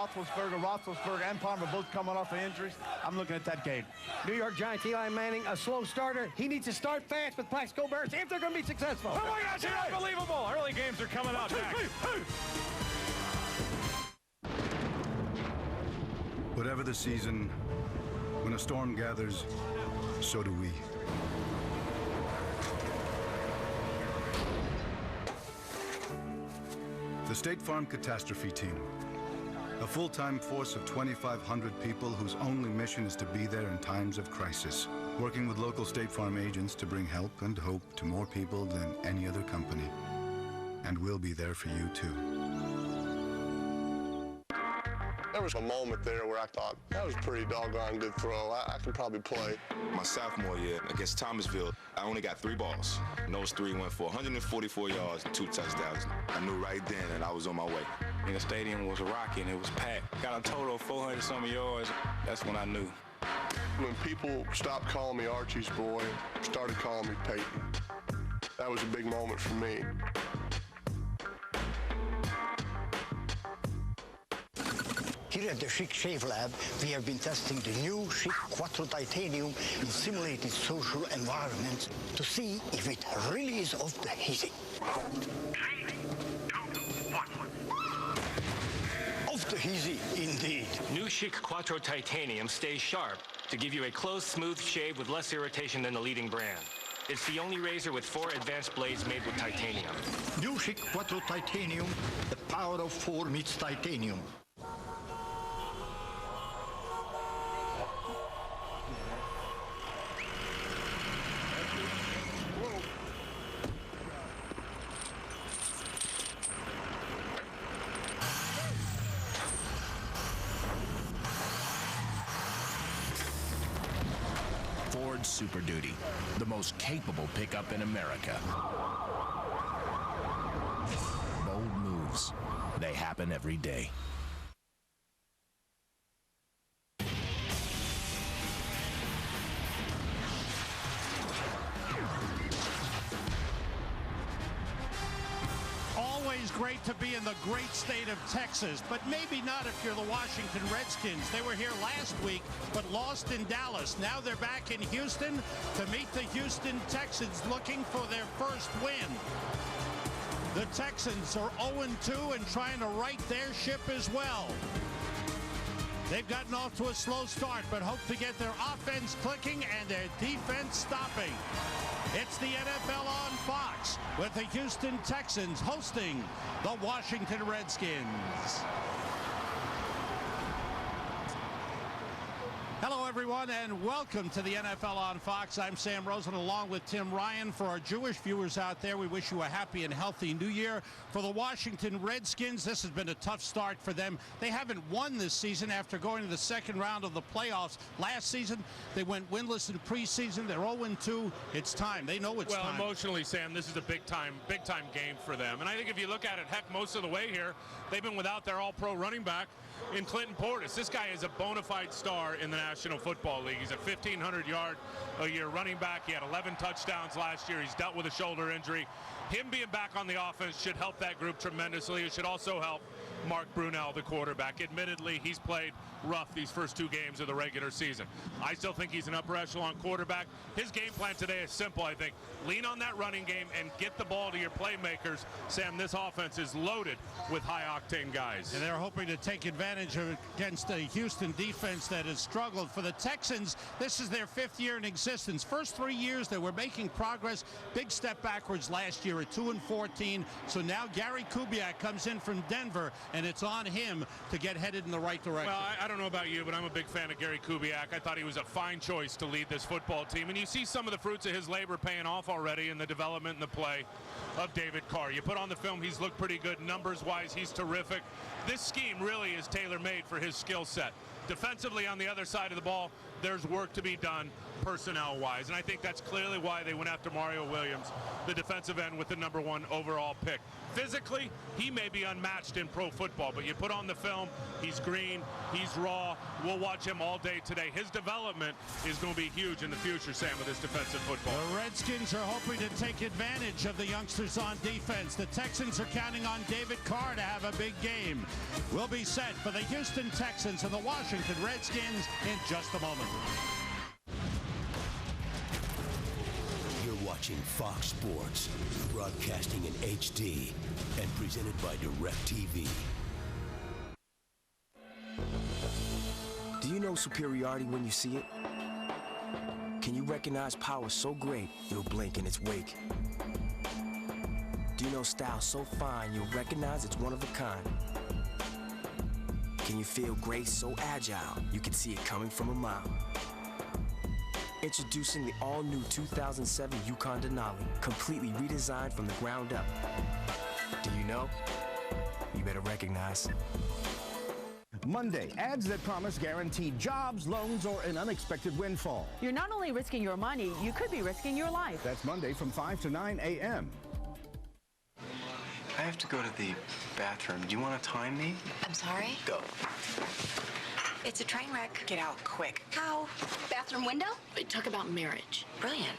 Roethlisberger and Palmer both coming off of injuries. I'm looking at that game. New York Giants, Eli Manning, a slow starter. He needs to start fast with Plaxico Bears if they're going to be successful. Oh my gosh, it's unbelievable. Early games are coming up next. Whatever the season, when a storm gathers, so do we. The State Farm Catastrophe Team. A full-time force of 2,500 people whose only mission is to be there in times of crisis. Working with local State Farm agents to bring help and hope to more people than any other company. And we'll be there for you too. There was a moment there where I thought, that was a pretty doggone good throw. I can probably play. My sophomore year against Thomasville, I only got 3 balls. And those 3 went for 144 yards and 2 touchdowns. I knew right then that I was on my way. And the stadium was rocking, it was packed. Got a total of 400-some yards. That's when I knew. When people stopped calling me Archie's boy, started calling me Peyton, that was a big moment for me. Here at the Chic Shave Lab, we have been testing the new Chic Quattro Titanium in simulated social environments to see if it really is off the easy. 3, 2, 1. Off the easy, indeed. New Chic Quattro Titanium stays sharp to give you a close, smooth shave with less irritation than the leading brand. It's the only razor with 4 advanced blades made with titanium. New Chic Quattro Titanium, the power of 4 meets titanium. Super Duty, the most capable pickup in America. Bold moves, they happen every day. Always great to be in the great state of Texas, but maybe not if you're the Washington Redskins. They were here last week, but lost in Dallas. Now they're back in Houston to meet the Houston Texans, looking for their first win. The Texans are 0-2 and trying to right their ship as well. They've gotten off to a slow start, but hope to get their offense clicking and their defense stopping. It's the NFL on Fox with the Houston Texans hosting the Washington Redskins. Hello, everyone, and welcome to the NFL on Fox. I'm Sam Rosen, along with Tim Ryan. For our Jewish viewers out there, we wish you a happy and healthy new year. For the Washington Redskins, this has been a tough start for them. They haven't won this season after going to the second round of the playoffs. Last season, they went winless in preseason. They're 0-2. It's time. They know it's time. Well, emotionally, Sam, this is a big-time game for them. And I think if you look at it, heck, most of the way here, they've been without their all-pro running back in Clinton Portis. This guy is a bona fide star in the National Football League. He's a 1,500-yard-a-year running back. He had 11 touchdowns last year. He's dealt with a shoulder injury. Him being back on the offense should help that group tremendously. It should also help Mark Brunell, the quarterback. Admittedly, he's played rough these first 2 games of the regular season. I still think he's an upper echelon quarterback. His game plan today is simple, I think. Lean on that running game and get the ball to your playmakers. Sam, this offense is loaded with high-octane guys. And they're hoping to take advantage of it against a Houston defense that has struggled. For the Texans, this is their 5th year in existence. First 3 years, they were making progress. Big step backwards last year at 2-14. So now Gary Kubiak comes in from Denver, and it's on him to get headed in the right direction. Well, I don't know about you, but I'm a big fan of Gary Kubiak. I thought he was a fine choice to lead this football team. And you see some of the fruits of his labor paying off already in the development and the play of David Carr. You put on the film, he's looked pretty good. Numbers-wise, he's terrific. This scheme really is tailor-made for his skill set. Defensively on the other side of the ball, there's work to be done personnel-wise, and I think that's clearly why they went after Mario Williams, the defensive end, with the #1 overall pick. Physically, he may be unmatched in pro football, but you put on the film, he's green, he's raw. We'll watch him all day today. His development is going to be huge in the future, Sam, with this defensive football. The Redskins are hoping to take advantage of the youngsters on defense. The Texans are counting on David Carr to have a big game. We'll be set for the Houston Texans and the Washington Redskins in just a moment. Watching Fox Sports, broadcasting in HD and presented by DirecTV. Do you know superiority when you see it? Can you recognize power so great you'll blink in its wake? Do you know style so fine you'll recognize it's one of a kind? Can you feel grace so agile you can see it coming from a mile? Introducing the all-new 2007 Yukon Denali, completely redesigned from the ground up. Do you know? You better recognize. Monday, ads that promise guaranteed jobs, loans, or an unexpected windfall. You're not only risking your money, you could be risking your life. That's Monday from 5 to 9 a.m. I have to go to the bathroom. Do you want to time me? I'm sorry? Go. It's a train wreck. Get out, quick. How? Bathroom window? Talk about marriage. Brilliant.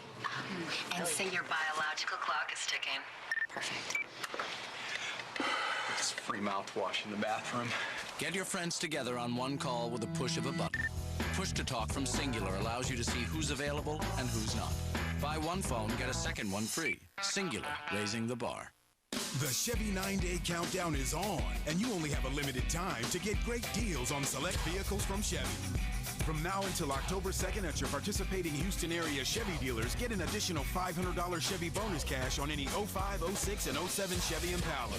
And say your biological clock is ticking. Perfect. It's free mouthwash in the bathroom. Get your friends together on one call with a push of a button. Push to Talk from Singular allows you to see who's available and who's not. Buy one phone, get a second one free. Singular, raising the bar. The Chevy 9-Day Countdown is on, and you only have a limited time to get great deals on select vehicles from Chevy. From now until October 2nd at your participating Houston area Chevy dealers, get an additional $500 Chevy bonus cash on any 05, 06, and 07 Chevy Impala.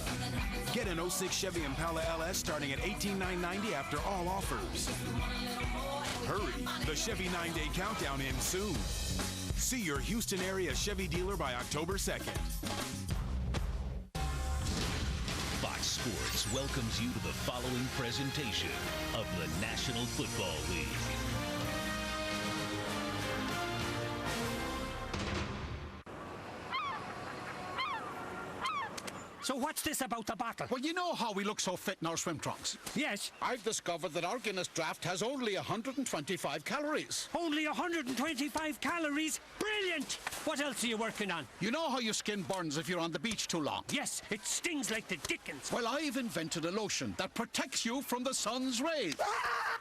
Get an 06 Chevy Impala LS starting at $18,990 after all offers. Hurry, the Chevy 9-Day Countdown ends soon. See your Houston area Chevy dealer by October 2nd. Fox Sports welcomes you to the following presentation of the National Football League. So what's this about the bottle? Well, you know how we look so fit in our swim trunks? Yes. I've discovered that our Guinness draft has only 125 calories. Only 125 calories? Brilliant! What else are you working on? You know how your skin burns if you're on the beach too long? Yes, it stings like the dickens. Well, I've invented a lotion that protects you from the sun's rays. Ah!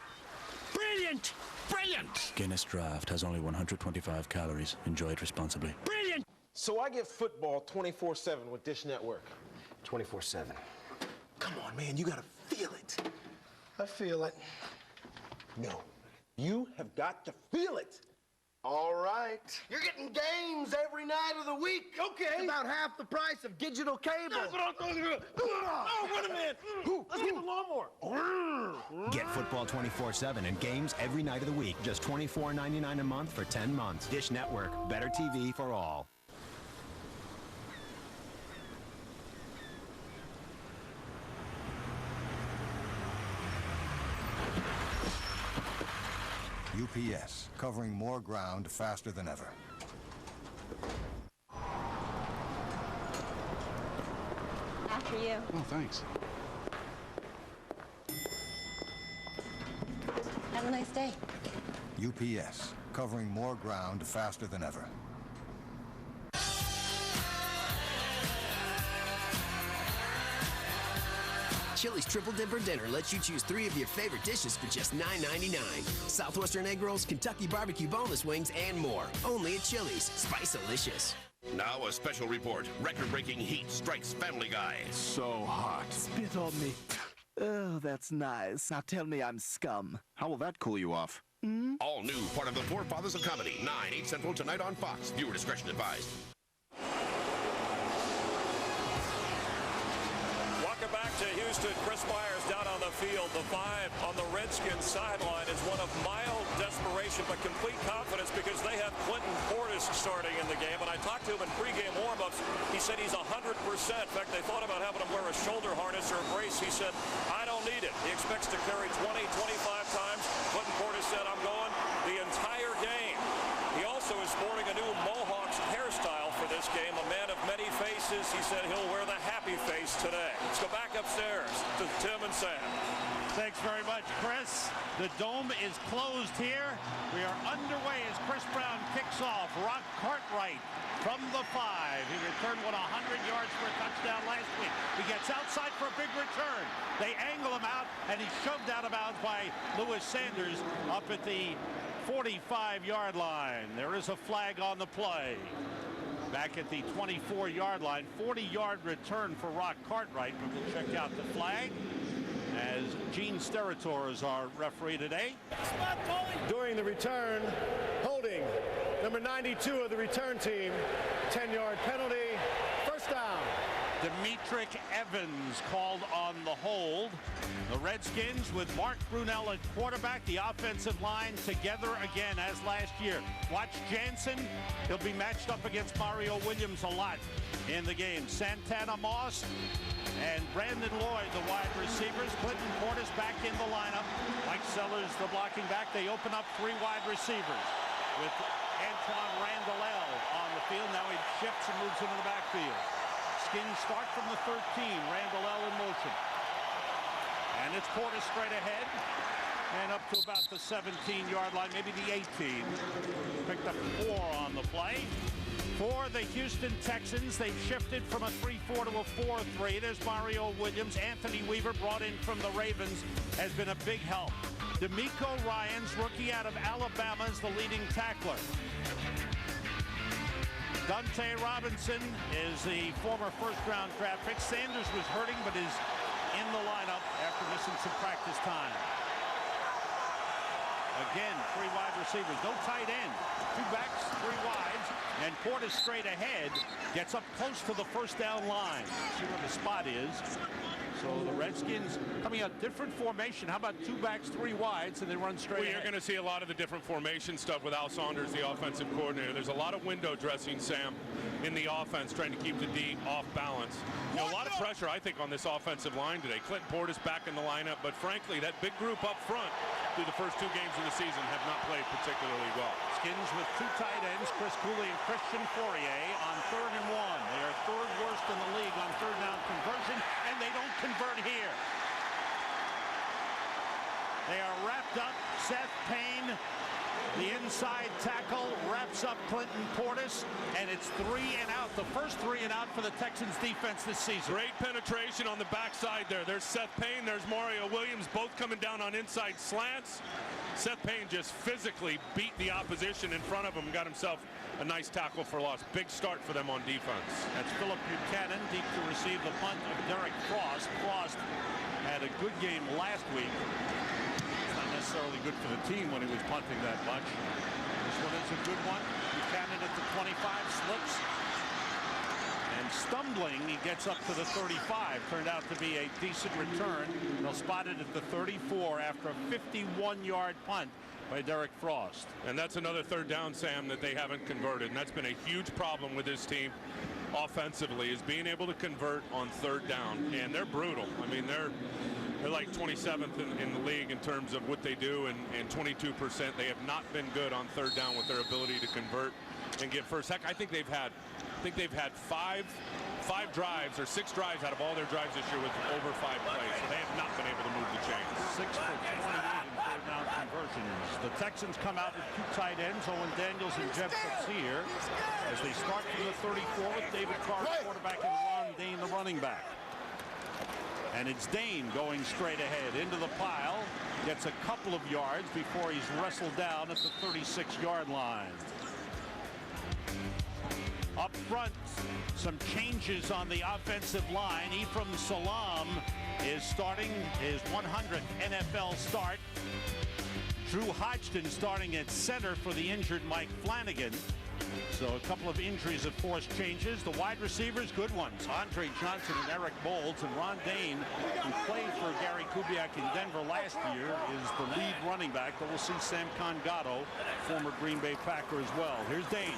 Brilliant! Brilliant! Guinness Draft has only 125 calories. Enjoy it responsibly. Brilliant! So I get football 24/7 with Dish Network. 24/7. Come on, man, you gotta feel it. I feel it. No, you have got to feel it. All right. You're getting games every night of the week. Okay. It's about half the price of digital cable. That's what I'm talking about. Oh, wait a minute. Let's get the lawnmower. Get football 24/7 and games every night of the week. Just $24.99 a month for 10 months. Dish Network. Better TV for all. UPS, covering more ground faster than ever. After you. Oh, thanks. Have a nice day. UPS, covering more ground faster than ever. Chili's Triple Dipper Dinner lets you choose 3 of your favorite dishes for just $9.99. Southwestern egg rolls, Kentucky barbecue boneless wings, and more. Only at Chili's. Spice-alicious. Now a special report. Record-breaking heat strikes Family Guy. So hot. Spit on me. Oh, that's nice. Now tell me I'm scum. How will that cool you off? All new, part of the Forefathers of Comedy. 9, 8 Central tonight on Fox. Viewer discretion advised. Welcome back to Houston. Chris Myers down on the field. The 5 on the Redskins sideline is one of mild desperation but complete confidence because they have Clinton Portis starting in the game. And I talked to him in pregame warmups. He said he's 100%. In fact, they thought about having him wear a shoulder harness or a brace. He said, I don't need it. He expects to carry 20, 25 times. Clinton Portis said, I'm going the to Tim and Sam. Thanks very much, Chris. The dome is closed here. We are underway as Chris Brown kicks off. Rock Cartwright from the 5. He returned 100 yards for a touchdown last week. He gets outside for a big return. They angle him out, and he's shoved out of bounds by Lewis Sanders up at the 45-yard line. There is a flag on the play. Back at the 24-yard line, 40-yard return for Rock Cartwright. But we'll check out the flag as Gene Steratore is our referee today. During the return, holding number 92 of the return team, 10-yard penalty, first down. Demetric Evans called on the hold. The Redskins with Mark Brunell at quarterback, the offensive line together again as last year. Watch Jansen. He'll be matched up against Mario Williams a lot in the game. Santana Moss and Brandon Lloyd, the wide receivers. Clinton Portis back in the lineup. Mike Sellers, the blocking back. They open up 3 wide receivers with Antoine Randall on the field. Now he shifts and moves into the backfield. Skins start from the 13. Randall in motion. And it's Portis straight ahead. And up to about the 17-yard line, maybe the 18. Picked up 4 on the play. For the Houston Texans, they've shifted from a 3-4 to a 4-3. There's Mario Williams. Anthony Weaver, brought in from the Ravens, has been a big help. D'Amico Ryans, rookie out of Alabama, is the leading tackler. Dante Robinson is the former first-round draft pick. Sanders was hurting, but is in the lineup after missing some practice time. Again, 3 wide receivers, no tight end. 2 backs, 3 wides, and Portis straight ahead gets up close to the first down line. See where the spot is. So the Redskins coming out different formation. How about 2 backs, 3 wides, and they run straight ahead? You're going to see a lot of the different formation stuff with Al Saunders, the offensive coordinator. There's a lot of window dressing, Sam, in the offense, trying to keep the D off balance. You know, a lot of pressure, I think, on this offensive line today. Clinton Portis back in the lineup, but frankly, that big group up front through the first 2 games of the season have not played particularly well. Skins with 2 tight ends, Chris Cooley and Christian Fourier on 3rd and 1. They are 3rd worst in the league on 3rd down conversion, and they don't convert here. They are wrapped up. Seth Payne, the inside tackle, wraps up Clinton Portis, and it's 3 and out. The first 3 and out for the Texans defense this season. Great penetration on the backside there. There's Seth Payne, there's Mario Williams, both coming down on inside slants. Seth Payne just physically beat the opposition in front of him, got himself a nice tackle for loss. Big start for them on defense. That's Philip Buchanan, deep to receive the punt of Derek Frost. Frost had a good game last week. It's not necessarily good for the team when he was punting that much. This one is a good one. Buchanan at the 25, slips. And stumbling, he gets up to the 35. Turned out to be a decent return. They'll spot it at the 34 after a 51-yard punt by Derek Frost. And that's another 3rd down, Sam, that they haven't converted. And that's been a huge problem with this team offensively, is being able to convert on 3rd down. And they're brutal. I mean, they're like 27th in the league in terms of what they do, and 22%. They have not been good on 3rd down with their ability to convert and get first. Heck, I think they've had 5 drives or 6 drives out of all their drives this year with over 5 plays. So they have not been able to move the chains. 6 for 28 in 3rd down conversions. The Texans come out with 2 tight ends, Owen Daniels and Jeff Katsir, as they start from the 34 with David Carr, the quarterback, and Ron Dane, the running back. And it's Dane going straight ahead into the pile. Gets a couple of yards before he's wrestled down at the 36-yard line. Up front, some changes on the offensive line. Ephraim Salam is starting his 100th NFL start. Drew Hodgson starting at center for the injured Mike Flanagan. So a couple of injuries have forced changes. The wide receivers, good ones. Andre Johnson and Eric Bolds, and Ron Dane, who played for Gary Kubiak in Denver last year, is the lead running back. But we'll see Sam Congato, former Green Bay Packer, as well. Here's Dane.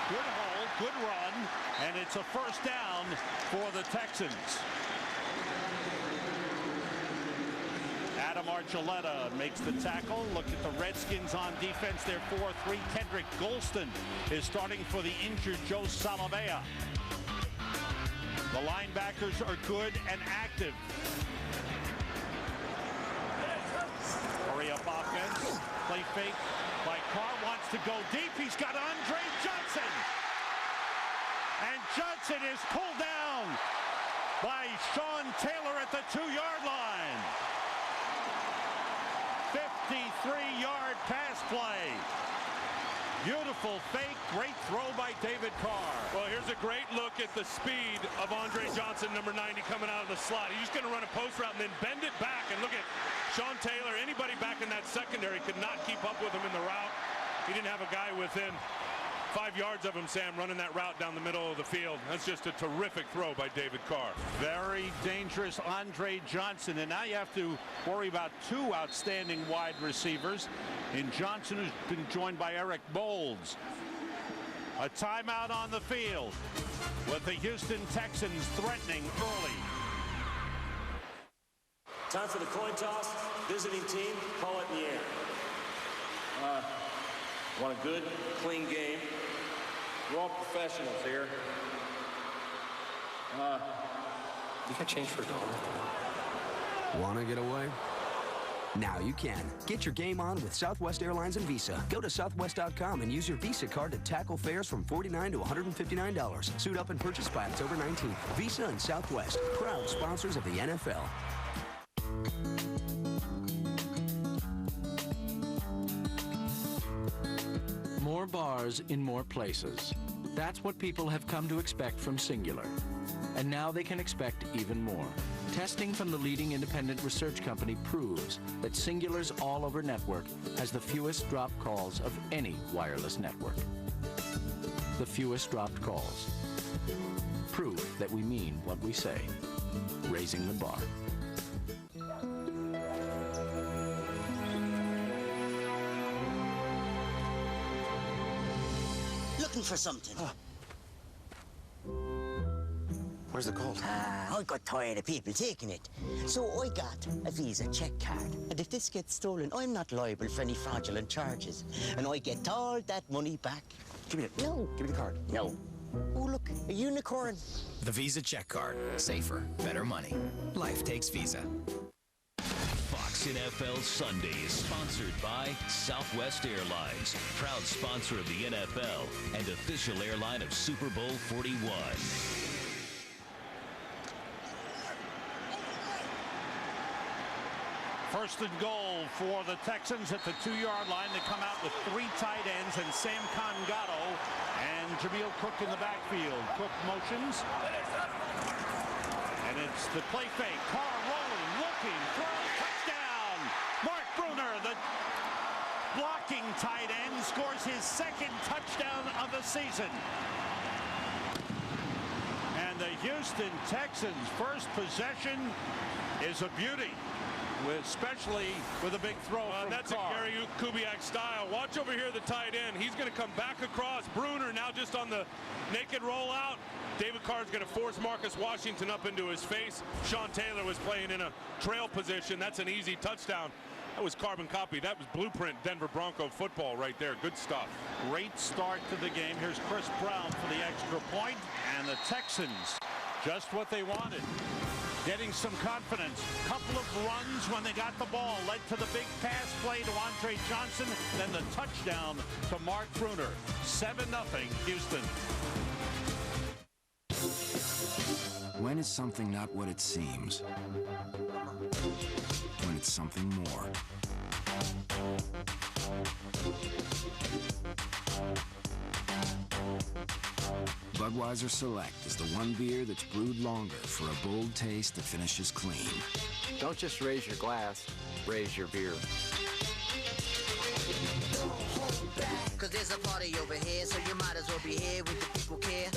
Good hold, good run, and it's a first down for the Texans. Adam Archuleta makes the tackle. Look at the Redskins on defense. They're 4-3. Kendrick Golston is starting for the injured Joe Salavea. The linebackers are good and active. Hurry up offense. Play fake by Carr. Wants to go deep. He's got Andre Johnson. And Johnson is pulled down by Sean Taylor at the 2-yard line. 53-yard pass play. Beautiful fake, great throw by David Carr. Well, here's a great look at the speed of Andre Johnson, number 90, coming out of the slot. He's just going to run a post route and then bend it back. And look at Sean Taylor. Anybody back in that secondary could not keep up with him in the route. He didn't have a guy within 5 yards of him, Sam, running that route down the middle of the field. That's just a terrific throw by David Carr. Very dangerous Andre Johnson. And now you have to worry about two outstanding wide receivers in Johnson, who's been joined by Eric Bowles. A timeout on the field with the Houston Texans threatening early. Time for the coin toss. Visiting team, call it in the air. Want a good, clean game. We're all professionals here. You got change for $1. Want to get away? Now you can. Get your game on with Southwest Airlines and Visa. Go to southwest.com and use your Visa card to tackle fares from $49 to $159. Suit up and purchase by October 19th. Visa and Southwest, proud sponsors of the NFL. More bars in more places. That's what people have come to expect from Singular. And now they can expect even more. Testing from the leading independent research company proves that Singular's all-over network has the fewest dropped calls of any wireless network. The fewest dropped calls. Proof that we mean what we say. Raising the bar. Looking for something. Where's the cold? I got tired of people taking it. So I got a Visa check card. And if this gets stolen, I'm not liable for any fraudulent charges. And I get all that money back. Give me it. No. Give me the card. No. Oh, look, a unicorn. The Visa check card. Safer, better money. Life takes Visa. Fox NFL Sunday is sponsored by Southwest Airlines, proud sponsor of the NFL and official airline of Super Bowl 41. First and goal for the Texans at the 2-yard line. They come out with 3 tight ends and Sam Congato and Jameel Cook in the backfield. Cook motions. And it's the play fake. Carr rolling, looking, throw, touchdown! Mark Brunell, the blocking tight end, scores his 2nd touchdown of the season. And the Houston Texans' first possession is a beauty. Especially with a big throw from that's Carr. a Gary Kubiak style. Watch over here the tight end. He's going to come back across. Brunner now just on the naked rollout. David Carr's going to force Marcus Washington up into his face. Sean Taylor was playing in a trail position. That's an easy touchdown. That was carbon copy. That was blueprint Denver Bronco football right there. Good stuff. Great start to the game. Here's Chris Brown for the extra point. And the Texans, just what they wanted. Getting some confidence. Couple of runs when they got the ball led to the big pass play to Andre Johnson, then the touchdown to Mark Brunell. 7-0 Houston. When is something not what it seems? When it's something more. Budweiser Select is the one beer that's brewed longer for a bold taste that finishes clean. Don't just raise your glass, raise your beer. Cause there's a party over here, so you might as well be here with the people care.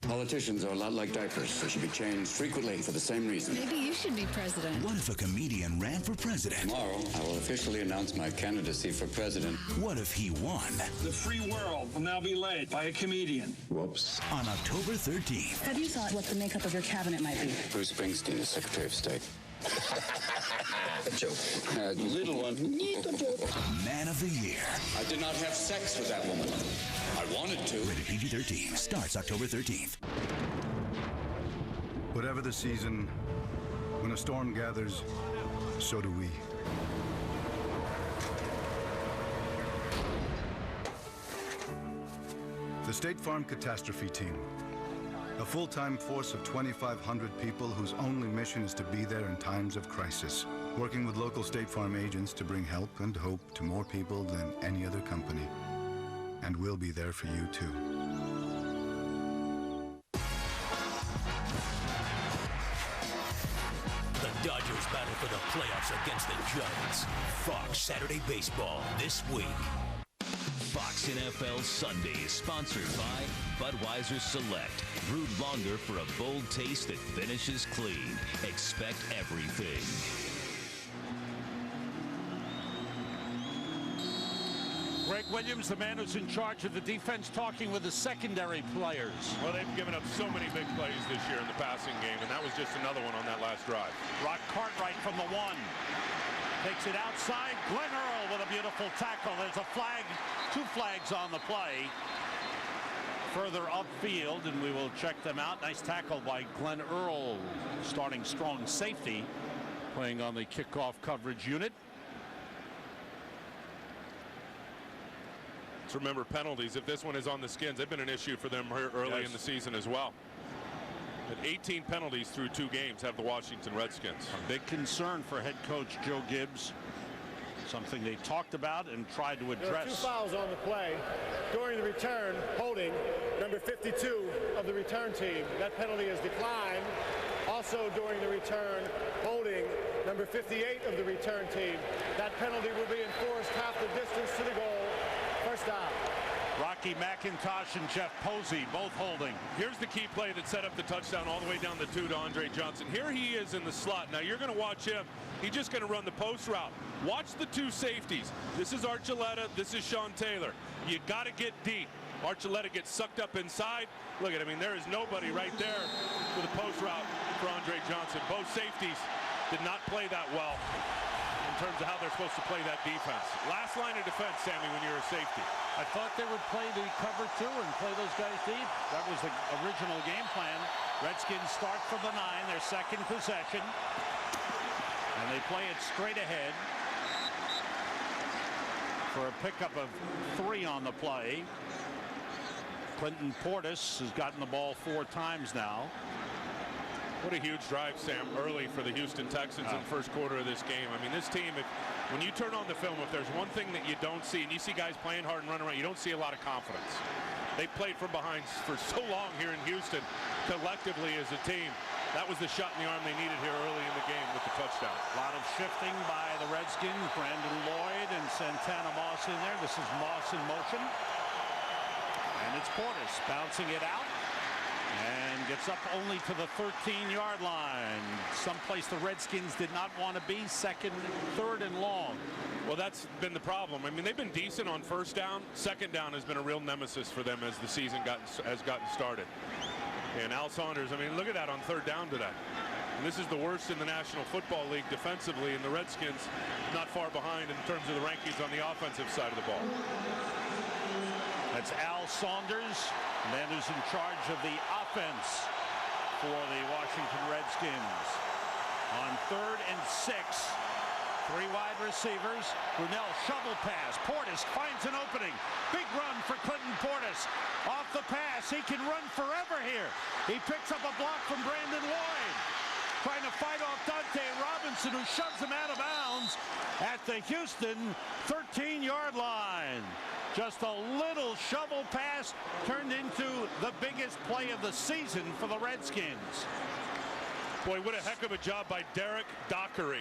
Politicians are a lot like diapers. They should be changed frequently for the same reason. Maybe you should be president. What if a comedian ran for president? Tomorrow, I will officially announce my candidacy for president. What if he won? The free world will now be led by a comedian. Whoops. On October 13th. Have you thought what the makeup of your cabinet might be? Bruce Springsteen is Secretary of State. A joke. A little one. Man of the Year. I did not have sex with that woman. I wanted to. Rated PG-13. Starts October 13th. Whatever the season, when a storm gathers, so do we. The State Farm Catastrophe Team. A full-time force of 2,500 people whose only mission is to be there in times of crisis, working with local State Farm agents to bring help and hope to more people than any other company. And we'll be there for you, too. The Dodgers battle for the playoffs against the Giants. Fox Saturday Baseball this week. Fox NFL Sunday is sponsored by Budweiser Select. Brewed longer for a bold taste that finishes clean. Expect everything. Greg Williams, the man who's in charge of the defense, talking with the secondary players. Well, they've given up so many big plays this year in the passing game, and that was just another one on that last drive. Rock Cartwright from the 1. Takes it outside. Glenn Earl with a beautiful tackle. There's a flag, 2 flags on the play. Further upfield, and we will check them out. Nice tackle by Glenn Earl, starting strong safety, playing on the kickoff coverage unit. Let's remember penalties. If this one is on the Skins, they've been an issue for them early in the season as well. At 18 penalties through 2 games have the Washington Redskins. A big concern for head coach Joe Gibbs. Something they talked about and tried to address. There are 2 fouls on the play. During the return, holding number 52 of the return team. That penalty is declined. Also during the return, holding number 58 of the return team. That penalty will be enforced half the distance to the goal. First down. Rocky McIntosh and Jeff Posey both holding. Here's the key play that set up the touchdown all the way down the 2 to Andre Johnson. Here he is in the slot. Now you're going to watch him. He's just going to run the post route. Watch the 2 safeties. This is Archuleta. This is Sean Taylor. You got to get deep. Archuleta gets sucked up inside. Look at, I mean, there is nobody right there for the post route for Andre Johnson. Both safeties did not play that well in terms of how they're supposed to play that defense. Last line of defense, Sammy, when you're a safety. I thought they would play the cover 2 and play those guys deep. That was the original game plan. Redskins start from the 9, their second possession. And they play it straight ahead for a pickup of 3 on the play. Clinton Portis has gotten the ball 4 times now. What a huge drive, Sam, early for the Houston Texans in the first quarter of this game. I mean, this team, when you turn on the film, if there's one thing that you don't see, and you see guys playing hard and running around, you don't see a lot of confidence. They played from behind for so long here in Houston, collectively as a team. That was the shot in the arm they needed here early in the game with the touchdown. A lot of shifting by the Redskins. Brandon Lloyd and Santana Moss in there. This is Moss in motion. And it's Portis bouncing it out. And gets up only to the 13-yard line. Someplace the Redskins did not want to be. 2nd, 3rd, and long. Well, that's been the problem. I mean, they've been decent on first down. Second down has been a real nemesis for them as the season has gotten started. And Al Saunders, I mean, look at that on 3rd down today. And this is the worst in the National Football League defensively, and the Redskins not far behind in terms of the rankings on the offensive side of the ball. That's Al Saunders, the man who's in charge of the offense for the Washington Redskins. On 3rd and 6, 3 wide receivers. Brunell shovel pass. Portis finds an opening. Big run for Clinton Portis. Off the pass. He can run forever here. He picks up a block from Brandon Lloyd. Trying to fight off Dante Robinson, who shoves him out of bounds at the Houston 13-yard line. Just a little shovel pass turned into the biggest play of the season for the Redskins. Boy, what a heck of a job by Derek Dockery.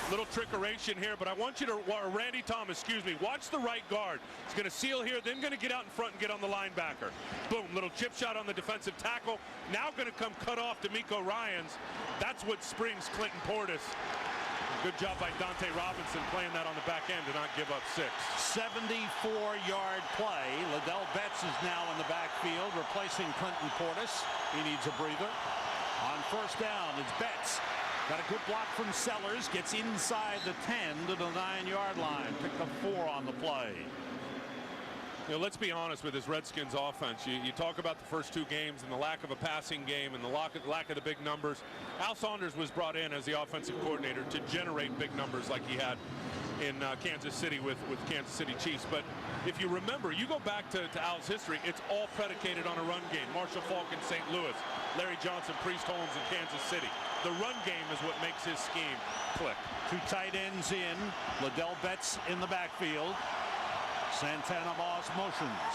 Little trickeration here, but I want you to, Randy Thomas, excuse me, watch the right guard. He's going to seal here, then going to get out in front and get on the linebacker. Boom, little chip shot on the defensive tackle. Now going to come cut off D'Amico Ryans. That's what springs Clinton Portis. Good job by Dante Robinson playing that on the back end to not give up 6. 74-yard play. Ladell Betts is now in the backfield, replacing Clinton Portis. He needs a breather. On 1st down, it's Betts. Got a good block from Sellers. Gets inside the 10 to the 9-yard line. Picked up 4 on the play. You know, let's be honest with this Redskins offense. You talk about the first two games and the lack of a passing game and the lack of the big numbers. Al Saunders was brought in as the offensive coordinator to generate big numbers like he had in Kansas City with Kansas City Chiefs. But if you remember, you go back to Al's history, it's all predicated on a run game. Marshall Faulk in St. Louis, Larry Johnson, Priest Holmes in Kansas City. The run game is what makes his scheme click. Two tight ends in. Ladell Betts in the backfield. Santana Moss motions.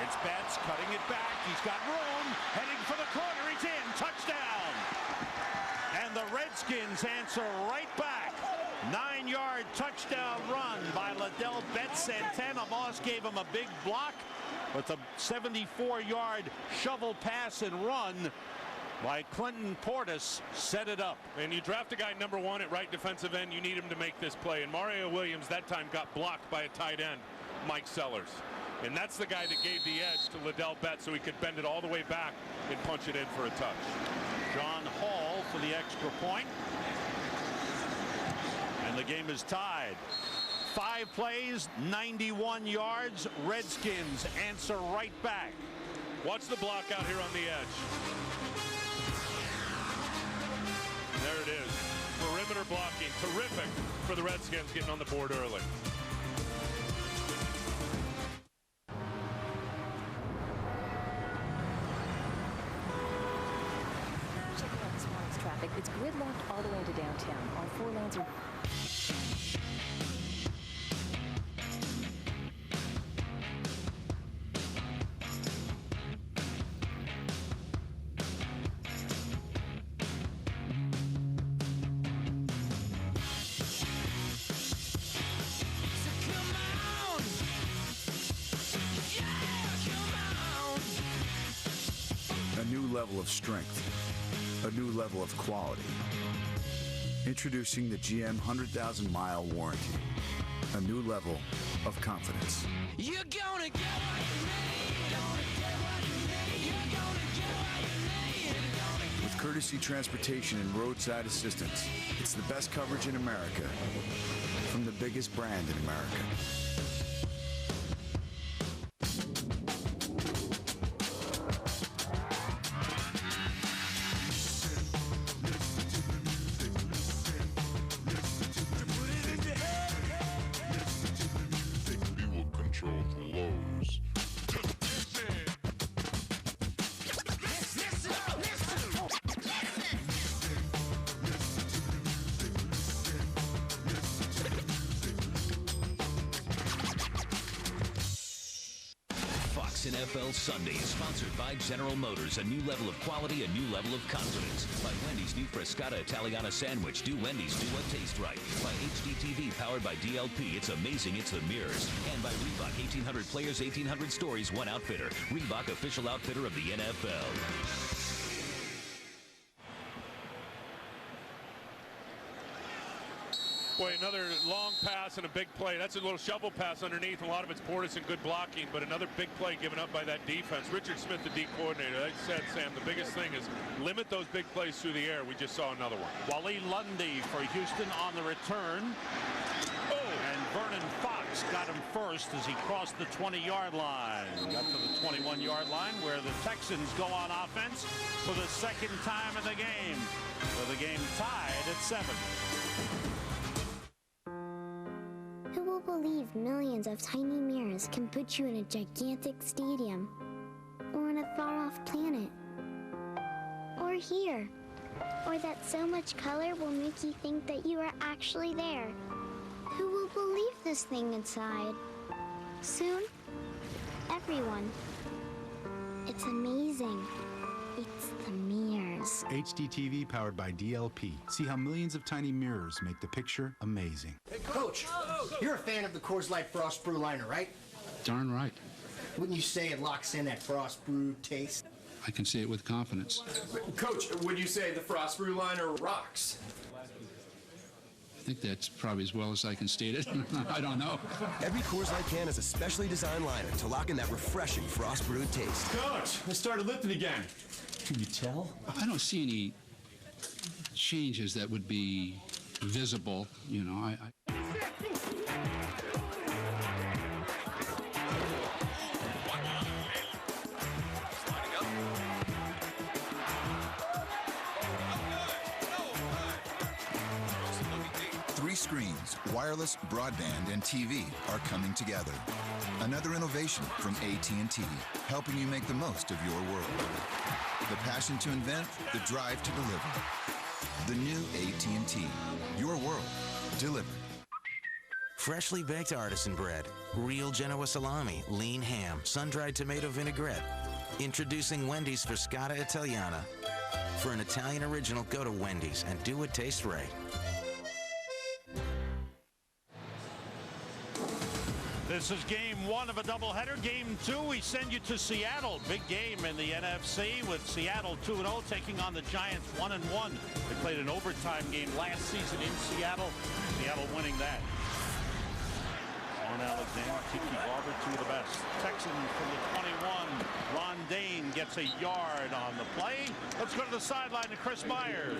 It's Betts cutting it back. He's got room. Heading for the corner. He's in. Touchdown. And the Redskins answer right back. 9-yard touchdown run by Ladell Betts. Santana Moss gave him a big block, but the 74-yard shovel pass and run by Clinton Portis set it up. And you draft a guy number 1 at right defensive end, you need him to make this play. And Mario Williams that time got blocked by a tight end, Mike Sellers. And that's the guy that gave the edge to Ladell Betts so he could bend it all the way back and punch it in for a touch. John Hall for the extra point. And the game is tied. 5 plays, 91 yards. Redskins answer right back. Watch the block out here on the edge. There it is. Perimeter blocking. Terrific for the Redskins getting on the board early. Checking out this morning's traffic. It's gridlocked all the way into downtown. All 4 lanes are... Level of strength, a new level of quality. Introducing the GM 100,000-mile warranty, a new level of confidence. You're gonna get what you need. Gonna get what you need. You're gonna get what you need. With courtesy transportation and roadside assistance, it's the best coverage in America from the biggest brand in America. NFL Sunday is sponsored by General Motors. A new level of quality, a new level of confidence. By Wendy's new Frescata Italiana sandwich. Do Wendy's, do what tastes right. By HDTV powered by DLP. It's amazing, it's the mirrors. And by Reebok, 1,800 players, 1,800 stories, one outfitter. Reebok, official outfitter of the NFL. Boy, another long pass and a big play. That's a little shovel pass underneath. A lot of it's Portis and good blocking, but another big play given up by that defense. Richard Smith, the D coordinator, they said, Sam, the biggest thing is limit those big plays through the air. We just saw another one. Wally Lundy for Houston on the return. Oh! And Vernon Fox got him first as he crossed the 20-yard line. Got to the 21-yard line where the Texans go on offense for the second time in the game. So the game tied at 7. Who will believe millions of tiny mirrors can put you in a gigantic stadium? Or on a far-off planet? Or here? Or that so much color will make you think that you are actually there? Who will believe this thing inside? Soon, everyone. It's amazing. It's the mirrors. HDTV powered by DLP. See how millions of tiny mirrors make the picture amazing. Hey, Coach, you're a fan of the Coors Light Frost Brew Liner, right? Darn right. Wouldn't you say it locks in that frost brew taste? I can say it with confidence. Coach, would you say the Frost Brew Liner rocks? I think that's probably as well as I can state it. I don't know. Every Coors Light can is a specially designed liner to lock in that refreshing frost brewed taste. Coach, I started lifting again. Can you tell? I don't see any changes that would be visible, you know. Wireless, broadband, and TV are coming together. Another innovation from AT&T, helping you make the most of your world. The passion to invent, the drive to deliver. The new AT&T. Your world, delivered. Freshly baked artisan bread, real Genoa salami, lean ham, sun-dried tomato vinaigrette. Introducing Wendy's Frescata Italiana. For an Italian original, go to Wendy's and do what tastes right. This is game one of a doubleheader. Game two, we send you to Seattle. Big game in the NFC with Seattle 2-0 taking on the Giants 1-1. They played an overtime game last season in Seattle. Seattle winning that. On Alexander, Tiki Barber, two of the best. Texan from the 21. Ron Dane gets a yard on the play. Let's go to the sideline to Chris Myers.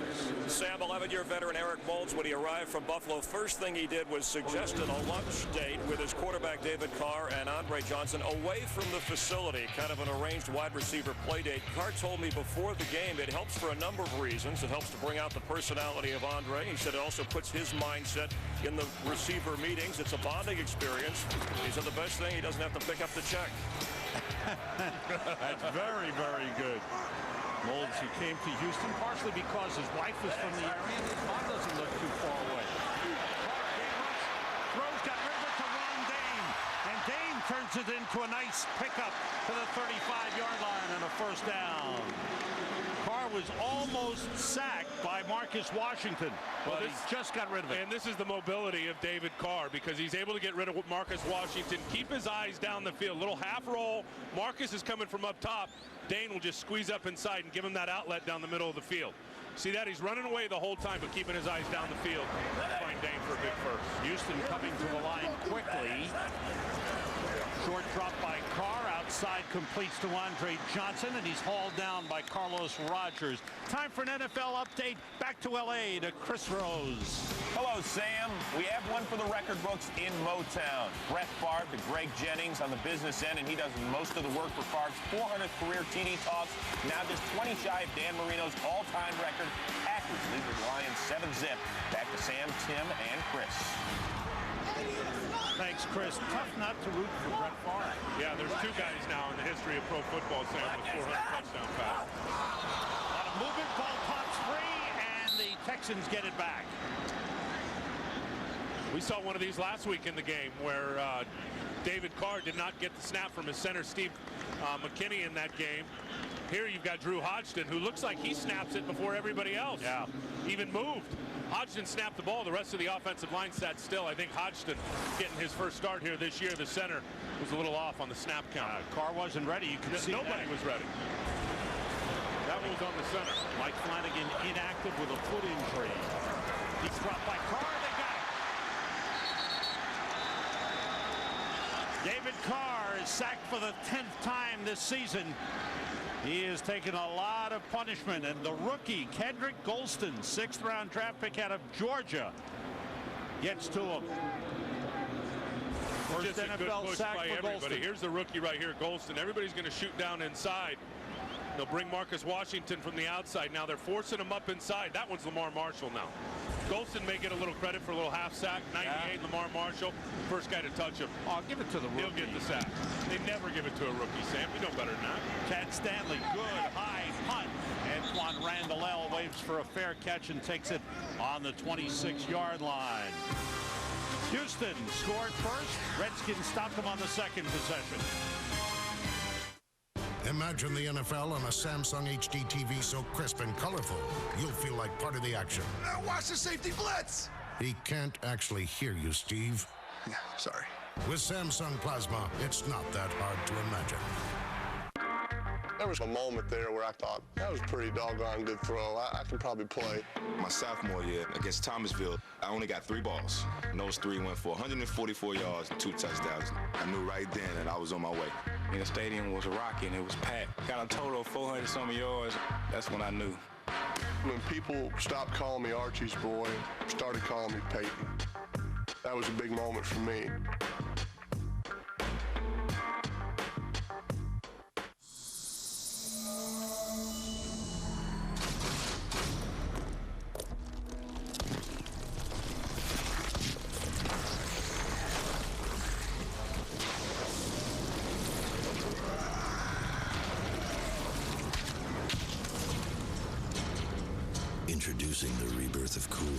Sam, 11-year veteran Eric Moulds, when he arrived from Buffalo, first thing he did was suggested a lunch date with his quarterback David Carr and Andre Johnson away from the facility, kind of an arranged wide receiver play date. Carr told me before the game it helps for a number of reasons. It helps to bring out the personality of Andre. He said it also puts his mindset in the receiver meetings. It's a bonding experience. He said the best thing, he doesn't have to pick up the check. That's very, very good. Moulds, who came to Houston partially because his wife was from the area and his mom doesn't look too far away. Throws, got rid of it to Ron Dane, and Dane turns it into a nice pickup to the 35-yard line and a first down. Carr was almost sacked by Marcus Washington, but he just got rid of it. And this is the mobility of David Carr, because he's able to get rid of Marcus Washington, keep his eyes down the field, little half roll. Marcus is coming from up top. Dane will just squeeze up inside and give him that outlet down the middle of the field. See that? He's running away the whole time, but keeping his eyes down the field. Find Dane for a big first. Houston coming to the line quickly. Short drop by Carr, outside completes to Andre Johnson, and he's hauled down by Carlos Rogers. Time for an NFL update. Back to L.A. to Chris Rose. Hello, Sam. We have one for the record books in Motown. Brett Favre to Greg Jennings on the business end, and he does most of the work for Favre's 400th career TD toss. Now just 20 shy of Dan Marino's all-time record. Packers lead the Lions 7-zip. Back to Sam, Tim, and Chris. Thanks, Chris. Tough not to root for Brett Favre. Yeah, there's two guys now in the history of pro football, Sam, with 400 touchdown passes. A lot of movement, ball pops free, and the Texans get it back. We saw one of these last week in the game where David Carr did not get the snap from his center, Steve McKinney, in that game. Here you've got Drew Hodgson, who looks like he snaps it before everybody else. Yeah. Even moved. Hodgson snapped the ball. The rest of the offensive line sat still. I think Hodgson getting his first start here this year. The center was a little off on the snap count. Carr wasn't ready. You could see nobody was ready. That one was on the center. Mike Flanagan inactive with a foot injury. He's dropped by Carr. They got it. David Carr is sacked for the 10th time this season. He has taken a lot of punishment, and the rookie, Kendrick Golston, 6th-round draft pick out of Georgia, gets to him. First Just a good NFL push sack by for everybody. Golston. Here's the rookie right here, Golston. Everybody's going to shoot down inside. They'll bring Marcus Washington from the outside. Now they're forcing him up inside. That one's Lamar Marshall now. Golston may get a little credit for a little half sack. 98, Lamar Marshall, first guy to touch him. I'll give it to the rookie. He'll get the sack. They never give it to a rookie, Sam. We know better than that. Chad Stanley, good high punt. Antoine Randall waves for a fair catch and takes it on the 26-yard line. Houston scored first. Redskins stopped them on the second possession. Imagine the NFL on a Samsung HD TV so crisp and colorful, you'll feel like part of the action. Watch the safety blitz! He can't actually hear you, Steve. Yeah, sorry. With Samsung Plasma, it's not that hard to imagine. There was a moment there where I thought, that was a pretty doggone good throw. I can probably play. My sophomore year against Thomasville, I only got 3 balls. And those 3 went for 144 yards and 2 touchdowns. I knew right then that I was on my way. The stadium was rocking, it was packed. Got a total of 400-some yards. That's when I knew. When people stopped calling me Archie's boy, started calling me Peyton, that was a big moment for me. Introducing the rebirth of cool.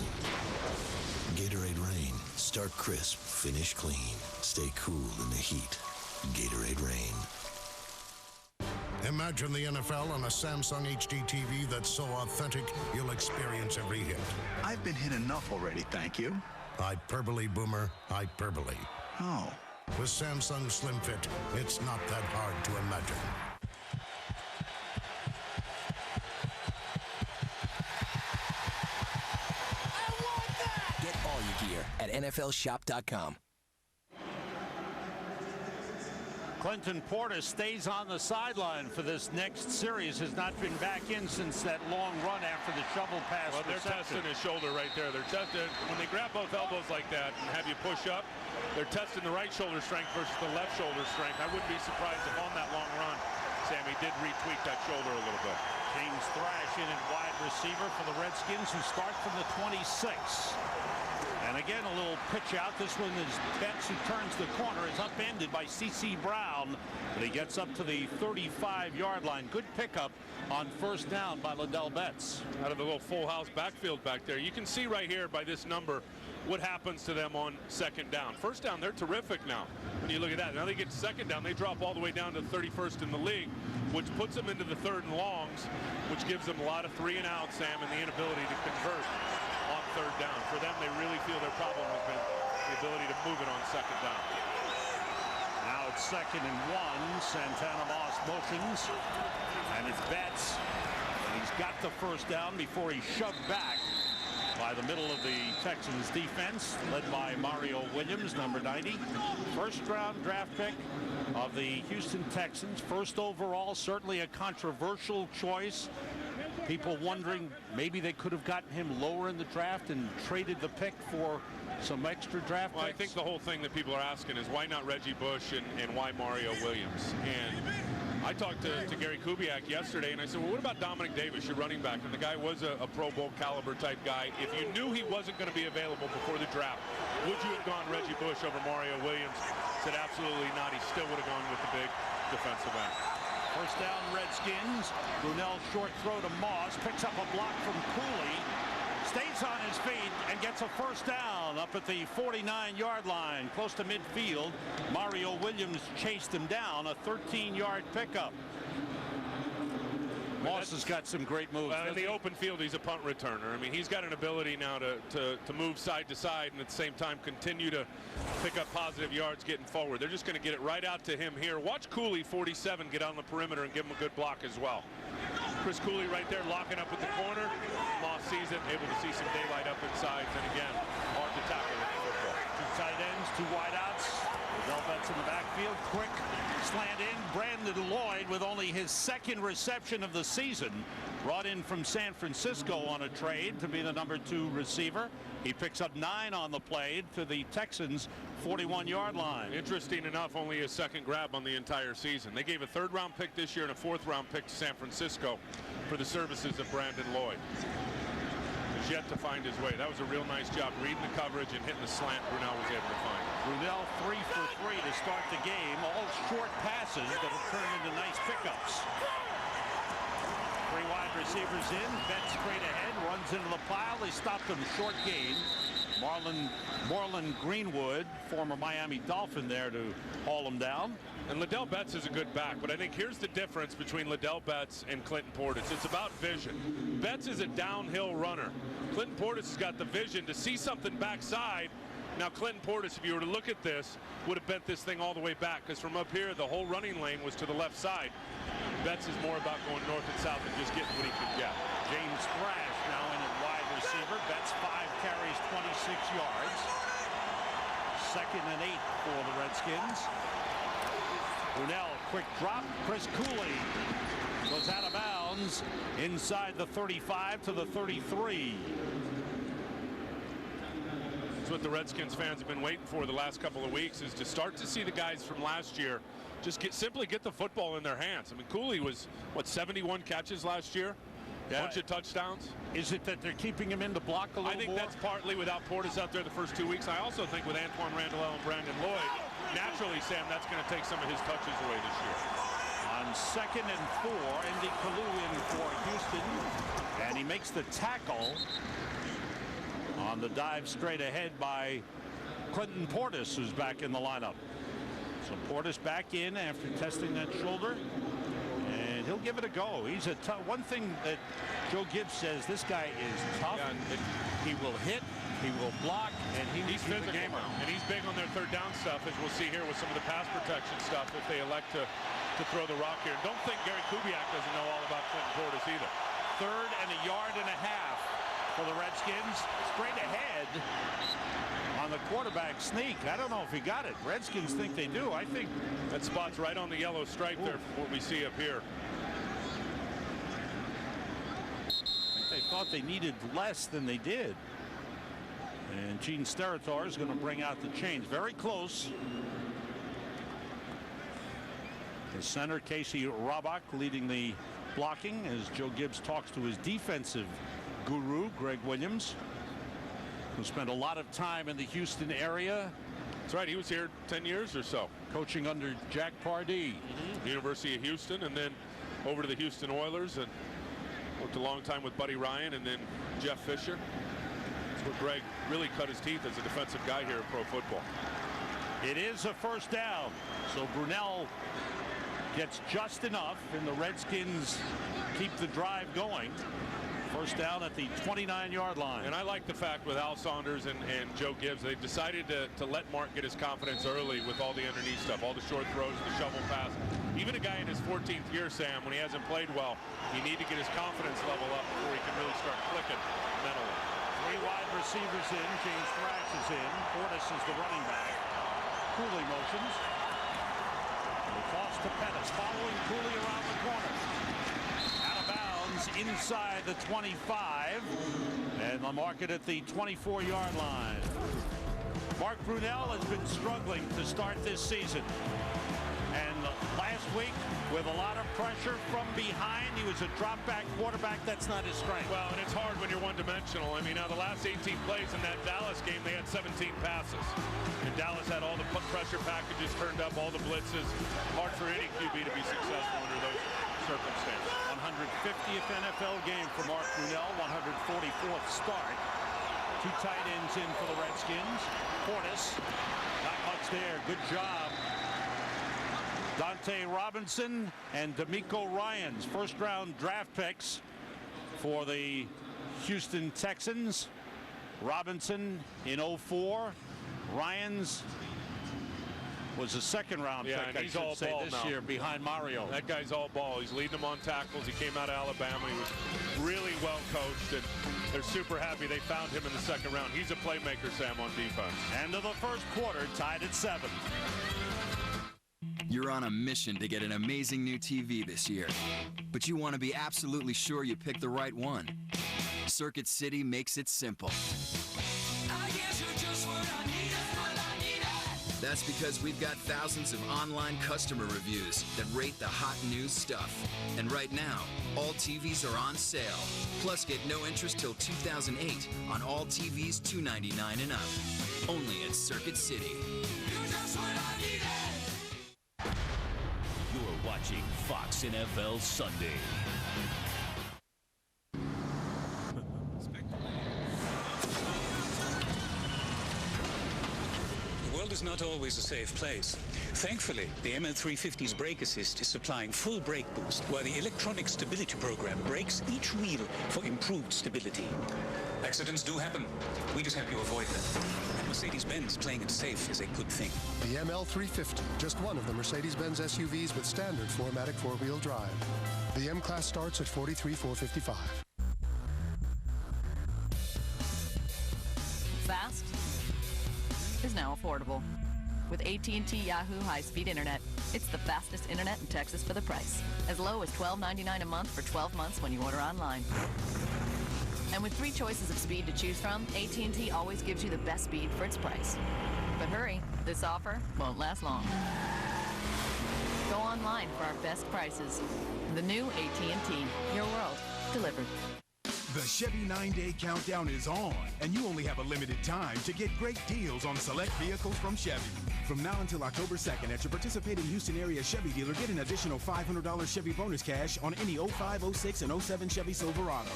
Gatorade Rain. Start crisp, finish clean. Stay cool in the heat. Gatorade Rain. Imagine the NFL on a Samsung HD TV that's so authentic, you'll experience every hit. I've been hit enough already, thank you. Hyperbole, Boomer. Hyperbole. Oh. With Samsung Slim Fit, it's not that hard to imagine. Get all your gear at NFLshop.com. Clinton Portis stays on the sideline for this next series. Has not been back in since that long run after the shovel pass. Well, they're testing his shoulder right there. They're testing when they grab both elbows like that and have you push up. They're testing the right shoulder strength versus the left shoulder strength. I wouldn't be surprised if on that long run, Sammy did retweak that shoulder a little bit. James Thrash in at wide receiver for the Redskins, who start from the 26. And again, a little pitch out. This one is Betts, who turns the corner, is upended by C.C. Brown. But he gets up to the 35-yard line. Good pickup on first down by Ladell Betts. Out of the little full house backfield back there. You can see right here by this number what happens to them on second down. First down, they're terrific now. When you look at that, now they get second down, they drop all the way down to 31st in the league, which puts them into the third and longs, which gives them a lot of 3 and out, Sam, and the inability to convert on third down. For them, they really feel their problem has been the ability to move it on second down. Now it's 2nd and 1. Santana Moss motions, and it's Betts. And he's got the first down before he's shoved back by the middle of the Texans defense, led by Mario Williams, number 90. First-round draft pick of the Houston Texans. First overall, certainly a controversial choice. People wondering maybe they could have gotten him lower in the draft and traded the pick for some extra draft picks. I think the whole thing that people are asking is why not Reggie Bush and why Mario Williams? And I talked to Gary Kubiak yesterday, and I said, well, what about Dominic Davis, your running back? And the guy was a Pro Bowl caliber type guy. If you knew he wasn't going to be available before the draft, would you have gone Reggie Bush over Mario Williams? Said absolutely not. He still would have gone with the big defensive end. First down, Redskins. Brunell short throw to Moss. Picks up a block from Cooley. Stays on his feet and gets a first down up at the 49-yard line, close to midfield. Mario Williams chased him down, a 13-yard pickup. Moss has got some great moves. In the open field, he's a punt returner. I mean, he's got an ability now to move side to side and at the same time continue to pick up positive yards getting forward. They're just going to get it right out to him here. Watch Cooley, 47, get on the perimeter and give him a good block as well. Chris Cooley right there locking up with the corner. Moss sees it, able to see some daylight up inside. And again, hard to tackle with the football. 2 tight ends, 2 wideouts. Ladell Betts in the backfield. Quick slant in. Brandon Lloyd with only his 2nd reception of the season. Brought in from San Francisco on a trade to be the number 2 receiver. He picks up 9 on the play to the Texans' 41-yard line. Interesting enough, only his 2nd grab on the entire season. They gave a 3rd-round pick this year and a 4th-round pick to San Francisco for the services of Brandon Lloyd. He's yet to find his way. That was a real nice job reading the coverage and hitting the slant Brunell was able to find. Brunell 3 for 3 to start the game. All short passes that have turned into nice pickups. 3 wide receivers in. Betts straight ahead, runs into the pile. They stopped him short gain. Marlon Greenwood, former Miami Dolphin, there to haul him down. And Ladell Betts is a good back, but I think here's the difference between Ladell Betts and Clinton Portis. It's about vision. Betts is a downhill runner. Clinton Portis has got the vision to see something backside. Now Clinton Portis, if you were to look at this, would have bent this thing all the way back, because from up here the whole running lane was to the left side. Betts is more about going north and south and just getting what he could get. James Thrash now in at wide receiver. Betts 5 carries, 26 yards. 2nd and 8 for the Redskins. Brunell, quick drop. Chris Cooley goes out of bounds inside the 35 to the 33. That's what the Redskins fans have been waiting for the last couple of weeks, is to start to see the guys from last year just simply get the football in their hands. I mean, Cooley was, what, 71 catches last year? Yeah. Bunch of touchdowns. Is it that they're keeping him in the block a little more? I think that's partly without Portis out there the first 2 weeks. I also think with Antoine Randall and Brandon Lloyd, naturally, Sam, that's going to take some of his touches away this year. On on 2nd and 4. Andy Kalu in for Houston. And he makes the tackle on the dive straight ahead by Clinton Portis, who's back in the lineup. So Portis back in after testing that shoulder. And he'll give it a go. He's a tough. One thing that Joe Gibbs says, this guy is tough. Yeah, he will hit. He will block, and he's physical, a gamer. And he's big on their third down stuff, as we'll see here with some of the pass protection stuff if they elect to throw the rock here. Don't think Gary Kubiak doesn't know all about Clinton Portis either. 3rd and a yard and a half for the Redskins. Straight ahead on the quarterback sneak. I don't know if he got it. Redskins think they do. I think that spot's right on the yellow stripe there from what we see up here. I think they thought they needed less than they did. And Gene Steratore is going to bring out the change. Very close. The center, Casey Robach, leading the blocking as Joe Gibbs talks to his defensive guru, Greg Williams, who spent a lot of time in the Houston area. That's right. He was here 10 years or so. Coaching under Jack Pardee. University of Houston, and then over to the Houston Oilers, and worked a long time with Buddy Ryan and then Jeff Fisher. Where Greg really cut his teeth as a defensive guy here in pro football. It is a first down. So Brunell gets just enough, and the Redskins keep the drive going. First down at the 29-yard line. And I like the fact with Al Saunders and Joe Gibbs, they decided to let Mark get his confidence early with all the underneath stuff, all the short throws, the shovel pass. Even a guy in his 14th year, Sam, when he hasn't played well, you need to get his confidence level up before he can really start clicking mentally. 3 wide receivers in. James Thrash is in. Portis is the running back. Cooley motions. The toss to Pettis, following Cooley around the corner. Out of bounds inside the 25. And they'll mark it at the 24-yard line. Mark Brunell has been struggling to start this season. And last week, with a lot of pressure from behind, he was a drop-back quarterback. That's not his strength. Well, and it's hard when you're one-dimensional. I mean, now the last 18 plays in that Dallas game, they had 17 passes. And Dallas had all the pressure packages turned up, all the blitzes. Hard for any QB to be successful under those circumstances. 150th NFL game for Mark Brunell, 144th start. 2 tight ends in for the Redskins. Portis, not much there. Good job. Dante Robinson and D'Amico Ryans, first-round draft picks for the Houston Texans. Robinson in 04. Ryans was a second-round pick, and he's I should all say, ball this now. year behind Mario. That guy's all ball. He's leading them on tackles. He came out of Alabama. He was really well coached, and they're super happy they found him in the second round. He's a playmaker, Sam, on defense. End of the first quarter, tied at 7. You're on a mission to get an amazing new TV this year, but you want to be absolutely sure you pick the right one. Circuit City makes it simple. That's because we've got thousands of online customer reviews that rate the hot new stuff. And right now, all TVs are on sale. Plus, get no interest till 2008 on all TVs $299 and up. Only at Circuit City. You're watching Fox NFL Sunday. The world is not always a safe place. Thankfully, the ML350's brake assist is supplying full brake boost, while the electronic stability program brakes each wheel for improved stability. Accidents do happen. We just help you avoid them. At Mercedes-Benz, playing it safe is a good thing. The ML350, just one of the Mercedes-Benz SUVs with standard 4MATIC 4-wheel drive. The M-Class starts at $43,455. Fast is now affordable. With AT&T Yahoo high-speed internet, it's the fastest internet in Texas for the price. As low as $12.99 a month for 12 months when you order online. And with 3 choices of speed to choose from, AT&T always gives you the best speed for its price. But hurry, this offer won't last long. Go online for our best prices. The new AT&T, your world, delivered. The Chevy 9-Day Countdown is on, and you only have a limited time to get great deals on select vehicles from Chevy. From now until October 2nd at your participating Houston area Chevy dealer, get an additional $500 Chevy bonus cash on any 05, 06, and 07 Chevy Silverado.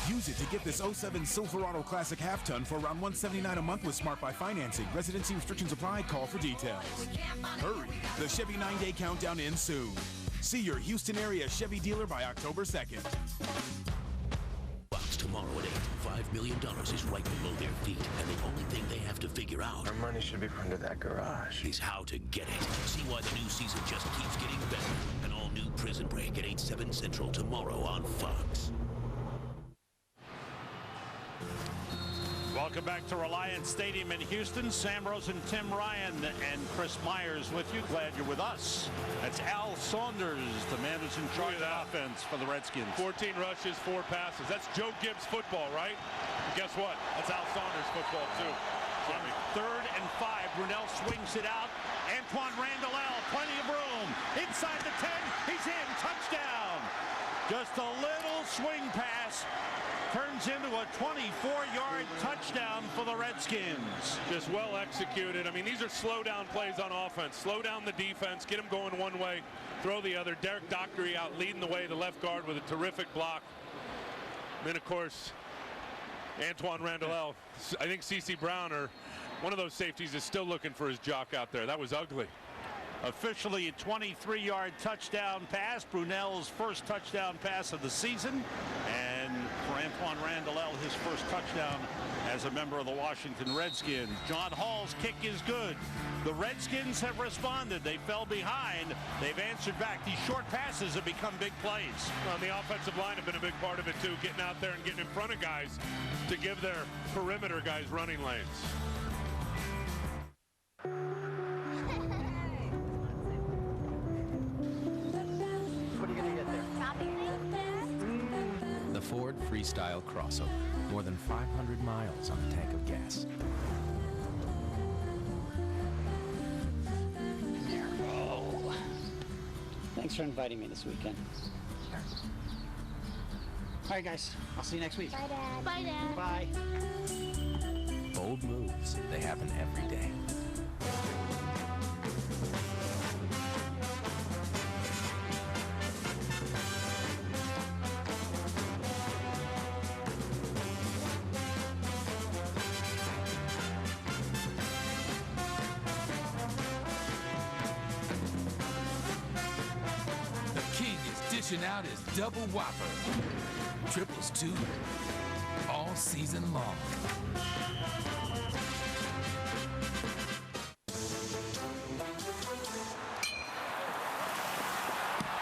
Use it to get this 07 Silverado Classic half-ton for around $179 a month with Smart Buy financing. Residency restrictions apply. Call for details. Hurry! The Chevy 9-Day Countdown ends soon. See your Houston area Chevy dealer by October 2nd. Tomorrow at 8, $5 million is right below their feet, and the only thing they have to figure out... Our money should be under that garage. ...is how to get it. See why the new season just keeps getting better. An all-new Prison Break at 8, 7 Central tomorrow on Fox. Welcome back to Reliance Stadium in Houston. Sam Rosen, Tim Ryan, and Chris Myers with you. Glad you're with us. That's Al Saunders, the man who's in charge of offense for the Redskins. 14 rushes, 4 passes. That's Joe Gibbs football, right? And guess what? That's Al Saunders football, too. On 3rd and 5, Brunell swings it out. Antoine Randall, plenty of room. Inside the 10, he's in. Touchdown. Just a little swing pass. Turns into a 24-yard touchdown for the Redskins. Just well executed. I mean, these are slow down plays on offense. Slow down the defense, get them going one way, throw the other. Derek Dockery out leading the way, the left guard with a terrific block. Then, of course, Antoine Randall. I think C.C. Brown, or one of those safeties, is still looking for his jock out there. That was ugly. Officially a 23-yard touchdown pass. Brunell's first touchdown pass of the season. And for Antoine Randall, his first touchdown as a member of the Washington Redskins. John Hall's kick is good. The Redskins have responded. They fell behind. They've answered back. These short passes have become big plays. Well, the offensive line have been a big part of it, too, getting out there and getting in front of guys to give their perimeter guys running lanes. The Ford Freestyle crossover. More than 500 miles on a tank of gas. Oh. Thanks for inviting me this weekend. All right, guys. I'll see you next week. Bye, Dad. Bye, Dad. Bye. Bold moves. They happen every day. Out his double whopper. Triples too. All season long.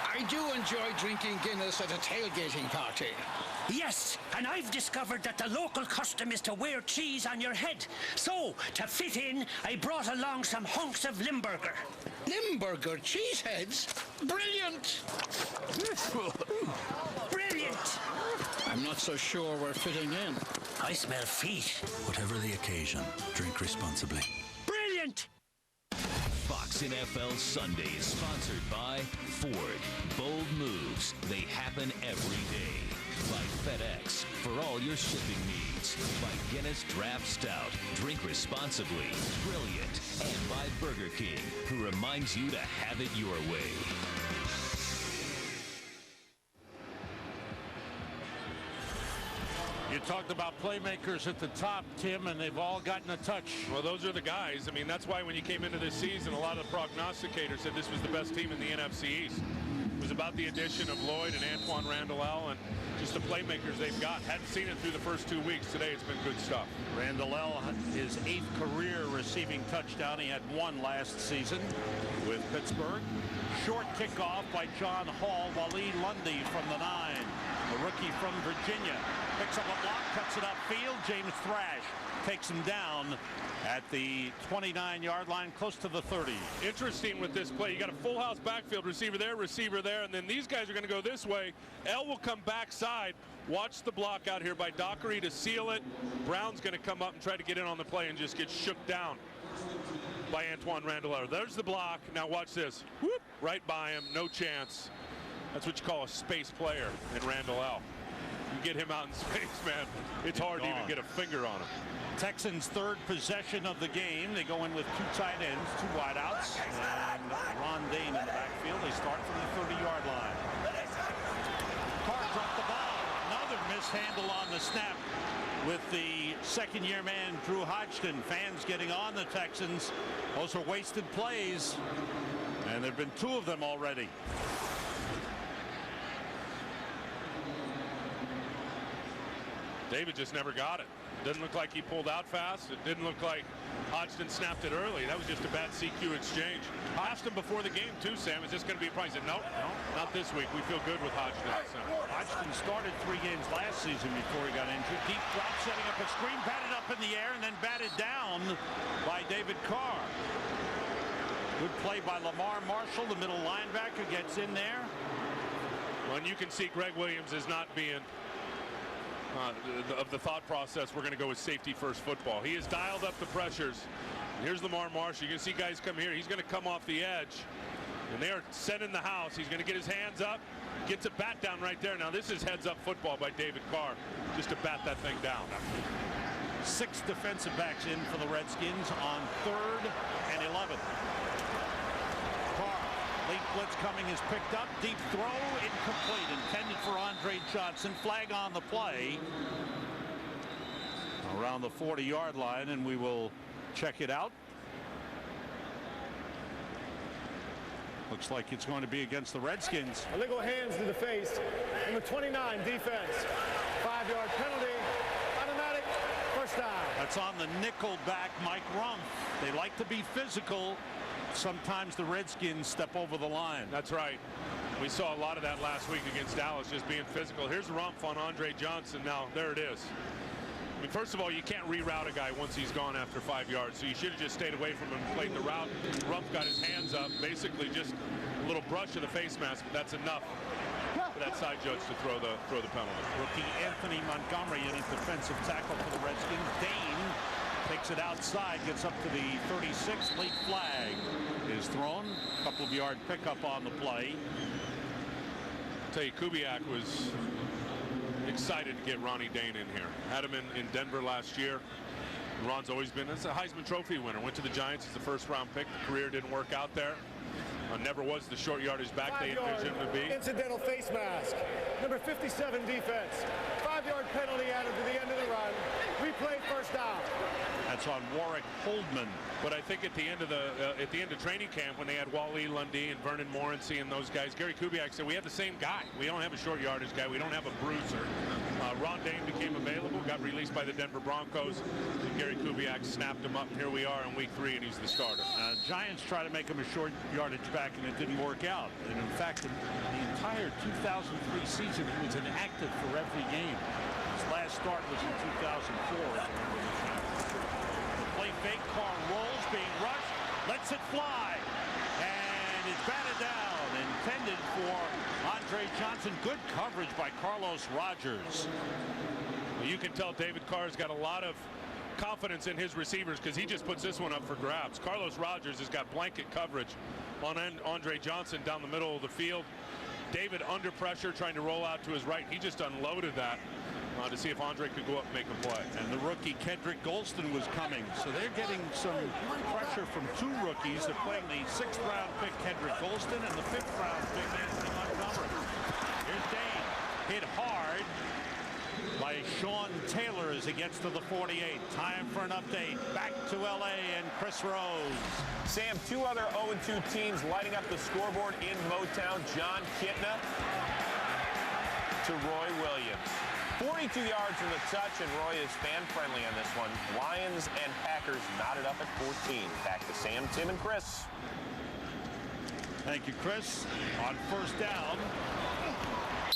I do enjoy drinking Guinness at a tailgating party. Yes, and I've discovered that the local custom is to wear cheese on your head. So, to fit in, I brought along some hunks of Limburger. Limburger cheeseheads? Brilliant! Brilliant! I'm not so sure we're fitting in. I smell feet. Whatever the occasion, drink responsibly. Brilliant! Fox NFL Sunday is sponsored by Ford. Bold moves. They happen every day. By FedEx, for all your shipping needs. By Guinness Draft Stout, drink responsibly. Brilliant. And by Burger King, who reminds you to have it your way. You talked about playmakers at the top, Tim, and they've all gotten a touch. Well, those are the guys. I mean, that's why when you came into this season, a lot of the prognosticators said this was the best team in the NFC East. It was about the addition of Lloyd and Antoine Randall and just the playmakers they've got. Hadn't seen it through the first 2 weeks. Today it's been good stuff. Randall, his 8th career receiving touchdown. He had 1 last season with Pittsburgh. Short kickoff by John Hall. Waleed Lundy from the 9. A rookie from Virginia. Picks up a block, cuts it upfield. James Thrash takes him down at the 29-yard line, close to the 30. Interesting with this play. You got a full house backfield, receiver there, and then these guys are going to go this way. L will come backside. Watch the block out here by Dockery to seal it. Brown's going to come up and try to get in on the play and just get shook down by Antoine Randall. There's the block. Now watch this. Whoop, right by him. No chance. That's what you call a space player in Randall. You get him out in space, man. It's hard to even get a finger on him. Texans' third possession of the game. They go in with 2 tight ends, 2 wideouts, and Ron Dane in the backfield. They start from the 30-yard line. Carr dropped the ball. Another mishandle on the snap with the second-year man, Drew Hodgson. Fans getting on the Texans. Those are wasted plays, and there have been 2 of them already. David just never got it. Didn't look like he pulled out fast. It didn't look like Hodgson snapped it early. That was just a bad CQ exchange. Asked him before the game too, Sam, is this going to be a problem? He said, nope, not this week. We feel good with Hodgson. Hodgson started 3 games last season before he got injured. Deep drop, setting up a screen, batted up in the air, and then batted down by David Carr. Good play by Lamar Marshall, the middle linebacker, gets in there. Well, and you can see Greg Williams is not being of the thought process, we're going to go with safety first football. He has dialed up the pressures. Here's Lamar Marshall. You can see guys come here. He's going to come off the edge, and they are setting the house. He's going to get his hands up, gets a bat down right there. Now this is heads up football by David Carr, just to bat that thing down. 6 defensive backs in for the Redskins on 3rd and 11. Carr, late blitz coming, is picked up. Deep throw, incomplete, intended for Andre Johnson. Flag on the play around the 40-yard line, and we will check it out. Looks like it's going to be against the Redskins. Illegal hands to the face. Number 29, defense. 5-yard penalty. Automatic first down. That's on the nickel back, Mike Rumph. They like to be physical. Sometimes the Redskins step over the line. That's right. We saw a lot of that last week against Dallas, just being physical. Here's Rumph on Andre Johnson. Now, there it is. I mean, first of all, you can't reroute a guy once he's gone after 5 yards, so you should have just stayed away from him and played the route. Rumph got his hands up, basically just a little brush of the face mask, but that's enough for that side judge to throw the penalty. Rookie Anthony Montgomery in at defensive tackle for the Redskins. Dane takes it outside, gets up to the 36. Late flag is thrown. A couple of yard pickup on the play. I'll tell you, Kubiak was excited to get Ronnie Dane in here. Had him in Denver last year. Ron's always been a Heisman Trophy winner. Went to the Giants as the first-round pick. The career didn't work out there. Never was the short yardage back they envisioned him to be. Incidental face mask. Number 57 defense. 5-yard penalty added to the end of the run. Replay first down. That's on Warwick Holdman. But I think at the end of training camp, when they had Wally Lundy and Vernon Morency and those guys, Gary Kubiak said, we have the same guy. We don't have a short yardage guy. We don't have a bruiser. Ron Dane became available, got released by the Denver Broncos, and Gary Kubiak snapped him up, and here we are in week 3, and he's the starter. Giants try to make him a short yardage back, and it didn't work out. And in fact, in the entire 2003 season, he was inactive for every game. His last start was in 2004. Play fake, Carr rolls, being rushed, lets it fly, and it's batted down. Intended for Andre Johnson. Good coverage by Carlos Rogers. Well, you can tell David Carr's got a lot of confidence in his receivers because he just puts this one up for grabs. Carlos Rogers has got blanket coverage on Andre Johnson down the middle of the field. David under pressure trying to roll out to his right. He just unloaded that to see if Andre could go up and make a play. And the rookie Kendrick Golston was coming. So they're getting some pressure from 2 rookies. They're playing the 6th round pick Kendrick Golston and the 5th round pick Anthony Montgomery. Here's Dane. Hit hard by Sean Taylor as he gets to the 48. Time for an update. Back to LA and Chris Rose. Sam, 2 other 0-2 teams lighting up the scoreboard in Motown. John Kitna to Roy Williams. 42 yards in the touch, and Roy is fan-friendly on this one. Lions and Packers knotted up at 14. Back to Sam, Tim, and Chris. Thank you, Chris. On first down,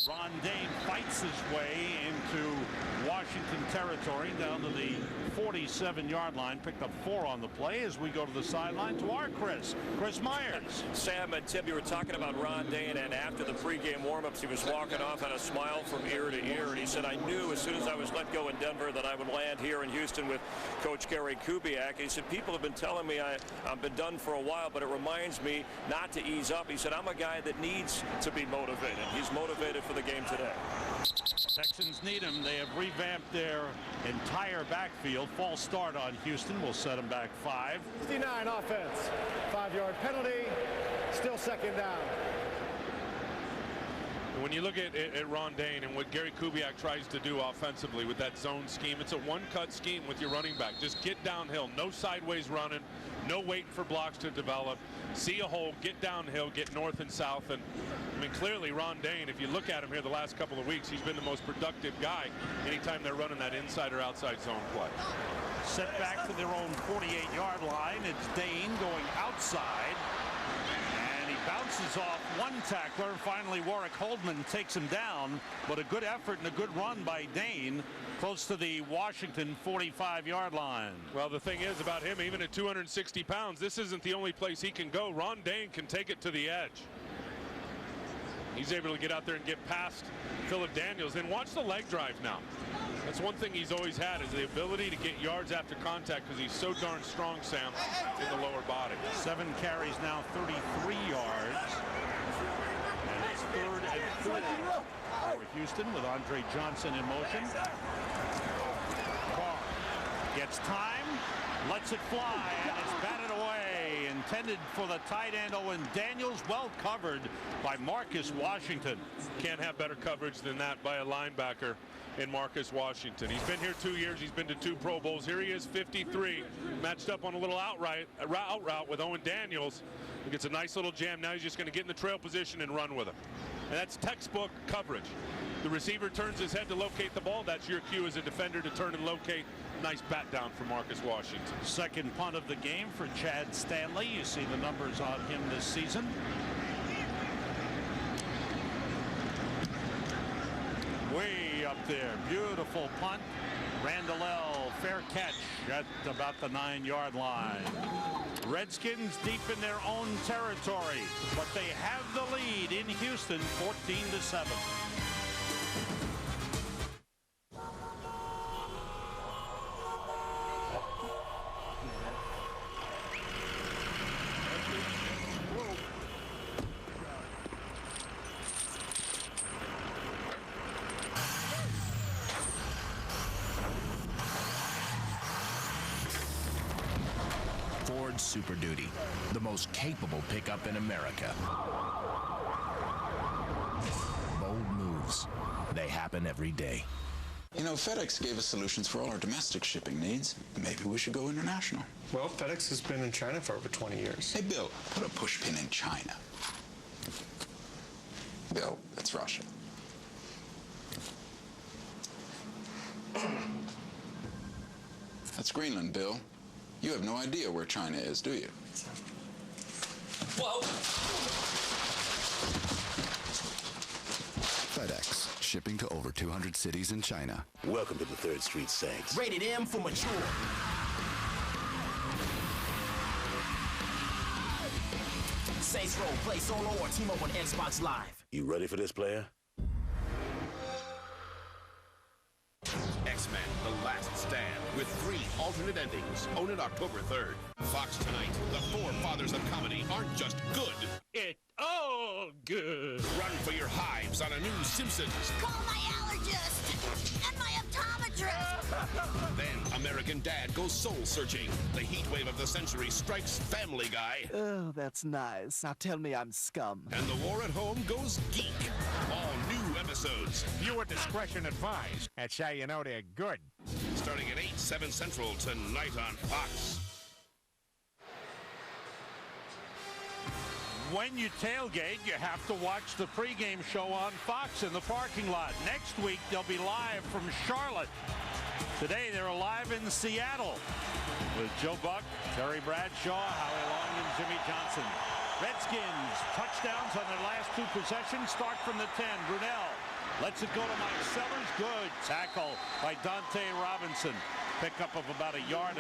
Ron Dane fights his way into Washington territory down to the 47-yard line. Picked up 4 on the play as we go to the sideline to our Chris Myers. Sam and Tim, you were talking about Ron Dane, and after the pregame warm-ups, he was walking off on a smile from ear to ear, and he said, I knew as soon as I was let go in Denver that I would land here in Houston with Coach Gary Kubiak. And he said, people have been telling me I've been done for a while, but it reminds me not to ease up. He said, I'm a guy that needs to be motivated. He's motivated for the the game today. Texans need him. They have revamped their entire backfield. False start on Houston will set them back 5. 59 offense. 5-yard penalty. Still second down. When you look at Ron Dayne and what Gary Kubiak tries to do offensively with that zone scheme, it's a one-cut scheme with your running back. Just get downhill, no sideways running, no waiting for blocks to develop. See a hole, get downhill, get north and south. And I mean, clearly Ron Dayne, if you look at him here the last couple of weeks, he's been the most productive guy anytime they're running that inside or outside zone play. Set back to their own 48-yard line. It's Dayne going outside. Bounces off one tackler. Finally, Warwick Holdman takes him down, but a good effort and a good run by Dayne close to the Washington 45-yard line. Well, the thing is about him, even at 260 pounds, this isn't the only place he can go. Ron Dayne can take it to the edge. He's able to get out there and get past Phillip Daniels. And watch the leg drive now. That's one thing he's always had, is the ability to get yards after contact because he's so darn strong, Sam, in the lower body. 7 carries now, 33 yards. And it's 3rd and 4 for Houston with Andre Johnson in motion. Carr gets time, lets it fly, and it's batted away. Intended for the tight end Owen Daniels, well covered by Marcus Washington. Can't have better coverage than that by a linebacker in Marcus Washington. He's been here 2 years. He's been to 2 Pro Bowls. Here he is, 53, matched up on a little out route with Owen Daniels. He gets a nice little jam. Now he's just going to get in the trail position and run with him. And that's textbook coverage. The receiver turns his head to locate the ball. That's your cue as a defender to turn and locate. Nice bat down for Marcus Washington. Second punt of the game for Chad Stanley. You see the numbers on him this season. Way up there. Beautiful punt. Randall, fair catch at about the 9-yard line. Redskins deep in their own territory, but they have the lead in Houston, 14-7. Super Duty, the most capable pickup in America. Bold moves. They happen every day. You know, FedEx gave us solutions for all our domestic shipping needs. Maybe we should go international. Well, FedEx has been in China for over 20 years. Hey, Bill, put a push pin in China. Bill, that's Russia. That's Greenland, Bill. You have no idea where China is, do you? Whoa! FedEx, shipping to over 200 cities in China. Welcome to the 3rd Street Saints. Rated M for mature. Saints Row, play solo or team up on Xbox Live. You ready for this, player? X-Men, The Last Stand, with 3 alternate endings. Own it October 3rd. Fox tonight. The forefathers of comedy aren't just good. It's all good. Run for your hives on a new Simpsons. Call my allergist and my optometrist. Then American Dad goes soul-searching. The heat wave of the century strikes Family Guy. Oh, that's nice. Now tell me I'm scum. And the war at home goes geek. All new episodes. Viewer discretion advised. That's how you know they're good. Starting at 8, 7 Central tonight on Fox. When you tailgate, you have to watch the pregame show on Fox in the parking lot. Next week, they'll be live from Charlotte. Today, they're live in Seattle with Joe Buck, Terry Bradshaw, Howie Long, and Jimmy Johnson. Redskins, touchdowns on their last 2 possessions. Start from the 10. Brunell lets it go to Mike Sellers. Good tackle by Dante Robinson. Pickup of about 1.5 yards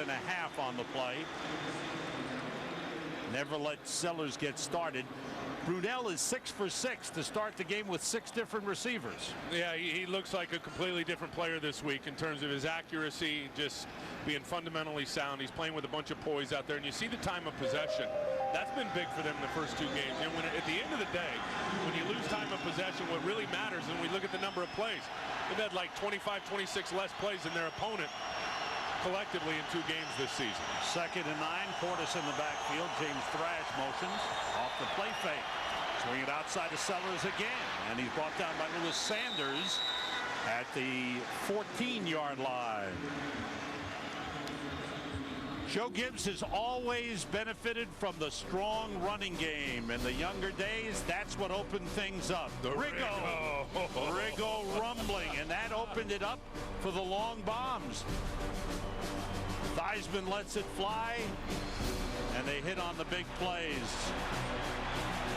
on the play. Never let Sellers get started. Brunell is 6 for 6 to start the game with 6 different receivers. Yeah, he looks like a completely different player this week in terms of his accuracy, just being fundamentally sound. He's playing with a bunch of poise out there, and you see the time of possession. That's been big for them in the first 2 games. And when at the end of the day, when you lose time of possession, what really matters, and we look at the number of plays, they've had like 25, 26 less plays than their opponent collectively in 2 games this season. 2nd and 9, Portis in the backfield. James Thrash motions off the play fake. Swing it outside of Sellers again, and he's brought down by Lewis Sanders at the 14-yard line. Joe Gibbs has always benefited from the strong running game. In the younger days, that's what opened things up. The Riggo rumbling, and that opened it up for the long bombs. Theismann lets it fly, and they hit on the big plays.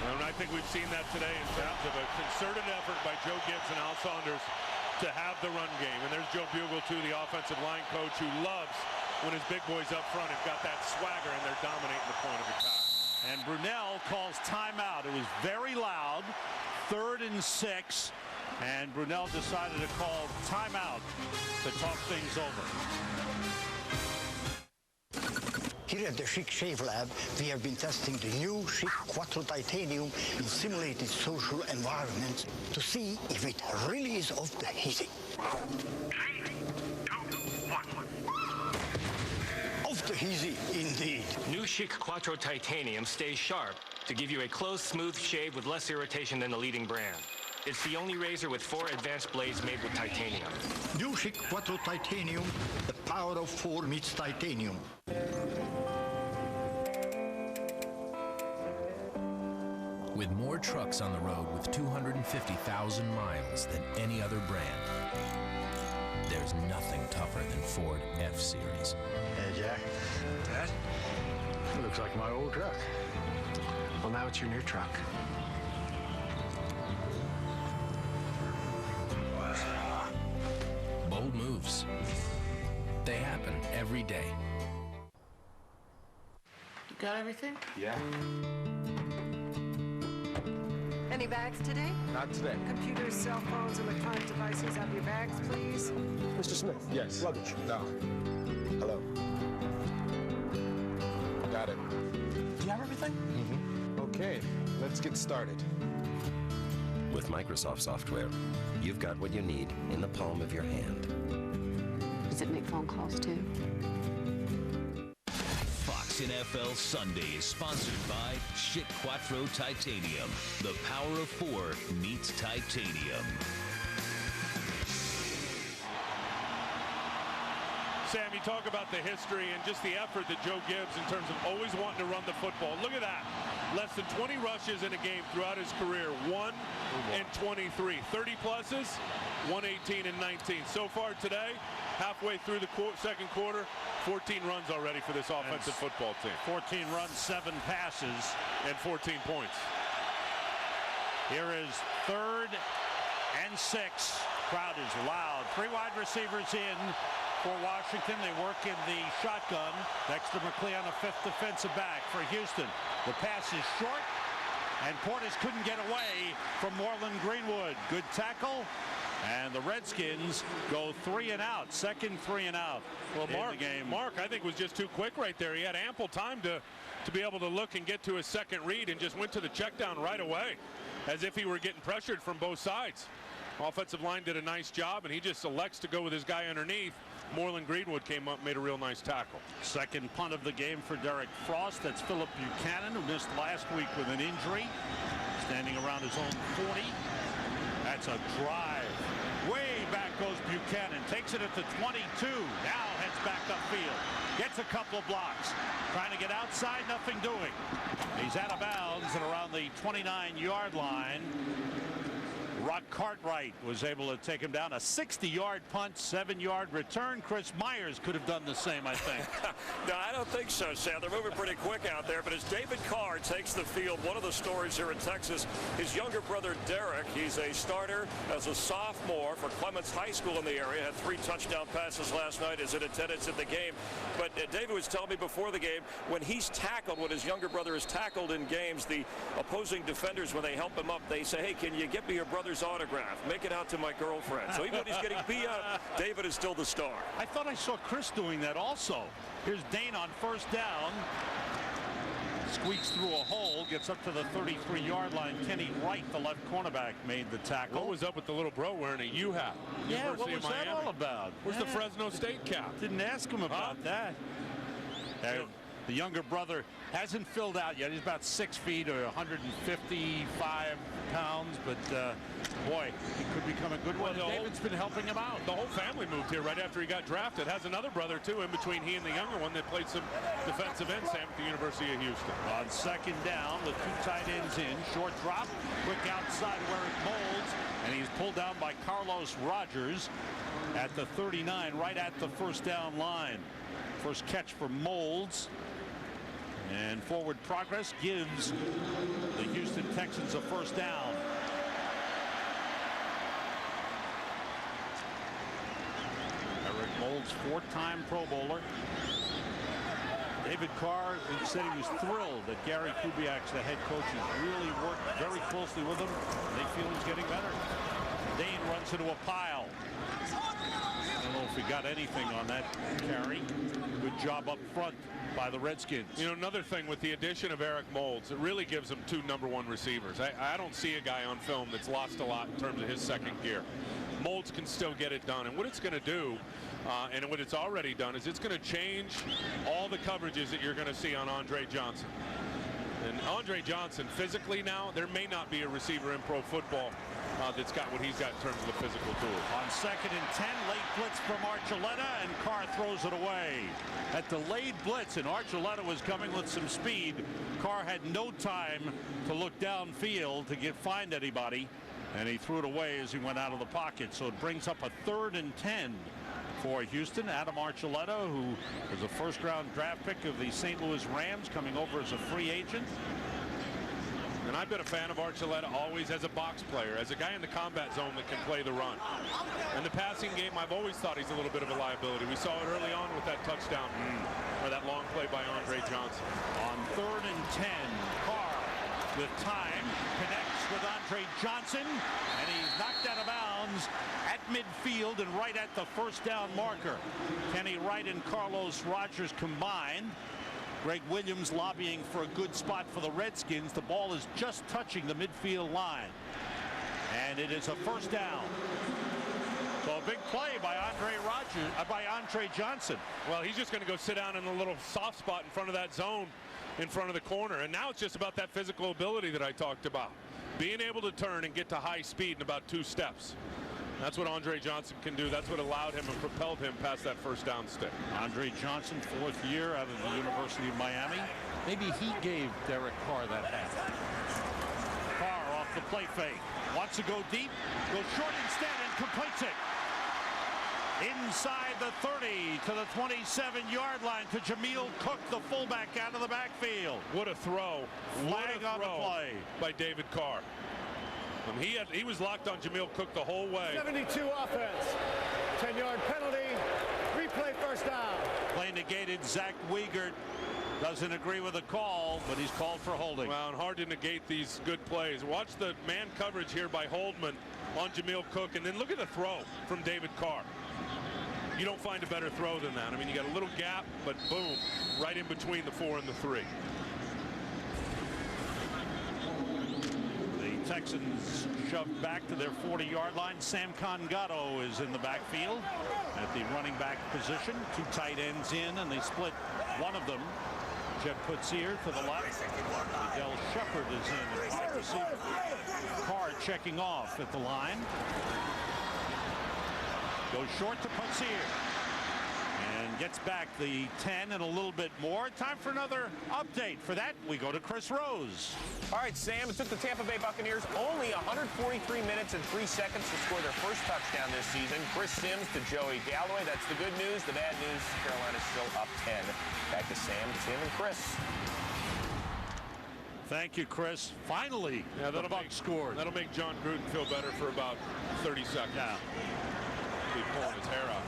And I think we've seen that today in terms of a concerted effort by Joe Gibbs and Al Saunders to have the run game. And there's Joe Bugle, too, the offensive line coach, who loves when his big boys up front have got that swagger and they're dominating the point of attack. And Brunell calls timeout. It was very loud. 3rd and 6. And Brunell decided to call timeout to talk things over. Here at the Schick Shave Lab, we have been testing the new Schick Quattro Titanium in simulated social environments to see if it really is off the hizzy. 3, 2, 1. Off the hizzy, indeed. New Schick Quattro Titanium stays sharp to give you a close, smooth shave with less irritation than the leading brand. It's the only razor with 4 advanced blades made with titanium. New Schick Quattro Titanium, the power of 4 meets titanium. With more trucks on the road with 250,000 miles than any other brand, there's nothing tougher than Ford F-Series. Hey, Jack. Dad? It looks like my old truck. Well, now it's your new truck. Bold moves. They happen every day. You got everything? Yeah. Any bags today? Not today. Computers, cell phones, electronic devices. Have your bags, please. Mr. Smith. Yes. Luggage. No. Hello. Got it. Do you have everything? Mm-hmm. Okay, let's get started. With Microsoft software, you've got what you need in the palm of your hand. Does it make phone calls too? Fox NFL Sunday is sponsored by Schick Quattro Titanium. The power of 4 meets titanium. Sam, you talk about the history and just the effort that Joe Gibbs in terms of always wanting to run the football. Look at that. Less than 20 rushes in a game throughout his career. 1 and 23. 30 pluses, 118 and 19. So far today, halfway through the second quarter, 14 runs already for this offensive football team. 14 runs, 7 passes. And 14 points. Here is 3rd and 6. Crowd is loud. 3 wide receivers in for Washington. They work in the shotgun. Dexter McClee on the 5th defensive back for Houston. The pass is short, and Portis couldn't get away from Moreland Greenwood. Good tackle, and the Redskins go 3 and out. 2nd 3 and out. Well, Mark, I think was just too quick right there. He had ample time to be able to look and get to his second read and just went to the check down right away, as if he were getting pressured from both sides. Offensive line did a nice job, and he just elects to go with his guy underneath. Moreland Greenwood came up, made a real nice tackle. Second punt of the game for Derek Frost. That's Philip Buchanan, who missed last week with an injury. Standing around his own 40. That's a drive. Way back goes Buchanan. Takes it at the 22. Now heads back upfield. Gets a couple of blocks. Trying to get outside, nothing doing. He's out of bounds and around the 29-yard line. Rock Cartwright was able to take him down. A 60-yard punt, 7-yard return. Chris Myers could have done the same, I think. No, I don't think so, Sam. They're moving pretty quick out there. But as David Carr takes the field, one of the stories here in Texas, his younger brother Derek, he's a starter as a sophomore for Clements High School in the area. Had 3 touchdown passes last night as in attendance at the game. But David was telling me before the game, when he's tackled, when his younger brother is tackled in games, the opposing defenders, when they help him up, they say, hey, can you get me your brother's autograph? Make it out to my girlfriend. So even when he's getting beat up, David is still the star. I thought I saw Chris doing that also. Here's Dane on first down. Squeaks through a hole, gets up to the 33-yard line. Kenny Wright, the left cornerback, made the tackle. What was up with the little bro wearing a U hat? Yeah, University what was of that Miami. all about? Where's the Fresno State cap? Didn't ask him about that. The younger brother hasn't filled out yet. He's about 6 feet or 155 pounds, but boy, he could become a good one. David's been helping him out. The whole family moved here right after he got drafted. Has another brother, too, in between he and the younger one that played some defensive end, Sam, at the University of Houston. On second down, with 2 tight ends in. Short drop, quick outside where it molds, and he's pulled down by Carlos Rogers at the 39, right at the first down line. First catch for Molds. And forward progress gives the Houston Texans a first down. Eric Molds, 4-time Pro Bowler. David Carr said he was thrilled that Gary Kubiak's the head coach. He's really worked very closely with him. They feel he's getting better. Dane runs into a pile. I don't know if he got anything on that carry. Good job up front by the Redskins. You know, another thing with the addition of Eric Molds, it really gives them 2 #1 receivers. I don't see a guy on film that's lost a lot in terms of his second gear. Molds can still get it done, and what it's going to do, and what it's already done, is it's going to change all the coverages that you're going to see on Andre Johnson. And Andre Johnson, physically now, there may not be a receiver in pro football that's got what he's got in terms of the physical tools. On 2nd and 10, late blitz from Archuleta, and Carr throws it away. That delayed blitz, and Archuleta was coming with some speed. Carr had no time to look downfield to find anybody, and he threw it away as he went out of the pocket. So it brings up a 3rd and 10 for Houston. Adam Archuleta, who was a first-round draft pick of the St. Louis Rams, coming over as a free agent. And I've been a fan of Archuleta always as a box player, as a guy in the combat zone that can play the run. And the passing game, I've always thought he's a little bit of a liability. We saw it early on with that touchdown, or that long play by Andre Johnson. On 3rd and 10, Carr with time connects with Andre Johnson, and he's knocked out of bounds at midfield and right at the first down marker. Kenny Wright and Carlos Rogers combined. Greg Williams lobbying for a good spot for the Redskins. The ball is just touching the midfield line, and it is a first down. So a big play by Andre Johnson. Well, he's just going to go sit down in a little soft spot in front of that zone, in front of the corner. And now it's just about that physical ability that I talked about. Being able to turn and get to high speed in about 2 steps. That's what Andre Johnson can do. That's what allowed him and propelled him past that first down stick. Andre Johnson, 4th year out of the University of Miami. Maybe he gave Derek Carr that hat. Carr off the play fake. Wants to go deep. Goes short instead and completes it. Inside the 30 to the 27-yard line to Jameel Cook, the fullback, out of the backfield. What a throw. Flag on the play by David Carr. He was locked on Jameel Cook the whole way. 72 offense. 10-yard penalty. Replay first down. Play negated. Zach Wiegert doesn't agree with the call, but he's called for holding. Well, and hard to negate these good plays. Watch the man coverage here by Holdman on Jameel Cook, and then look at the throw from David Carr. You don't find a better throw than that. I mean, you got a little gap, but boom, right in between the 4 and the 3. Texans shoved back to their 40-yard line. Sam Congato is in the backfield at the running back position. 2 tight ends in, and they split one of them. Jeb Putzier to the left. Ladell Shepard is in at wide receiver. Carr checking off at the line. Goes short to Putzier. and gets back the 10 and a little bit more. Time for another update. For that, we go to Chris Rose. All right, Sam, it took the Tampa Bay Buccaneers only 143 minutes and 3 seconds to score their first touchdown this season. Chris Sims to Joey Galloway. That's the good news. The bad news, Carolina's still up 10. Back to Sam, Tim, and Chris. Thank you, Chris. Finally, the Bucs scored. That'll make John Gruden feel better for about 30 seconds. Yeah. He's pulling his hair out.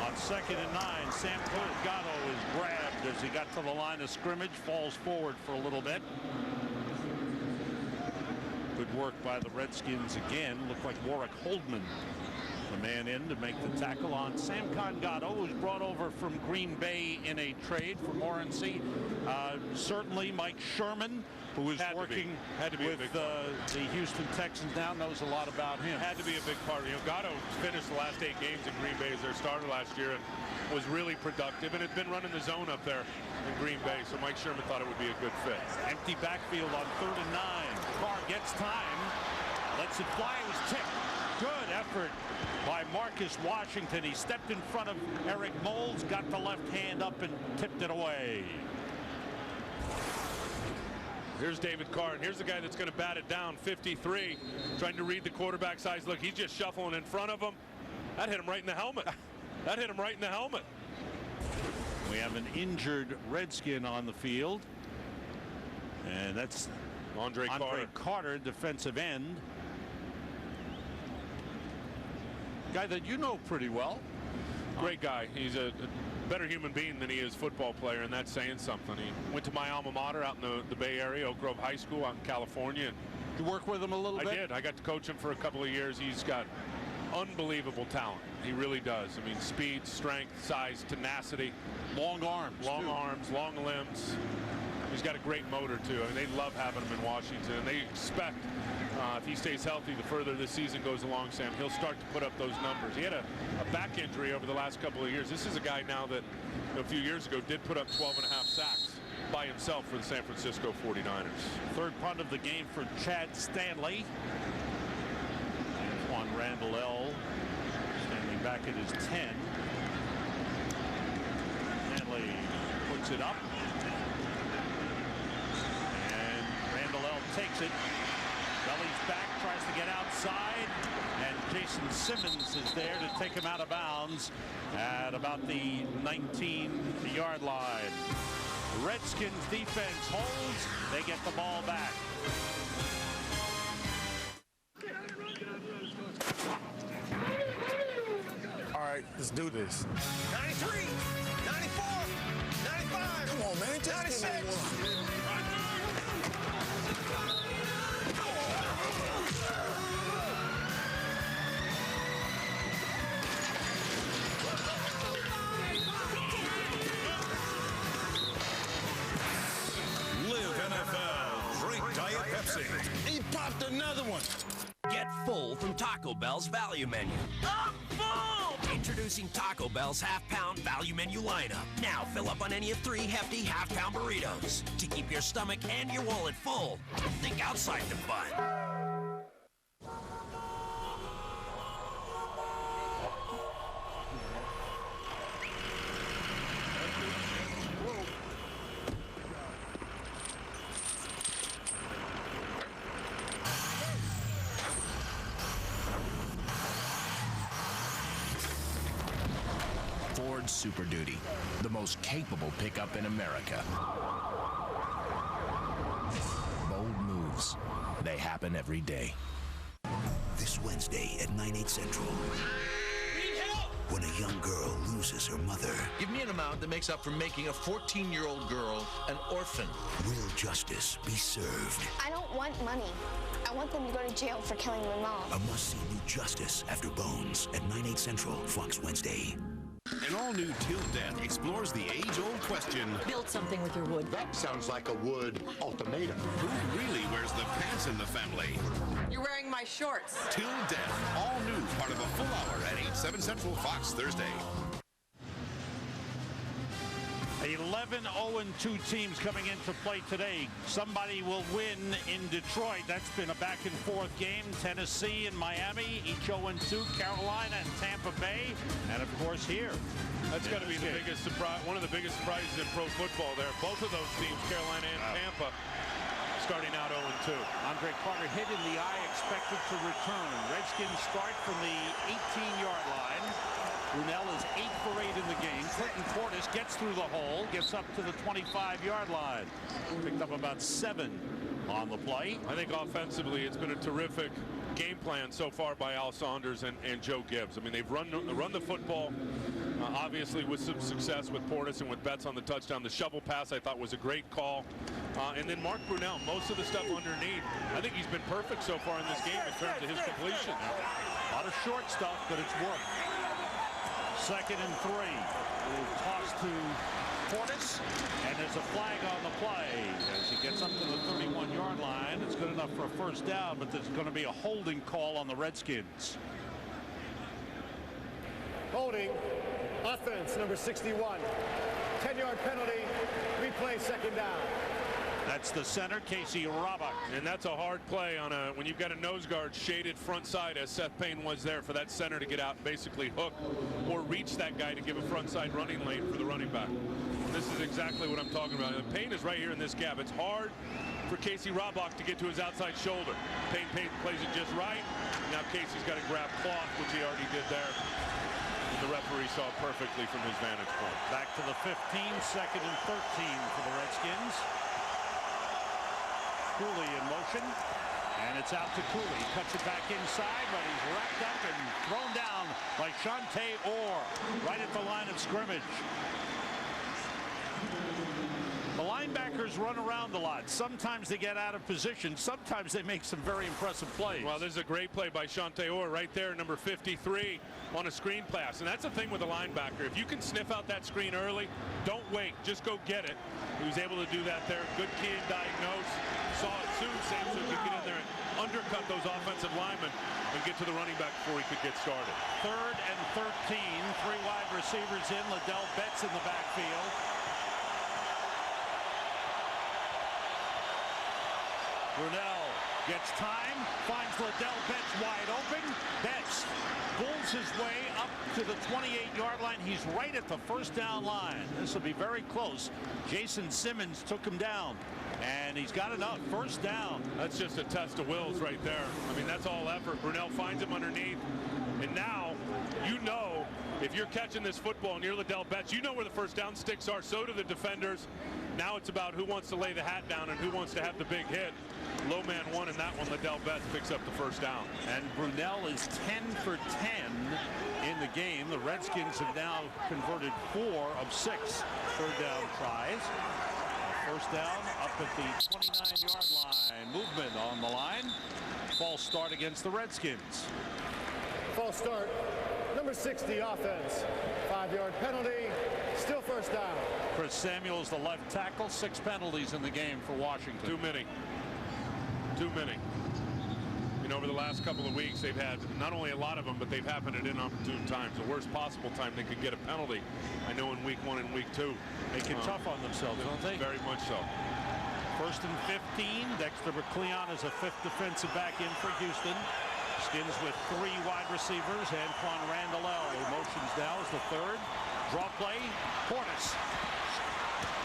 On 2nd and 9, Sam Gatto is grabbed as he got to the line of scrimmage, falls forward for a little bit. Good work by the Redskins again. Looked like Warwick Holdman, the man in to make the tackle on Sam Gatto, who's brought over from Green Bay in a trade from Morency. Certainly Mike Sherman, who is working with the Houston Texans now, knows a lot about him. Had to be a big part. You know, Gatto finished the last 8 games in Green Bay as their starter last year and was really productive, and had been running the zone up there in Green Bay, so Mike Sherman thought it would be a good fit. Empty backfield on 3rd and 9. Carr gets time, lets it fly. It was tipped. Good effort by Marcus Washington. He stepped in front of Eric Moles, got the left hand up and tipped it away. Here's David Carr, and here's the guy that's going to bat it down, 53, trying to read the quarterback's eyes. Look, he's just shuffling in front of him. That hit him right in the helmet. That hit him right in the helmet. We have an injured Redskin on the field, and that's Andre Carter, defensive end. Guy that you know pretty well. Great guy. He's a better human being than he is football player, and that's saying something. He went to my alma mater out in the Bay Area, Oak Grove High School out in California. You work with him a little bit? I did. I got to coach him for a couple of years. He's got unbelievable talent. He really does. I mean, speed, strength, size, tenacity. Long arms, long limbs. He's got a great motor, too. I mean, they love having him in Washington, and they expect if he stays healthy, the further this season goes along, Sam, he'll start to put up those numbers. He had a back injury over the last couple of years. This is a guy now that a few years ago did put up 12.5 sacks by himself for the San Francisco 49ers. Third punt of the game for Chad Stanley. Antoine Randall standing back at his 10. Stanley puts it up. And Randall takes it. Belly's back, tries to get outside, and Jason Simmons is there to take him out of bounds at about the 19-yard line. The Redskins defense holds. They get the ball back. All right, let's do this. 93, 94, 95. Come on, man. Just 96. give me one. He popped another one. Get full from Taco Bell's value menu. I'm full! Introducing Taco Bell's half-pound value menu lineup. Now fill up on any of 3 hefty half-pound burritos to keep your stomach and your wallet full. Think outside the bun. Ford Super Duty, the most capable pickup in America. Bold moves, they happen every day. This Wednesday at 9/8 Central. Need help! When a young girl loses her mother. Give me an amount that makes up for making a 14-year-old girl an orphan. Will justice be served? I don't want money. I want them to go to jail for killing my mom. A must-see new Justice After Bones at 9/8 Central, Fox Wednesday. An all-new Till Death explores the age-old question. Build something with your wood. That sounds like a wood ultimatum. Who really wears the pants in the family? You're wearing my shorts. Till Death, all new, part of a full hour at 8/7 Central, Fox Thursday. 11-0-2 teams coming into play today. Somebody will win in Detroit. That's been a back-and-forth game. Tennessee and Miami, each 0-2. Carolina and Tampa Bay. And, of course, here. That's got to be the biggest surprise, one of the biggest surprises in pro football there. Both of those teams, Carolina and Tampa, starting out 0-2. Andre Carter hit in the eye, expected to return. Redskins start from the 18-yard line. Brunell is 8 for 8 in the game. Portis gets through the hole, gets up to the 25-yard line. Picked up about 7 on the play. I think offensively it's been a terrific game plan so far by Al Saunders and Joe Gibbs. I mean, they've run the football, obviously with some success with Portis and with Betts on the touchdown. The shovel pass I thought was a great call. And then Mark Brunell, most of the stuff underneath, I think he's been perfect so far in this game in terms of his completion. A lot of short stuff, but it's worked. 2nd and 3. Toss to Portis, and there's a flag on the play as he gets up to the 31-yard line. It's good enough for a first down, but there's going to be a holding call on the Redskins. Holding, offense, number 61. 10-yard penalty, replay, 2nd down. That's the center, Casey Robach. And that's a hard play on when you've got a nose guard shaded front side, as Seth Payne was there, for that center to get out and basically hook or reach that guy to give a front side running lane for the running back. This is exactly what I'm talking about. Payne is right here in this gap. It's hard for Casey Robach to get to his outside shoulder. Payne plays it just right. Now Casey's got to grab cloth, which he already did there. And the referee saw it perfectly from his vantage point. Back to the 15, 2nd and 13 for the Redskins. Cooley in motion, and it's out to Cooley. Cuts it back inside, but he's wrapped up and thrown down by Shante Orr right at the line of scrimmage. The linebackers run around a lot. Sometimes they get out of position. Sometimes they make some very impressive plays. Well, this is a great play by Shante Orr right there, number 53, on a screen pass. And that's the thing with a linebacker. If you can sniff out that screen early, don't wait. Just go get it. He was able to do that there. Good key and diagnose. Saw it soon, Samson could get in there and undercut those offensive linemen and get to the running back before he could get started. 3rd and 13, 3 wide receivers in. Ladell Betts in the backfield. Brunell gets time, finds Ladell Betts wide open. Betts pulls his way up to the 28-yard line. He's right at the first down line. This will be very close. Jason Simmons took him down, and he's got enough. First down. That's just a test of wills right there. I mean, that's all effort. Brunell finds him underneath, and now you know if you're catching this football and you're Ladell Betts, you know where the first down sticks are. So do the defenders. Now it's about who wants to lay the hat down and who wants to have the big hit. Low man won in that one. Ladell Betts picks up the first down. And Brunell is 10 for 10 in the game. The Redskins have now converted 4 of 6 third down tries. First down up at the 29-yard line. Movement on the line. False start against the Redskins. False start. Number 60, offense. 5-yard penalty. Still first down. Chris Samuels, the left tackle. 6 penalties in the game for Washington. Too many. Too many. You know, over the last couple of weeks, they've had not only a lot of them, but they've happened at inopportune times. The worst possible time they could get a penalty. I know in week 1 and week 2. Make it tough on themselves, don't they? Very much so. 1st and 15. Dexter McCleon is a 5th defensive back in for Houston. Skins with 3 wide receivers. Antoine Randall motions now is the 3rd. Draw play. Portis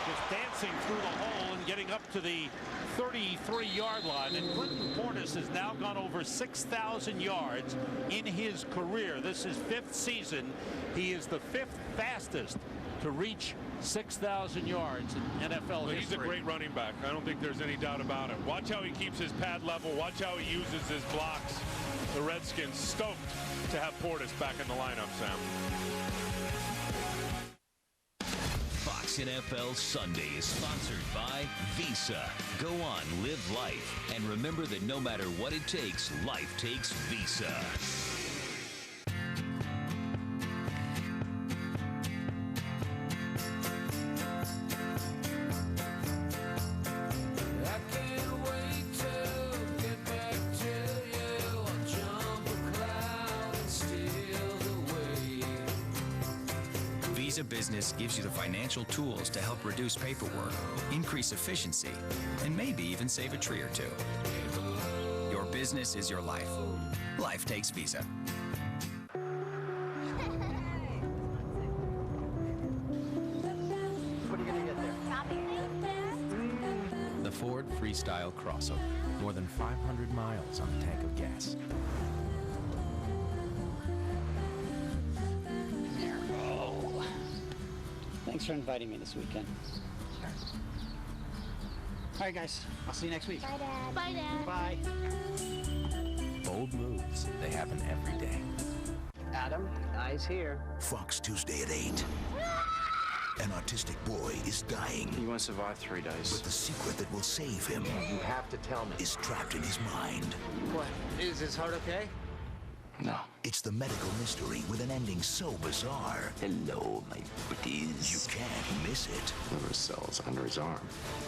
just dancing through the hole and getting up to the 33-yard line. And Clinton Portis has now gone over 6,000 yards in his career. This is 5th season. He is the 5th fastest to reach 6,000 yards in NFL history. He's a great running back. I don't think there's any doubt about it. Watch how he keeps his pad level. Watch how he uses his blocks. The Redskins stoked to have Portis back in the lineup, Sam. Fox NFL Sunday is sponsored by Visa. Go on, live life. And remember that no matter what it takes, life takes Visa. Visa Business gives you the financial tools to help reduce paperwork, increase efficiency, and maybe even save a tree or two. Your business is your life. Life takes Visa. What are you going to get there? The Ford Freestyle crossover. More than 500 miles on a tank of gas. Thanks for inviting me this weekend. Sure. All right, guys. I'll see you next week. Bye, Dad. Bye, Dad. Bye. Bold moves, they happen every day. Adam, eyes here. Fox Tuesday at 8. An autistic boy is dying. You want to survive 3 days. But the secret that will save him You have to tell me. is trapped in his mind. What? Is his heart okay? No. It's the medical mystery with an ending so bizarre. Hello, my buddies. You can't miss it. Liver cells under his arm.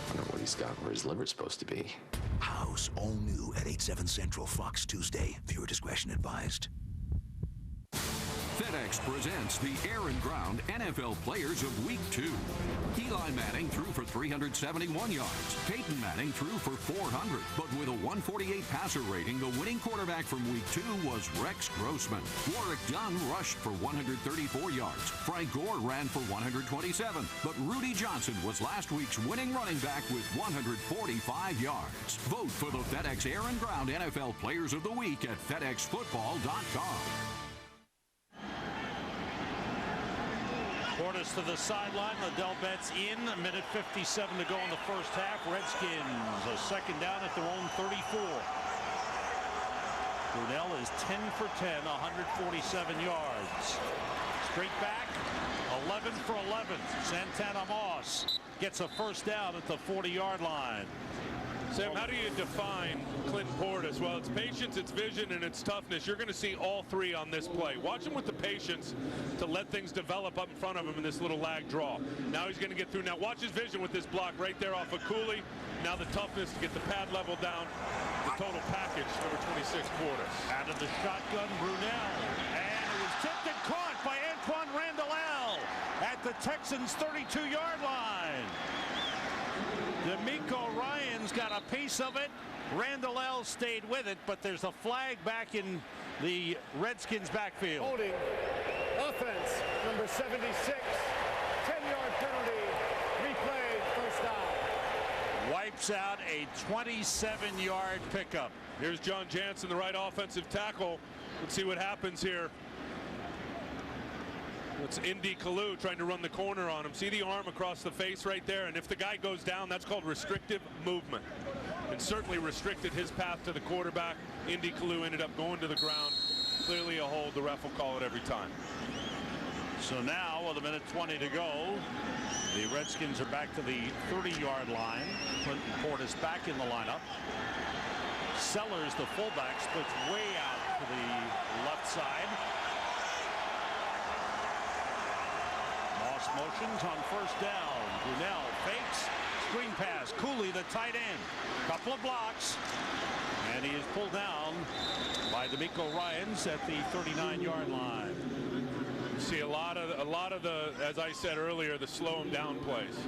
Wonder what he's got where his liver's supposed to be. House, all new at 8/7 Central, Fox Tuesday. Viewer discretion advised. FedEx presents the Air and Ground NFL Players of Week 2. Eli Manning threw for 371 yards. Peyton Manning threw for 400. But with a 148 passer rating, the winning quarterback from Week 2 was Rex Grossman. Warwick Dunn rushed for 134 yards. Frank Gore ran for 127. But Rudy Johnson was last week's winning running back with 145 yards. Vote for the FedEx Air and Ground NFL Players of the Week at FedExFootball.com. Portis to the sideline. Ladell Betts in. A minute 57 to go in the first half. Redskins a second down at their own 34. Brunell is 10 for 10, 147 yards. Straight back, 11 for 11. Santana Moss gets a first down at the 40-yard line. Sam, how do you define Clinton Portis? Well, it's patience, it's vision, and it's toughness. You're going to see all three on this play. Watch him with the patience to let things develop up in front of him in this little lag draw. Now he's going to get through. Now watch his vision with this block right there off of Cooley. Now the toughness to get the pad level down. The total package, number 26, Portis. Out of the shotgun, Brunell. And it was tipped and caught by Antoine Randall at the Texans' 32-yard line. D'Amico Ryan's got a piece of it. Randall stayed with it, but there's a flag back in the Redskins backfield. Holding. Offense, number 76. 10-yard penalty. Replay, first down. Wipes out a 27-yard pickup. Here's John Jansen, the right offensive tackle. Let's see what happens here. It's Indy Kalu trying to run the corner on him. See the arm across the face right there? And if the guy goes down, that's called restrictive movement. And certainly restricted his path to the quarterback. Indy Kalu ended up going to the ground. Clearly a hold. The ref will call it every time. So now, with a minute 20 to go, the Redskins are back to the 30-yard line. Clinton Portis back in the lineup. Sellers, the fullback, splits way out to the left side. Moss motions on first down. Brunell fakes. Screen pass. Cooley, the tight end. Couple of blocks. And he is pulled down by D'Amico Ryans at the 39-yard line. You see a lot of the, as I said earlier, the slow him down plays.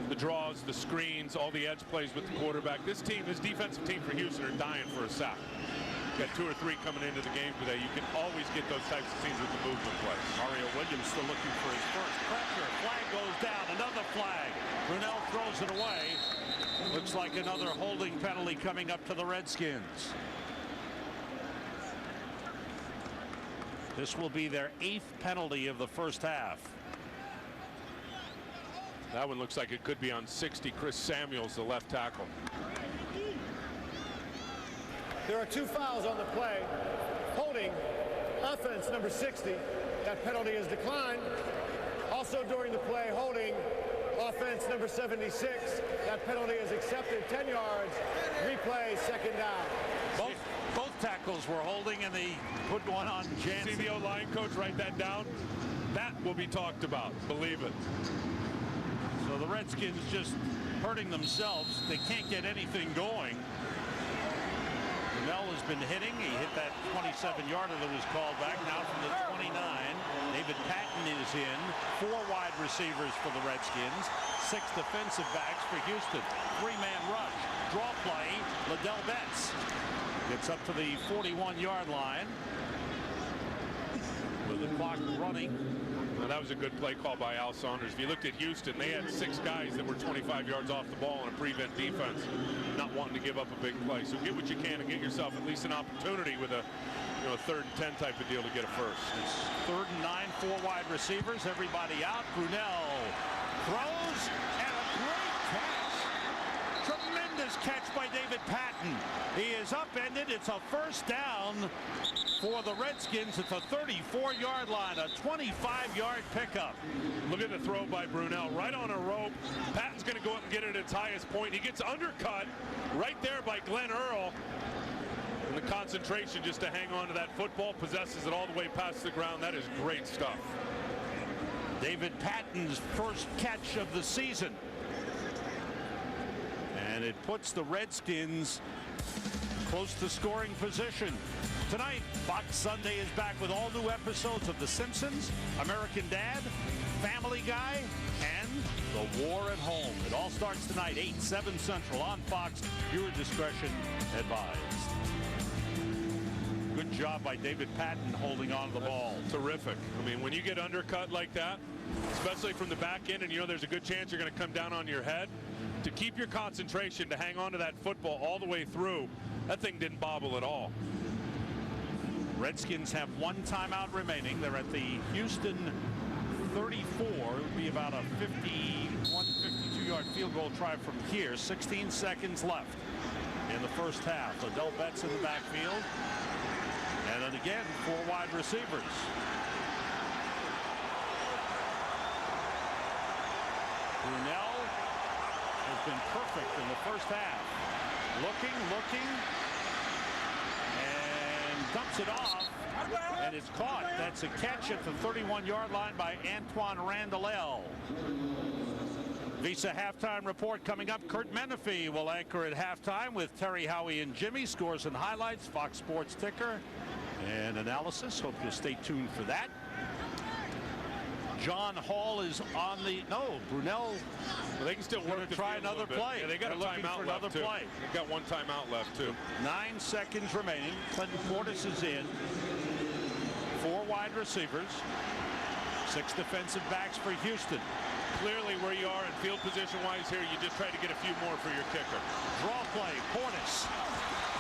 The draws, the screens, all the edge plays with the quarterback. This defensive team for Houston are dying for a sack. Got 2 or 3 coming into the game today. You can always get those types of scenes with the movement plays. Mario Williams still looking for his first pressure. Flag goes down. Another flag. Brunell throws it away. Looks like another holding penalty coming up to the Redskins. This will be their 8th penalty of the first half. That one looks like it could be on 60. Chris Samuels, the left tackle. There are 2 fouls on the play. Holding, offense number 60. That penalty is declined. Also during the play, holding, offense number 76. That penalty is accepted. 10 yards. Replay, second down. Both tackles were holding, and they put one on Jansen. See the O-line coach write that down? That will be talked about. Believe it. So the Redskins just hurting themselves. They can't get anything going. Brunell has been hitting. He hit that 27-yarder that was called back. Now from the 29, David Patton is in. 4 wide receivers for the Redskins. 6 defensive backs for Houston. 3-man rush. Draw play. Ladell Betts gets up to the 41-yard line with the clock running. Well, that was a good play call by Al Saunders. If you looked at Houston, they had 6 guys that were 25 yards off the ball in a prevent defense, not wanting to give up a big play. So get what you can and get yourself at least an opportunity with a 3rd and 10 type of deal to get a first. It's 3rd and 9, 4 wide receivers, everybody out. Brunell throws, and a great catch. Tremendous catch by David Patton. He is upended. It's a first down for the Redskins at the 34-yard line, a 25-yard pickup. Look at the throw by Brunell, right on a rope. Patton's going to go up and get it at its highest point. He gets undercut right there by Glenn Earl. And the concentration just to hang on to that football, possesses it all the way past the ground. That is great stuff. David Patton's first catch of the season. And it puts the Redskins close to scoring position. Tonight, Fox Sunday is back with all new episodes of The Simpsons, American Dad, Family Guy, and The War at Home. It all starts tonight, 8, 7 Central on Fox. Viewer discretion advised. Good job by David Patton holding on to the ball. Terrific. I mean, when you get undercut like that, especially from the back end, and there's a good chance you're going to come down on your head, to keep your concentration, to hang on to that football all the way through, that thing didn't bobble at all. Redskins have 1 timeout remaining. They're at the Houston 34. It would be about a 52-yard field goal try from here. 16 seconds left in the first half. Ladell Betts in the backfield. And then again, 4 wide receivers. Brunell has been perfect in the first half. Looking, and dumps it off, and it's caught. That's a catch at the 31-yard line by Antoine Randall. Visa halftime report coming up. Kurt Menefee will anchor at halftime with Terry, Howie, and Jimmy. Scores and highlights, Fox Sports ticker, and analysis. Hope you'll stay tuned for that. John Hall is on the Brunell. Well, they can still work to try another play. Yeah, they got a timeout left too. They've got 1 timeout left too. 9 seconds remaining. Clinton Portis is in. 4 wide receivers. 6 defensive backs for Houston. Clearly where you are in field position wise here, you just try to get a few more for your kicker. Draw play. Portis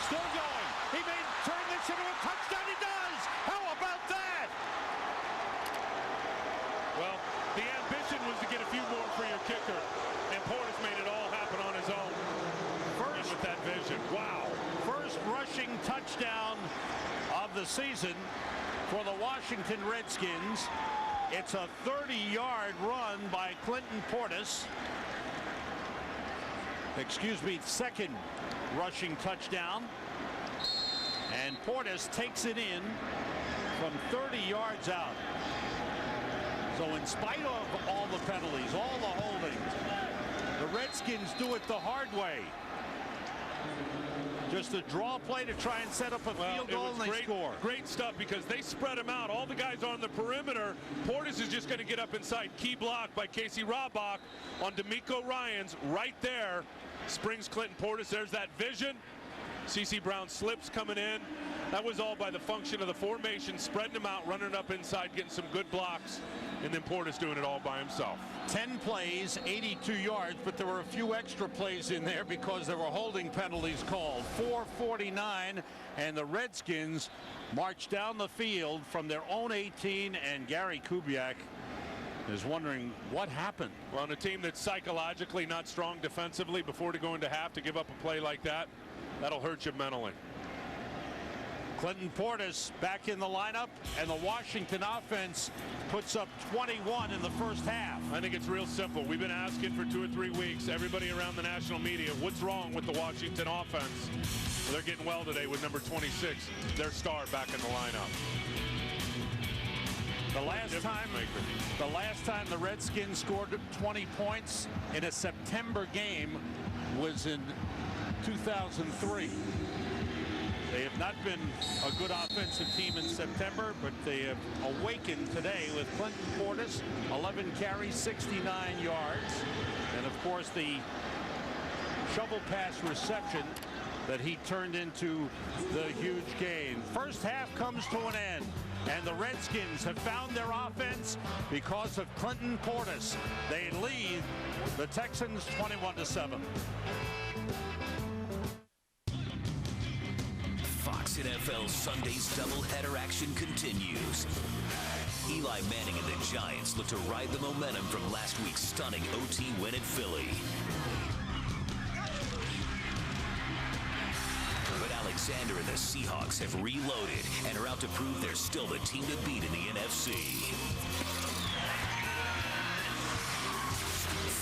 still going. He may turn this into a touchdown. He does. How about that? Well, the ambition was to get a few more for your kicker, and Portis made it all happen on his own. First with that vision. Wow. First rushing touchdown of the season for the Washington Redskins. It's a 30-yard run by Clinton Portis. Excuse me, 2nd rushing touchdown. And Portis takes it in from 30 yards out. So in spite of all the penalties, all the holdings, the Redskins do it the hard way. Just a draw play to try and set up a field goal, and they score. Great stuff because they spread them out. All the guys on the perimeter. Portis is just going to get up inside. Key block by Casey Robach on D'Amico Ryans right there. Springs Clinton Portis. There's that vision. C.C. Brown slips coming in. That was all by the function of the formation, spreading them out, running up inside, getting some good blocks, and then Portis doing it all by himself. 10 plays, 82 yards, but there were a few extra plays in there because there were holding penalties called. 4:49, and the Redskins march down the field from their own 18, and Gary Kubiak is wondering what happened. Well, on a team that's psychologically not strong defensively before to go into half, to give up a play like that, that'll hurt you mentally. Clinton Portis back in the lineup, and the Washington offense puts up 21 in the first half. I think it's real simple. We've been asking for 2 or 3 weeks, everybody around the national media, what's wrong with the Washington offense? Well, they're getting well today with number 26, their star, back in the lineup. The last time the Redskins scored 20 points in a September game was in 2003. They have not been a good offensive team in September, but they have awakened today with Clinton Portis, 11 carries, 69 yards. And, of course, the shovel pass reception that he turned into the huge gain. First half comes to an end, and the Redskins have found their offense because of Clinton Portis. They lead the Texans 21-7. Fox NFL Sunday's doubleheader action continues. Eli Manning and the Giants look to ride the momentum from last week's stunning OT win at Philly. But Alexander and the Seahawks have reloaded and are out to prove they're still the team to beat in the NFC.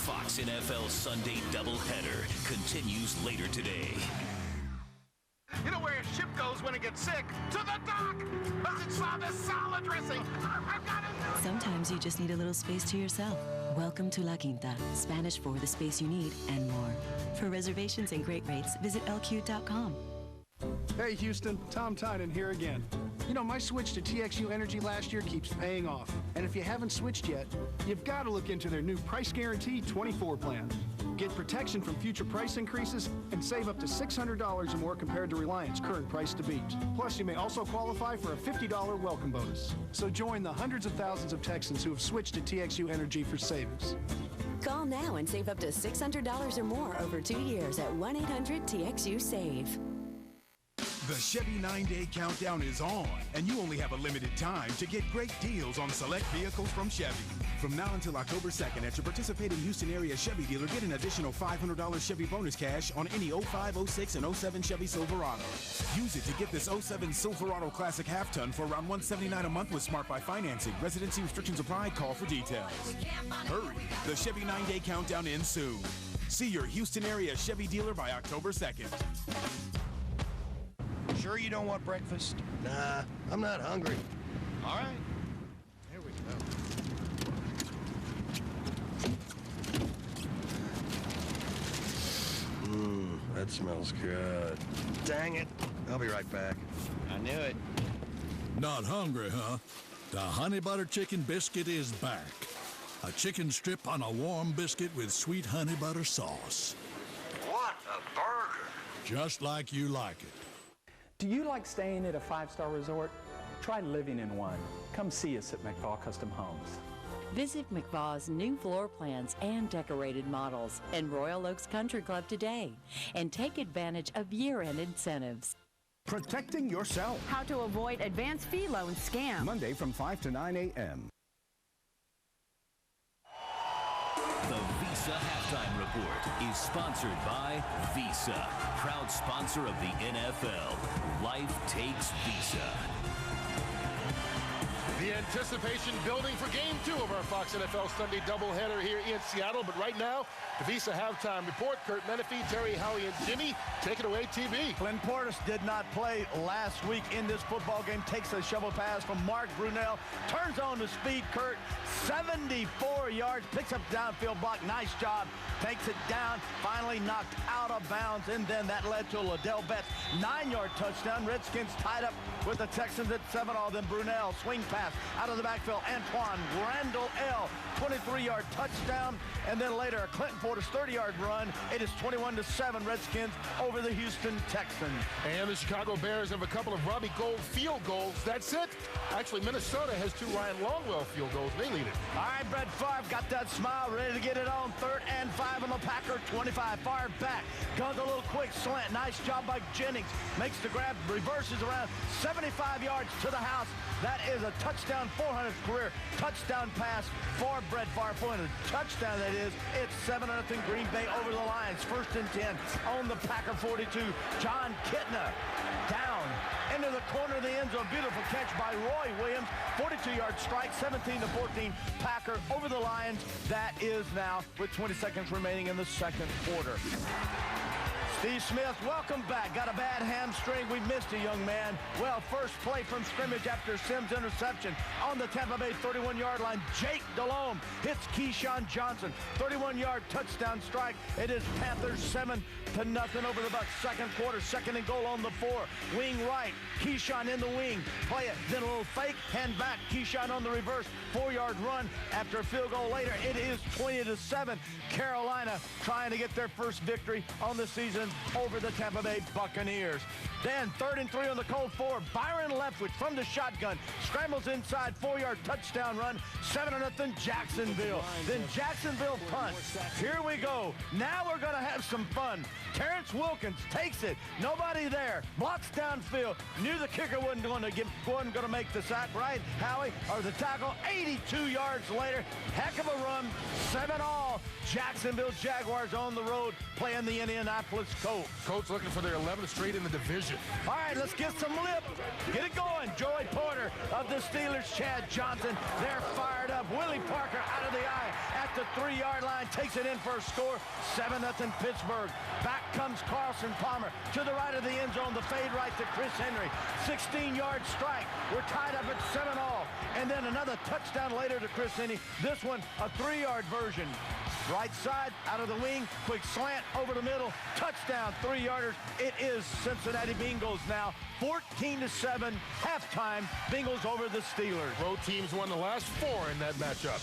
Fox NFL Sunday doubleheader continues later today. You know where a ship goes when it gets sick? To the dock! Because it saw this salad dressing. I've got it. Sometimes you just need a little space to yourself. Welcome to La Quinta, Spanish for the space you need and more. For reservations and great rates, visit lq.com. Hey Houston, Tom Tynan here again. You know, my switch to TXU Energy last year keeps paying off. And if you haven't switched yet, you've got to look into their new Price Guarantee 24 plan. Get protection from future price increases and save up to $600 or more compared to Reliant's current price to beat. Plus, you may also qualify for a $50 welcome bonus. So join the hundreds of thousands of Texans who have switched to TXU Energy for savings. Call now and save up to $600 or more over 2 years at 1-800-TXU-SAVE. The Chevy 9-Day Countdown is on, and you only have a limited time to get great deals on select vehicles from Chevy. From now until October 2nd, at your participating Houston area Chevy dealer, get an additional $500 Chevy bonus cash on any 05, 06, and 07 Chevy Silverado. Use it to get this 07 Silverado Classic half-ton for around $179 a month with Smart Buy financing. Residency restrictions apply. Call for details. Hurry! The Chevy 9-Day Countdown ends soon. See your Houston area Chevy dealer by October 2nd. Sure you don't want breakfast? Nah, I'm not hungry. All right. Here we go. That smells good. Dang it. I'll be right back. I knew it. Not hungry, huh? The honey butter chicken biscuit is back. A chicken strip on a warm biscuit with sweet honey butter sauce. What a burger. Just like you like it. Do you like staying at a 5-star resort? Try living in one. Come see us at McVaugh Custom Homes. Visit McVaugh's new floor plans and decorated models in Royal Oaks Country Club today and take advantage of year-end incentives. Protecting yourself. How to avoid advance fee loan scam. Monday from 5 to 9 a.m. The Visa Halftime Report is sponsored by Visa, proud sponsor of the NFL. Life takes Visa. The anticipation building for Game 2 of our Fox NFL Sunday doubleheader here in Seattle. But right now, the Visa Halftime Report. Kurt Menefee, Terry Howie, and Jimmy. Take it away, TV. Clinton Portis did not play last week in this football game. Takes a shovel pass from Mark Brunell. Turns on the speed, Kurt. 74 yards. Picks up downfield block. Nice job. Takes it down. Finally knocked out of bounds. And then that led to a Ladell Betts 9-yard touchdown. Redskins tied up with the Texans at 7-all. Then Brunell swing pass out of the backfield. Antoine Randall L. 23-yard touchdown. And then later a Clinton Portis 30-yard run. It is 21-7 Redskins over the Houston Texans. And the Chicago Bears have a couple of Robbie Gould field goals. That's it. Actually, Minnesota has 2 Ryan Longwell field goals. They lead it. All right, Brett Favre got that smile, ready to get it on. 3rd and 5 on the Packer 25. Favre back. Guns a little quick slant. Nice job by Jennings. Makes the grab, reverses around 75 yards to the house. That is a touchdown, 400th career touchdown pass for Brett Favre. 400 touchdown, that is. It's 7-0 Green Bay over the Lions. 1st and 10 on the Packer 42. John Kitna down into the corner of the end zone. Beautiful catch by Roy Williams. 42-yard strike, 17-14 Packer over the Lions. That is now with 20 seconds remaining in the second quarter. Steve Smith, welcome back. Got a bad hamstring. We missed a young man. Well, first play from scrimmage after Sims' interception on the Tampa Bay 31-yard line. Jake Delhomme hits Keyshawn Johnson. 31-yard touchdown strike. It is Panthers 7-0 over the Bucs. Second quarter, second and goal on the 4. Wing right. Keyshawn in the wing. Play it. Then a little fake. Hand back. Keyshawn on the reverse. 4-yard run. After a field goal later, it is 20-7. Carolina trying to get their first victory on the season over the Tampa Bay Buccaneers. Then 3rd and 3 on the cold 4. Byron Leftwich from the shotgun scrambles inside, 4-yard touchdown run. 7-0 Jacksonville. Then Jacksonville punts. Here we go. Now we're going to have some fun. Terrence Wilkins takes it. Nobody there. Blocks downfield. Knew the kicker wasn't going to make the sack, right, Howie? Or the tackle. 82 yards later. Heck of a run. 7-all. Jacksonville Jaguars on the road playing the Indianapolis Colts. Colts looking for their 11th straight in the division. All right, let's get some lip. Get it going. Joey Porter of the Steelers. Chad Johnson. They're fired up. Willie Parker out of the eye at the 3-yard line. Takes it in for a score. 7-0 Pittsburgh. Back comes Carlson Palmer to the right of the end zone. The fade right to Chris Henry. 16-yard strike. We're tied up at 7-all. And then another touchdown later to Chris Henry. This one a 3-yard version. Right side, out of the wing, quick slant, over the middle, touchdown, 3-yarders. It is Cincinnati Bengals now, 14-7, halftime, Bengals over the Steelers. Road teams won the last 4 in that matchup.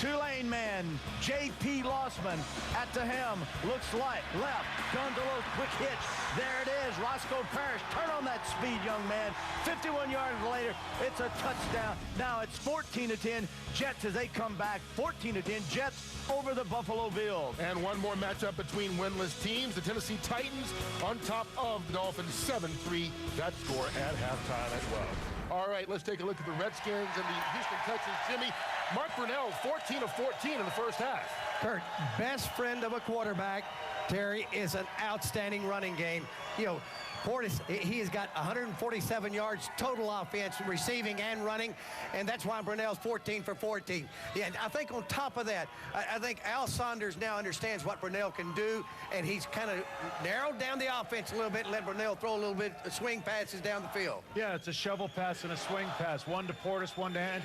Tulane man, J.P. Lossman at the helm, looks like left, Gondolo, quick hitch. There it is, Roscoe Parrish, turn on that speed, young man. 51 yards later, it's a touchdown. Now it's 14-10, Jets as they come back, 14-10, Jets over the Buffalo Bills. And one more matchup between winless teams. The Tennessee Titans on top of the Dolphins, 7-3. That score at halftime as well. All right, let's take a look at the Redskins and the Houston Texans. Jimmy, Mark Brunell, 14 of 14 in the first half. Kurt, best friend of a quarterback, Terry, is an outstanding running game. You know, Portis, he has got 147 yards total offense, receiving and running, and that's why Brunell's 14 for 14. Yeah, I think on top of that, I think Al Saunders now understands what Brunell can do, and he's kind of narrowed down the offense a little bit and let Brunell throw a little bit of swing passes down the field. Yeah, it's a shovel pass and a swing pass. One to Portis, one to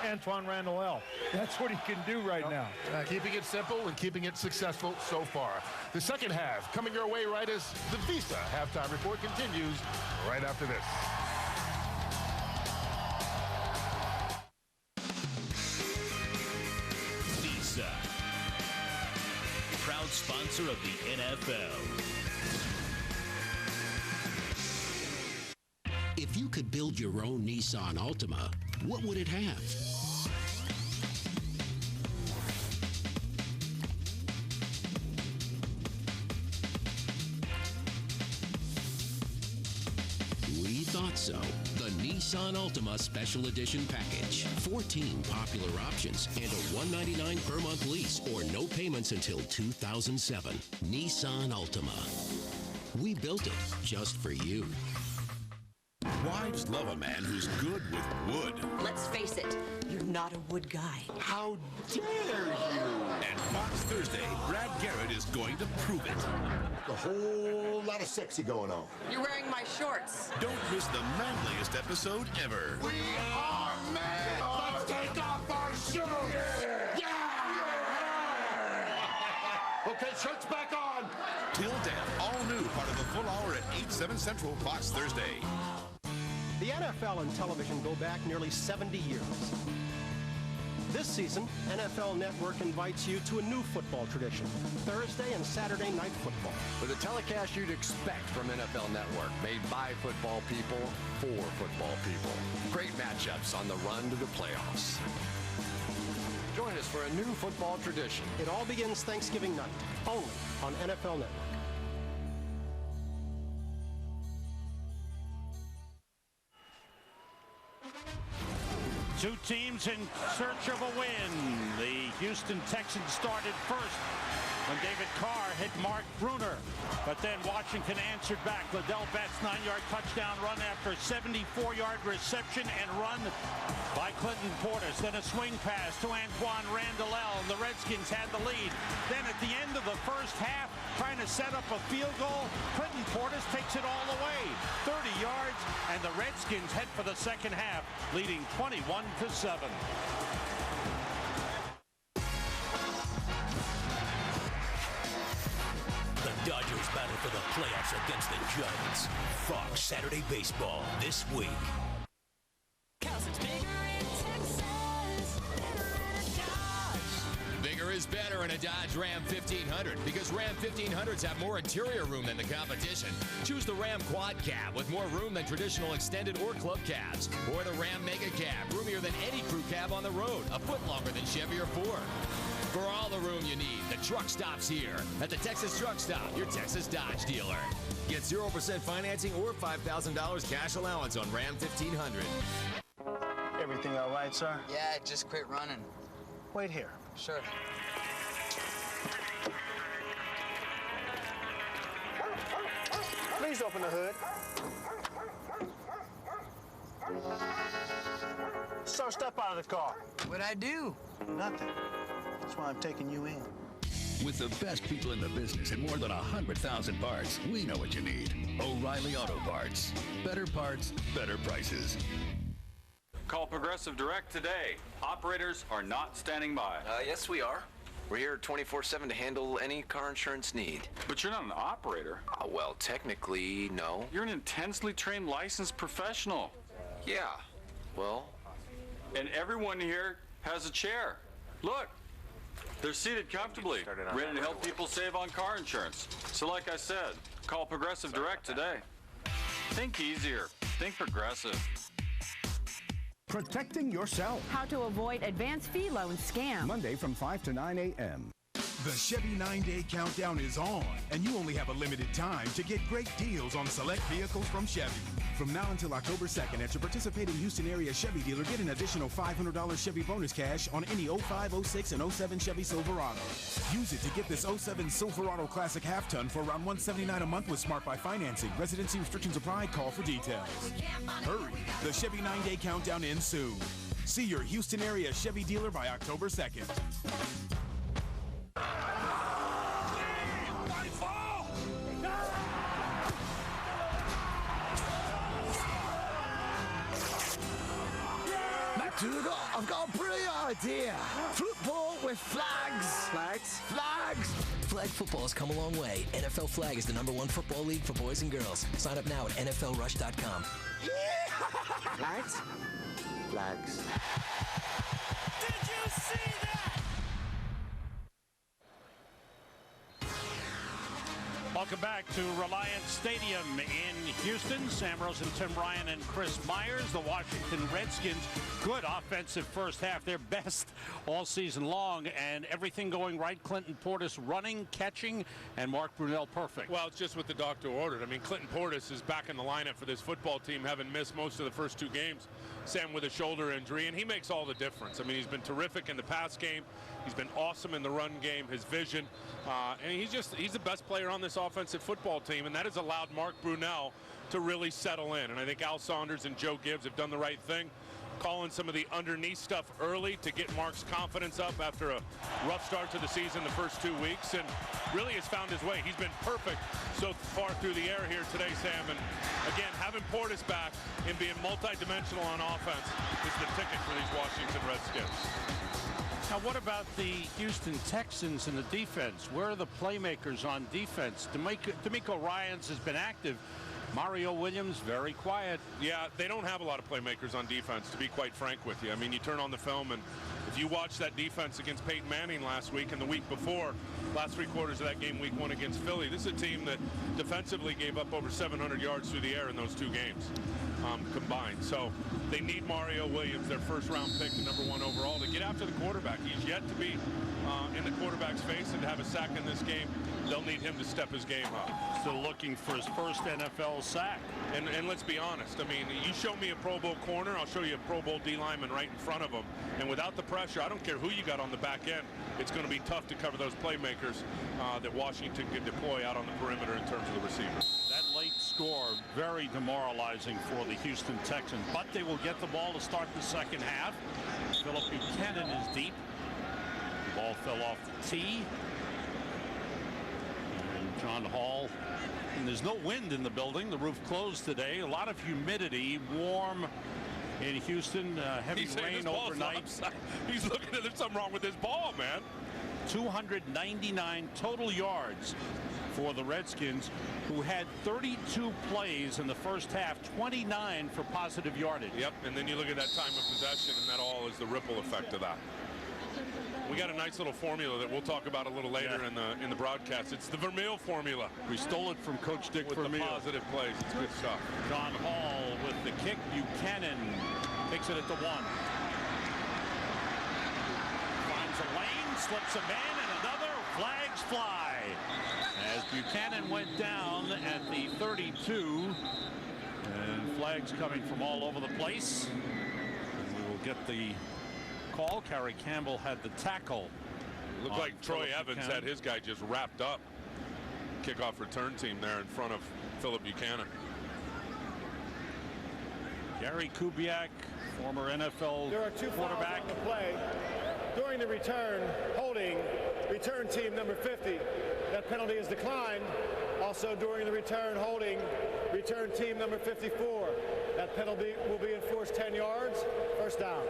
Antoine Randall. That's what he can do right now. Keeping it simple and keeping it successful so far. The second half coming your way right as the Visa halftime report continues right after this. Visa, proud sponsor of the NFL. If you could build your own Nissan Altima, what would it have? Thought so. The Nissan Altima Special Edition Package. 14 popular options and a $199 per month lease or no payments until 2007. Nissan Altima. We built it just for you. Wives love a man who's good with wood. Let's face it, you're not a wood guy. How dare you! And Fox Thursday, Brad Garrett is going to prove it. A whole lot of sexy going on. You're wearing my shorts. Don't miss the manliest episode ever. We are men! Let's take off our shoes! Yeah! Okay, shirts back on! Till Death, all new, part of the full hour at 8, 7 Central, Fox Thursday. The NFL and television go back nearly 70 years. This season, NFL Network invites you to a new football tradition, Thursday and Saturday night football. With a telecast you'd expect from NFL Network, made by football people, for football people. Great matchups on the run to the playoffs. Join us for a new football tradition. It all begins Thanksgiving night, only on NFL Network. Two teams in search of a win. The Houston Texans started first. when David Carr hit Mark Brunell. But then Washington answered back. Ladell Betts, 9-yard touchdown run after a 74-yard reception and run by Clinton Portis. Then a swing pass to Antoine Randall, and the Redskins had the lead. Then at the end of the first half, trying to set up a field goal, Clinton Portis takes it all the way, 30 yards, and the Redskins head for the second half, leading 21-7. The Dodgers battle for the playoffs against the Giants. Fox Saturday Baseball this week. Bigger is better in a Dodge Ram 1500 because Ram 1500s have more interior room than the competition. Choose the Ram Quad Cab with more room than traditional extended or club cabs, or the Ram Mega Cab, roomier than any crew cab on the road, a foot longer than Chevy or Ford. For all the room you need, the truck stops here at the Texas Truck Stop, your Texas Dodge dealer. Get 0% financing or $5,000 cash allowance on Ram 1500. Everything all right, sir? Yeah, just quit running. Wait here. Sure. Please open the hood. Sir, step out of the car. What'd I do? Nothing. That's why I'm taking you in. With the best people in the business and more than 100,000 parts, we know what you need. O'Reilly Auto Parts. Better parts, better prices. Call Progressive Direct today. Operators are not standing by. Yes, we are. We're here 24/7 to handle any car insurance need. But you're not an operator. Well, technically, no. You're an intensely trained licensed professional. Yeah. Well. And everyone here has a chair. Look. They're seated comfortably, ready to help people save on car insurance. So like I said, call Progressive Direct today. Think easier. Think Progressive. Protecting yourself. How to avoid advance fee loan scam. Monday from 5 to 9 a.m. The Chevy 9-Day Countdown is on, and you only have a limited time to get great deals on select vehicles from Chevy. From now until October 2nd, at your participating Houston area Chevy dealer, get an additional $500 Chevy bonus cash on any 05, 06, and 07 Chevy Silverado. Use it to get this 07 Silverado Classic half-ton for around $179 a month with Smart Buy financing. Residency restrictions apply. Call for details. Hurry! The Chevy 9-Day Countdown ends soon. See your Houston area Chevy dealer by October 2nd. I've got a brilliant idea. Football with flags. Flags? Flags. Flag football has come a long way. NFL Flag is the #1 football league for boys and girls. Sign up now at NFLRush.com. Yeah! Flags? Flags. Did you see that? Welcome back to Reliance Stadium in Houston. Sam Rosen, Tim Ryan, and Chris Myers. The Washington Redskins, good offensive first half, their best all season long, and everything going right. Clinton Portis running, catching, and Mark Brunell perfect. Well, it's just what the doctor ordered. I mean, Clinton Portis is back in the lineup for this football team, having missed most of the first 2 games. Sam with a shoulder injury, and he makes all the difference. I mean, he's been terrific in the pass game. He's been awesome in the run game, his vision. And he's the best player on this offensive football team, and that has allowed Mark Brunell to really settle in. And I think Al Saunders and Joe Gibbs have done the right thing, calling some of the underneath stuff early to get Mark's confidence up after a rough start to the season the first 2 weeks, and really has found his way. He's been perfect so far through the air here today, Sam. And again, having Portis back and being multi-dimensional on offense is the ticket for these Washington Redskins. Now, what about the Houston Texans and the defense? Where are the playmakers on defense? D'Amico Ryans has been active. Mario Williams, very quiet. Yeah, they don't have a lot of playmakers on defense, to be quite frank with you. I mean, you turn on the film, and if you watch that defense against Peyton Manning last week and the week before, last 3 quarters of that game, week 1 against Philly, this is a team that defensively gave up over 700 yards through the air in those 2 games combined. So they need Mario Williams, their first-round pick, the #1 overall, to get after the quarterback. He's yet to be in the quarterback's face and to have a sack in this game. They'll need him to step his game up. Still looking for his first NFL sack. And let's be honest, I mean, you show me a Pro Bowl corner, I'll show you a Pro Bowl D lineman right in front of him. And without the pressure, I don't care who you got on the back end, it's going to be tough to cover those playmakers. playmakers that Washington could deploy out on the perimeter in terms of the receivers. That late score, very demoralizing for the Houston Texans, but they will get the ball to start the second half. Phillip Buchanan is deep. The ball fell off the tee. And John Hall, and there's no wind in the building. The roof closed today. A lot of humidity, warm in Houston. Heavy rain overnight. He's looking at there's something wrong with his ball, man. 299 total yards for the Redskins, who had 32 plays in the first half, 29 for positive yardage. Yep, and then you look at that time of possession, and that all is the ripple effect of that. We got a nice little formula that we'll talk about a little later in the broadcast. It's the Vermeil formula. We stole it from Coach Dick with Vermeil. The positive plays. It's good stuff. John Hall with the kick. Buchanan takes it at the 1. Finds a lane, slips a man, and another. Flags fly as Buchanan went down at the 32. And flags coming from all over the place. And we will get the call. Kerry Campbell had the tackle. Looked like Troy Evans had his guy just wrapped up. Kickoff return team there in front of Phillip Buchanan. Gary Kubiak, former NFL there are 2 quarterback. fouls on the play. During the return, holding return team number 50. That penalty is declined. Also during the return, holding return team number 54. That penalty will be enforced 10 yards, first down.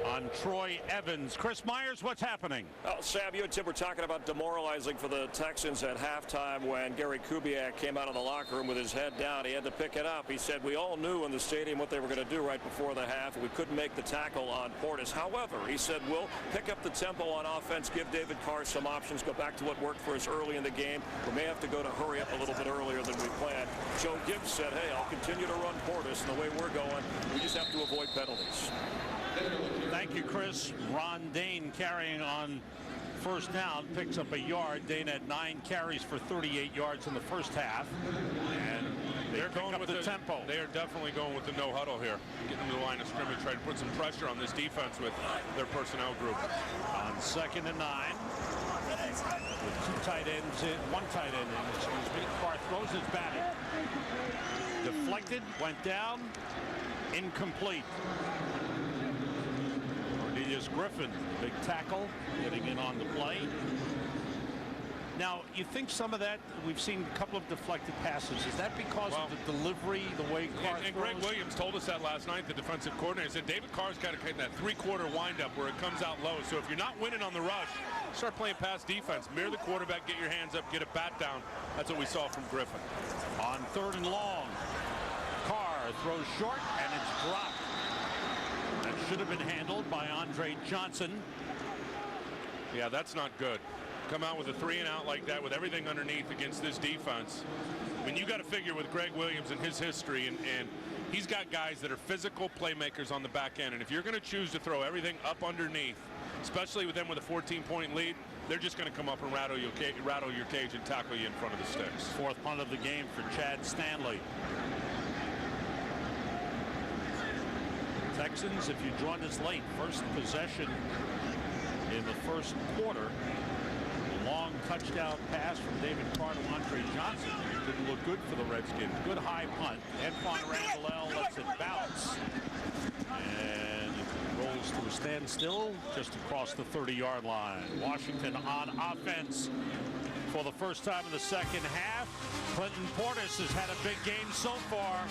On Troy Evans. Chris Myers, what's happening? Well, Sam, you and Tim were talking about demoralizing for the Texans at halftime when Gary Kubiak came out of the locker room with his head down. He had to pick it up. He said, we all knew in the stadium what they were going to do right before the half, and we couldn't make the tackle on Portis. However, he said, we'll pick up the tempo on offense, give David Carr some options, go back to what worked for us early in the game. We may have to go to hurry up a little bit earlier than we planned. Joe Gibbs said, hey, I'll continue to run Portis, and the way we're going, we just have to avoid penalties. Thank you, Chris. Ron Dane carrying on first down, picks up a yard. Dane had 9 carries for 38 yards in the first half. And they're going with the tempo. They are definitely going with the no huddle here. Getting to the line of scrimmage, trying to put some pressure on this defense with their personnel group. On 2nd and 9. With 2 tight ends in, 1 tight end in, excuse me. Carr throws his batting. Deflected, went down, incomplete. Cornelius Griffin, big tackle, getting in on the play. Now, you think some of that, we've seen a couple of deflected passes. Is that because of the delivery, the way Carr and Greg Williams told us that last night, the defensive coordinator said David Carr's got to get that 3-quarter windup where it comes out low. So if you're not winning on the rush, start playing pass defense. Mirror the quarterback, get your hands up, get a bat down. That's what we saw from Griffin. On 3rd and long, Carr throws short, and it's dropped. That should have been handled by Andre Johnson. Yeah, that's not good. Come out with a 3-and-out like that with everything underneath against this defense. I mean, you got to figure with Greg Williams and his history, and he's got guys that are physical playmakers on the back end. And if you're going to choose to throw everything up underneath, especially with them with a 14-point lead, they're just going to come up and rattle your cage and tackle you in front of the sticks. 4th punt of the game for Chad Stanley. Texans, if you joined us late, first possession in the first quarter. A long touchdown pass from David Carr to Andre Johnson. Didn't look good for the Redskins. Good high punt. Antoine Randall lets it bounce. And it rolls to a standstill just across the 30-yard line. Washington on offense for the first time in the second half. Clinton Portis has had a big game so far.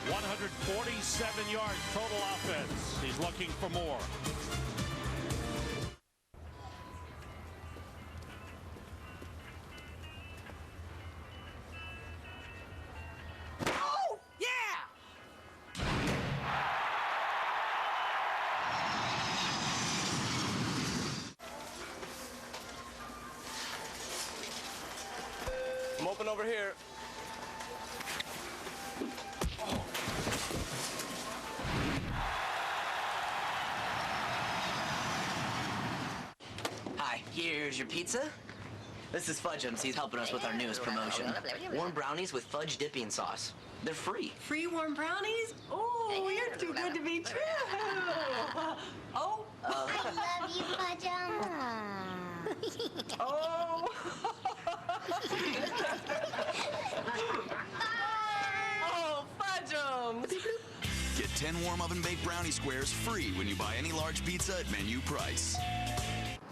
147 yards total offense. He's looking for more. Oh, yeah! I'm open over here. Hi, here's your pizza. This is Fudge'ems. He's helping us with our newest promotion. Warm brownies with fudge dipping sauce. They're free. Free warm brownies? Oh, you're too good to be true. Oh. I love you, Fudge'ems. Oh! Oh, fudge 'em! Get 10 warm oven baked brownie squares free when you buy any large pizza at menu price.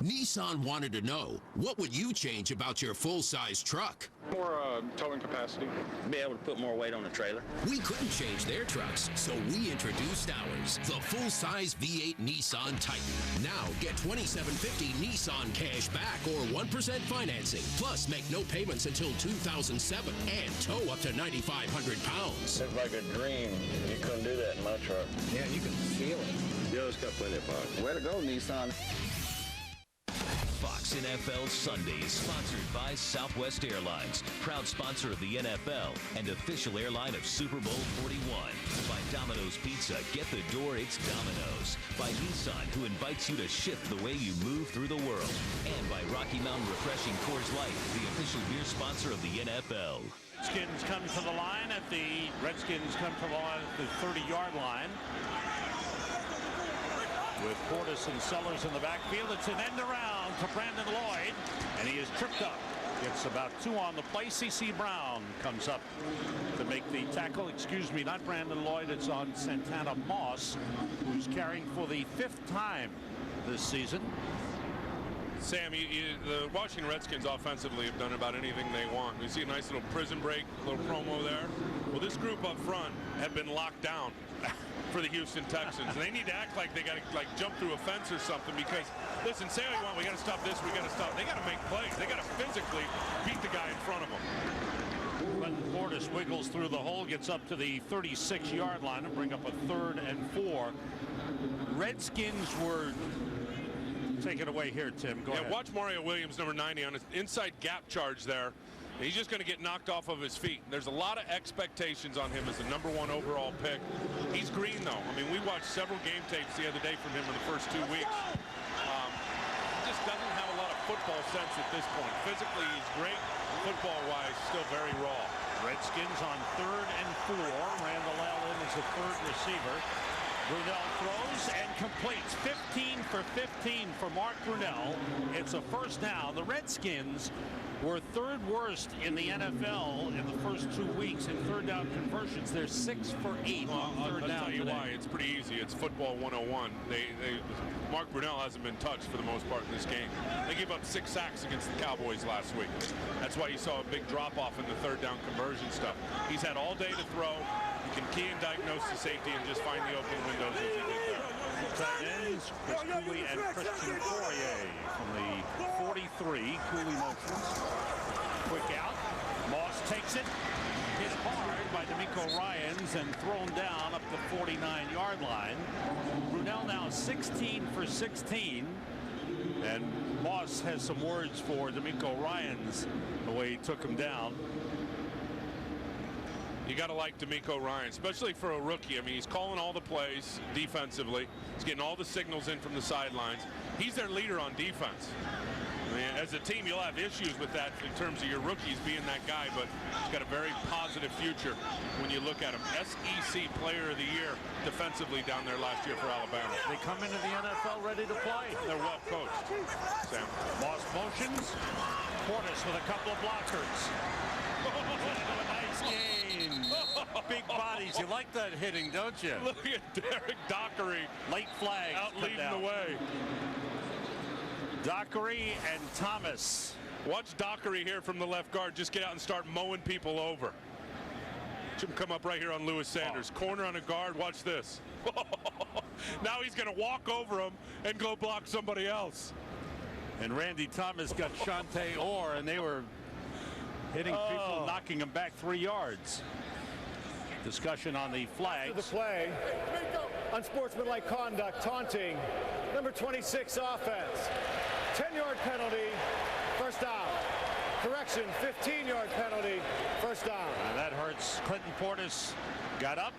Nissan wanted to know, what would you change about your full-size truck? More towing capacity. Be able to put more weight on the trailer. We couldn't change their trucks, so we introduced ours, the full-size V8 Nissan Titan. Now get $2,750 Nissan cash back or 1% financing. Plus, make no payments until 2007 and tow up to 9,500 pounds. It's like a dream. You couldn't do that in my truck. Yeah, you can feel it. Yeah, it's got plenty of power. Way to go, Nissan. Fox NFL Sunday is sponsored by Southwest Airlines, proud sponsor of the NFL and official airline of Super Bowl 41. By Domino's Pizza, get the door, it's Domino's. By Nissan, who invites you to shift the way you move through the world. And by Rocky Mountain Refreshing Coors Light, the official beer sponsor of the NFL. Redskins come to the line at the 30-yard line. With Portis and Sellers in the backfield, it's an end around to Brandon Lloyd, and he is tripped up. Gets about 2 on the play. C.C. Brown comes up to make the tackle. Excuse me, not Brandon Lloyd. It's on Santana Moss, who's carrying for the 5th time this season. Sam, the Washington Redskins offensively have done about anything they want. You see a nice little prison break, little promo there. Well, this group up front have been locked down for the Houston Texans. And they need to act like they got to jump through a fence or something because, listen, say what you want, we got to stop this, we got to stop. They got to make plays. They got to physically beat the guy in front of them. Clinton Portis wiggles through the hole, gets up to the 36-yard line and bring up a 3rd and 4. Redskins were... Take it away here, Tim. Go ahead. Watch Mario Williams, number 90, on his inside gap charge there. He's just going to get knocked off of his feet. There's a lot of expectations on him as the #1 overall pick. He's green, though. I mean, we watched several game tapes the other day from him in the first 2 weeks. He just doesn't have a lot of football sense at this point. Physically, he's great. Football-wise, still very raw. Redskins on 3rd and 4. Randall Allen is the 3rd receiver. Brunell throws and completes. 15 for 15 for Mark Brunell. It's a first down. The Redskins were 3rd worst in the NFL in the first 2 weeks in 3rd down conversions. They're 6 for 8 on 3rd down. I'll tell you why. It's pretty easy. It's football 101. Mark Brunell hasn't been touched for the most part in this game. They gave up 6 sacks against the Cowboys last week. That's why you saw a big drop-off in the 3rd down conversion stuff. He's had all day to throw. He can key and diagnose the safety and just find the open windows as he did there. Tight ends, Chris Cooley and Christian Fourier from the 43. Cooley motions. Quick out. Moss takes it. Hit hard by D'Amico Ryans and thrown down up the 49-yard line. Brunell now 16 for 16. And Moss has some words for D'Amico Ryans the way he took him down. You got to like D'Amico Ryan, especially for a rookie. I mean, he's calling all the plays defensively. He's getting all the signals in from the sidelines. He's their leader on defense. I mean, as a team, you'll have issues with that in terms of your rookies being that guy, but he's got a very positive future when you look at him. SEC Player of the Year defensively down there last year for Alabama. They come into the NFL ready to play. They're well coached. Sam. Moss motions. Portis with a couple of blockers. A nice game. Big bodies. You like that hitting, don't you? Look at Derek Dockery. Late flag. Out leading the way. Dockery and Thomas. Watch Dockery here from the left guard just get out and start mowing people over. Should come up right here on Lewis Sanders. Corner on a guard. Watch this. Now he's going to walk over him and go block somebody else. And Randy Thomas got Shante Orr, and they were hitting people, knocking them back 3 yards. Discussion on the flags. After the play, unsportsmanlike conduct, taunting, number 26 offense, 10-yard penalty, first down. Correction, 15-yard penalty, first down. And that hurts. Clinton Portis got up,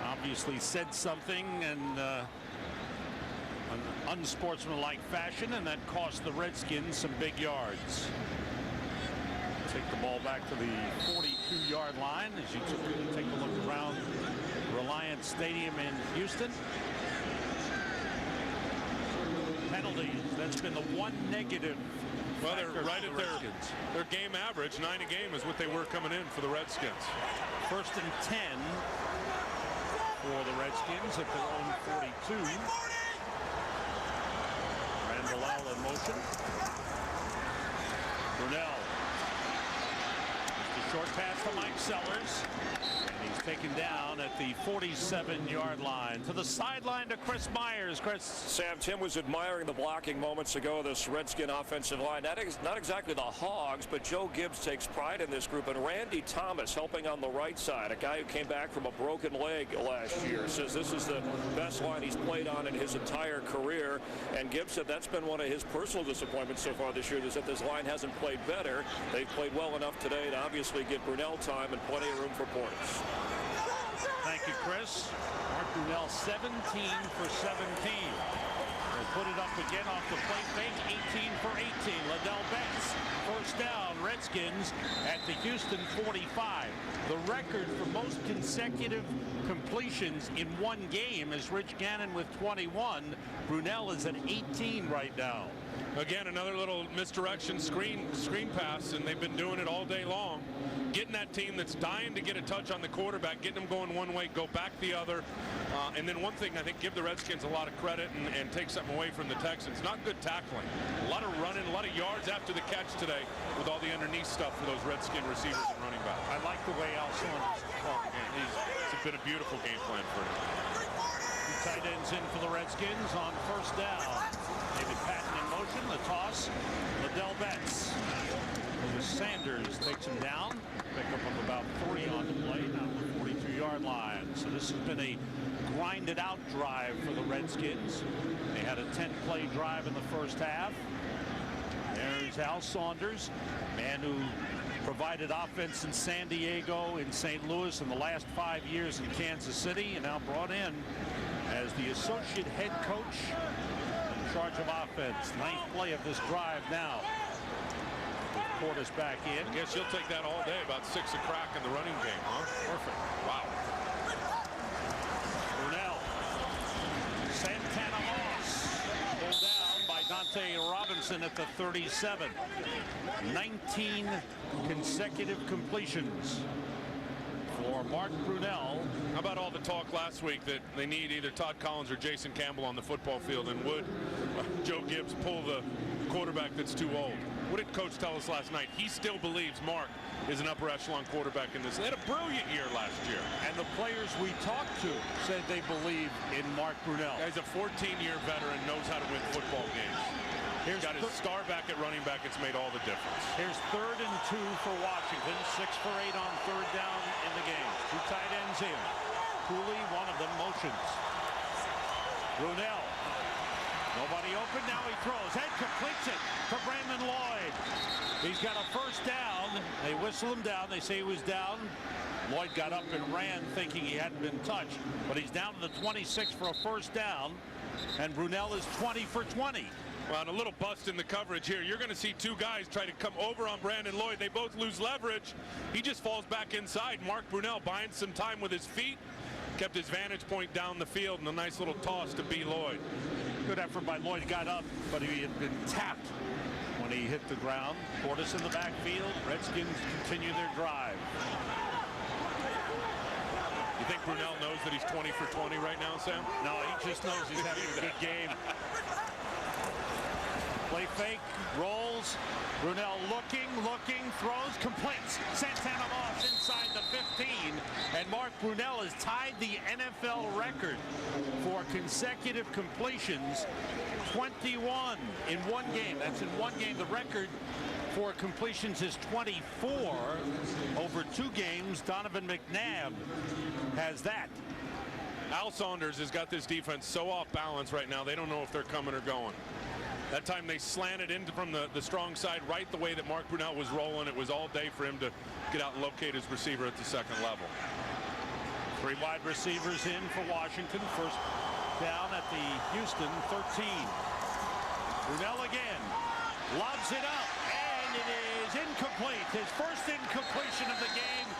obviously said something in an unsportsmanlike fashion, and that cost the Redskins some big yards. Take the ball back to the 42-yard line as you take a look around Reliance Stadium in Houston. Penalties. That's been the one negative Well, they're factor right for at the Redskins. their game average. 9 a game is what they were coming in for the Redskins. 1st and 10 for the Redskins at their own 42. Brunell in motion. Brunell. Just a short pass to Mike Sellers. And he's taken down at the 47-yard line. To the sideline to Chris Myers. Chris. Sam, Tim was admiring the blocking moments ago, this Redskin offensive line. Not exactly the Hogs, but Joe Gibbs takes pride in this group. And Randy Thomas helping on the right side, a guy who came back from a broken leg last year, says this is the best line he's played on in his entire career. And Gibbs said that's been one of his personal disappointments so far this year, is that this line hasn't played better. They've played well enough today to obviously get Brunell time and plenty of room for Portis. Thank you, Chris. Mark Brunell 17 for 17. We'll put it up again off the play fake. 18 for 18. Ladell Betts. First down, Redskins at the Houston 45. The record for most consecutive completions in one game is Rich Gannon with 21. Brunell is at 18 right now. Again, another little misdirection screen pass, and they've been doing it all day long. Getting that team that's dying to get a touch on the quarterback, getting them going one way, go back the other. And then one thing, I think, give the Redskins a lot of credit and take something away from the Texans. Not good tackling. A lot of running, a lot of yards after the catch today with all the underneath stuff for those Redskin receivers and running backs. I like the way Al Saunders is playing. It's been a beautiful game plan for him. Two tight ends in for the Redskins on first down. David Patton in motion. The toss. Ladell Betts. Sanders takes him down. Pick up of about 3 on the play, now the 42-yard line. So this has been a grinded out drive for the Redskins. They had a 10-play drive in the first half. There's Al Saunders, man who provided offense in San Diego, in St. Louis in the last 5 years in Kansas City, and now brought in as the associate head coach in charge of offense. 9th play of this drive now. Portis back in. I guess you'll take that all day, about 6 a crack in the running game, huh? Perfect. Wow. Brunell. Santana Moss pulled down by Dante Robinson at the 37. 19 consecutive completions for Mark Brunell. How about all the talk last week that they need either Todd Collins or Jason Campbell on the football field, and would Joe Gibbs pull the quarterback that's too old? What did Coach tell us last night? He still believes Mark is an upper echelon quarterback in this. They had a brilliant year last year. And the players we talked to said they believe in Mark Brunell. He's a 14-year veteran, knows how to win football games. He's got his star back at running back. It's made all the difference. Here's 3rd and 2 for Washington. 6 for 8 on 3rd down in the game. 2 tight ends in. Cooley, one of them, motions. Brunell. Nobody open, now he throws. Head completes it to Brandon Lloyd. He's got a first down. They whistle him down. They say he was down. Lloyd got up and ran thinking he hadn't been touched. But he's down to the 26 for a first down. And Brunell is 20 for 20. Well, and a little bust in the coverage here. You're going to see 2 guys try to come over on Brandon Lloyd. They both lose leverage. He just falls back inside. Mark Brunell buying some time with his feet. Kept his vantage point down the field, and a nice little toss to B. Lloyd. Good effort by Lloyd. Got up, but he had been tapped when he hit the ground. Portis in the backfield. Redskins continue their drive. You think Brunell knows that he's 20 for 20 right now, Sam? No, he just knows he's having a good game. Play fake, rolls. Brunell looking, throws, completes. Santana Moss inside the 15. And Mark Brunell has tied the NFL record for consecutive completions. 21 in one game. That's in one game. The record for completions is 24 over 2 games. Donovan McNabb has that. Al Saunders has got this defense so off balance right now. They don't know if they're coming or going. That time they slanted in from the strong side right the way that Mark Brunell was rolling. It was all day for him to get out and locate his receiver at the 2nd level. 3 wide receivers in for Washington. First down at the Houston 13. Brunell again. Lobs it up. And it is incomplete. His first incompletion of the game.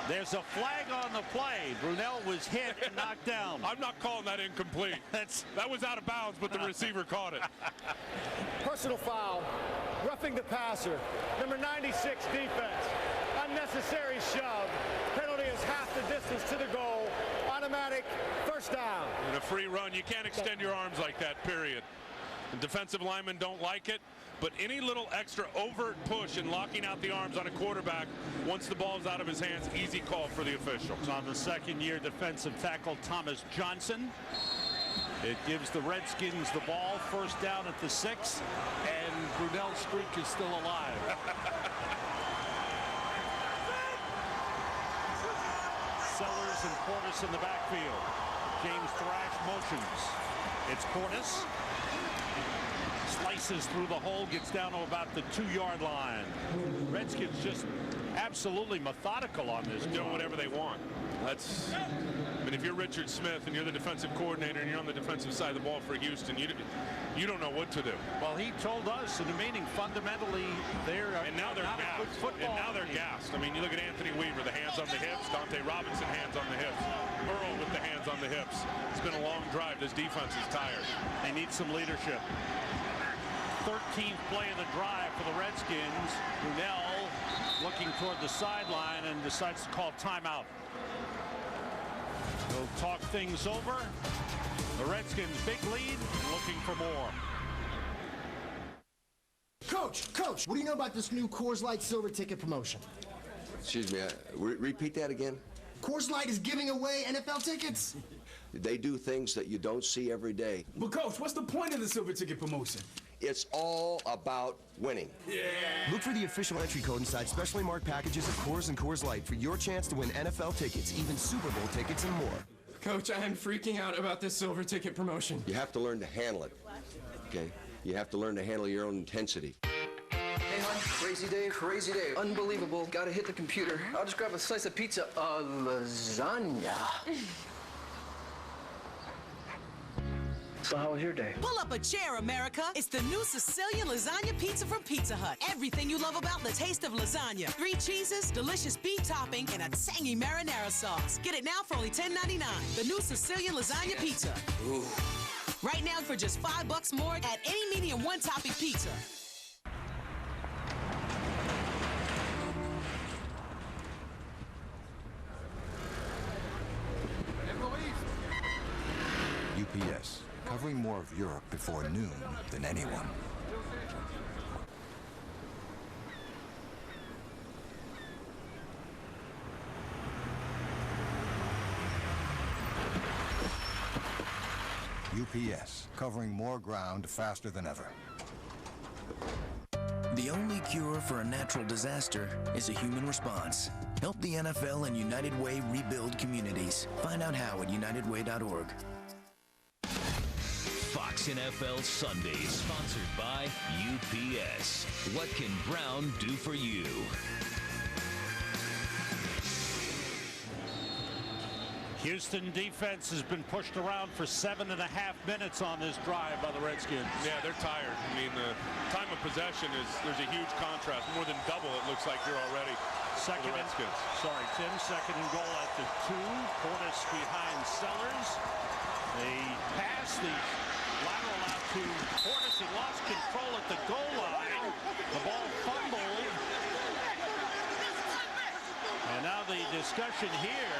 There's a flag on the play. Brunell was hit and knocked down. I'm not calling that incomplete. That was out of bounds, but the receiver caught it. Personal foul roughing the passer. Number 96, defense. Unnecessary shove. Penalty is half the distance to the goal. Automatic first down. In a free run, you can't extend your arms like that, period. The defensive linemen don't like it, but any little extra overt push and locking out the arms on a quarterback once the ball is out of his hands, easy call for the officials. On the second-year defensive tackle, Thomas Johnson. It gives the Redskins the ball, first down at the 6, and Brunell's streak is still alive. Sellers and Portis in the backfield. James Thrash motions. It's Portis. Slices through the hole, gets down to about the 2-yard line. Redskins just absolutely methodical on this. Doing whatever they want. That's, I mean, if you're Richard Smith and you're the defensive coordinator and you're on the defensive side of the ball for Houston, you don't know what to do. Well, he told us in the meeting fundamentally they're and now they're gassed. And now they're gassed. I mean, you look at Anthony Weaver, the hands on the hips. Dante Robinson, hands on the hips. Earl with the hands on the hips. It's been a long drive. This defense is tired. They need some leadership. 13th play of the drive for the Redskins. Brunell looking toward the sideline and decides to call timeout. They'll talk things over. The Redskins big lead and looking for more. Coach, what do you know about this new Coors Light Silver Ticket promotion? Excuse me, repeat that again? Coors Light is giving away NFL tickets. They do things that you don't see every day. But Coach, what's the point of the Silver Ticket promotion? It's all about winning. Yeah. Look for the official entry code inside specially marked packages of Coors and Coors Light for your chance to win NFL tickets, even Super Bowl tickets, and more. Coach, I am freaking out about this Silver Ticket promotion. You have to learn to handle it, okay? You have to learn to handle your own intensity. Hey, hon, crazy day, unbelievable. Gotta hit the computer. I'll just grab a slice of pizza. Lasagna. So how was your day? Pull up a chair, America. It's the new Sicilian lasagna pizza from Pizza Hut. Everything you love about the taste of lasagna. 3 cheeses, delicious beef topping, and a tangy marinara sauce. Get it now for only $10.99. The new Sicilian lasagna pizza. Ooh. Right now for just $5 more at any medium 1-topping pizza. UPS, covering more of Europe before noon than anyone. UPS, covering more ground faster than ever. The only cure for a natural disaster is a human response. Help the NFL and United Way rebuild communities. Find out how at unitedway.org. Fox NFL Sunday, sponsored by UPS. What can Brown do for you? Houston defense has been pushed around for 7.5 minutes on this drive by the Redskins. Yeah, they're tired. I mean, the time of possession there's a huge contrast. More than double, it looks like here already. Second and goal at the 2. Portis behind Sellers. They pass the lateral out to Portis. He lost control at the goal line. The ball fumbled. And now the discussion here,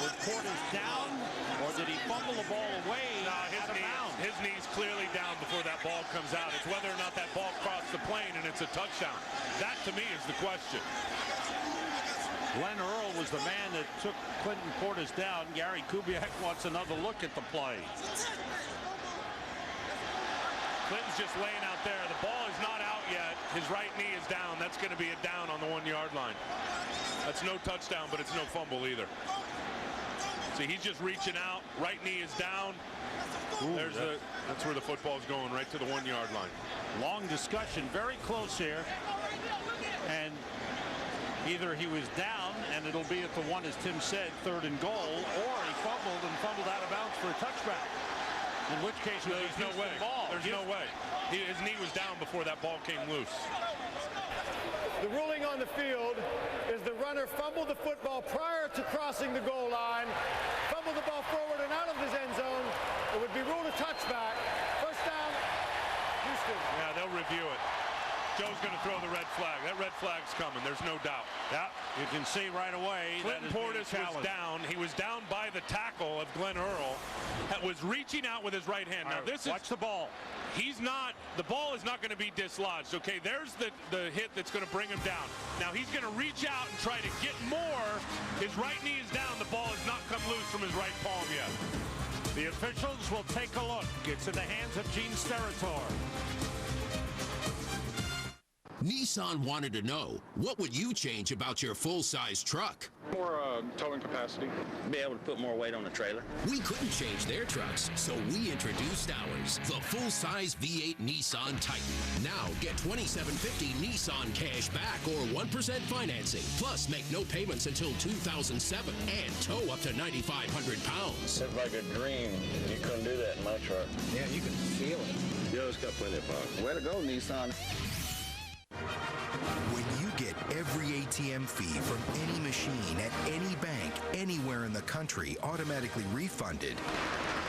was Portis down, or did he fumble the ball away? No, his knee's clearly down before that ball comes out. It's whether or not that ball crossed the plane and it's a touchdown. That, to me, is the question. Glenn Earl was the man that took Clinton Portis down. Gary Kubiak wants another look at the play. Clinton's just laying out there. The ball is not out yet. His right knee is down. That's going to be a down on the 1-yard line. That's no touchdown, but it's no fumble either. See, he's just reaching out. Right knee is down. That's where the football's going, right to the 1-yard line. Long discussion, very close here. And either he was down, and it'll be at the 1, as Tim said, 3rd and goal, or he fumbled out of bounds for a touchback. In which case, there's no way. There's no way. His knee was down before that ball came loose. The ruling on the field is the runner fumbled the football prior to crossing the goal line, fumbled the ball forward and out of his end zone. It would be ruled a touchback. First down, Houston. Yeah, they'll review it. can see right away Clinton that Portis was down. He was down by the tackle of Glenn Earl. That was reaching out with his right hand. Now this watch the ball. The ball is not going to be dislodged. Okay, there's the hit that's going to bring him down. Now he's going to reach out and try to get more. His right knee is down. The ball has not come loose from his right palm yet. The officials will take a look. It's in the hands of Gene Steratore. Nissan wanted to know, what would you change about your full-size truck? More towing capacity. Be able to put more weight on the trailer. We couldn't change their trucks, so we introduced ours, the full-size V8 Nissan Titan. Now get $2,750 Nissan cash back or 1% financing. Plus, make no payments until 2007 and tow up to 9,500 pounds. It's like a dream. You couldn't do that in my truck. Yeah, you can feel it. Yo's got plenty of power. Way to go, Nissan. When you get every ATM fee from any machine at any bank anywhere in the country automatically refunded,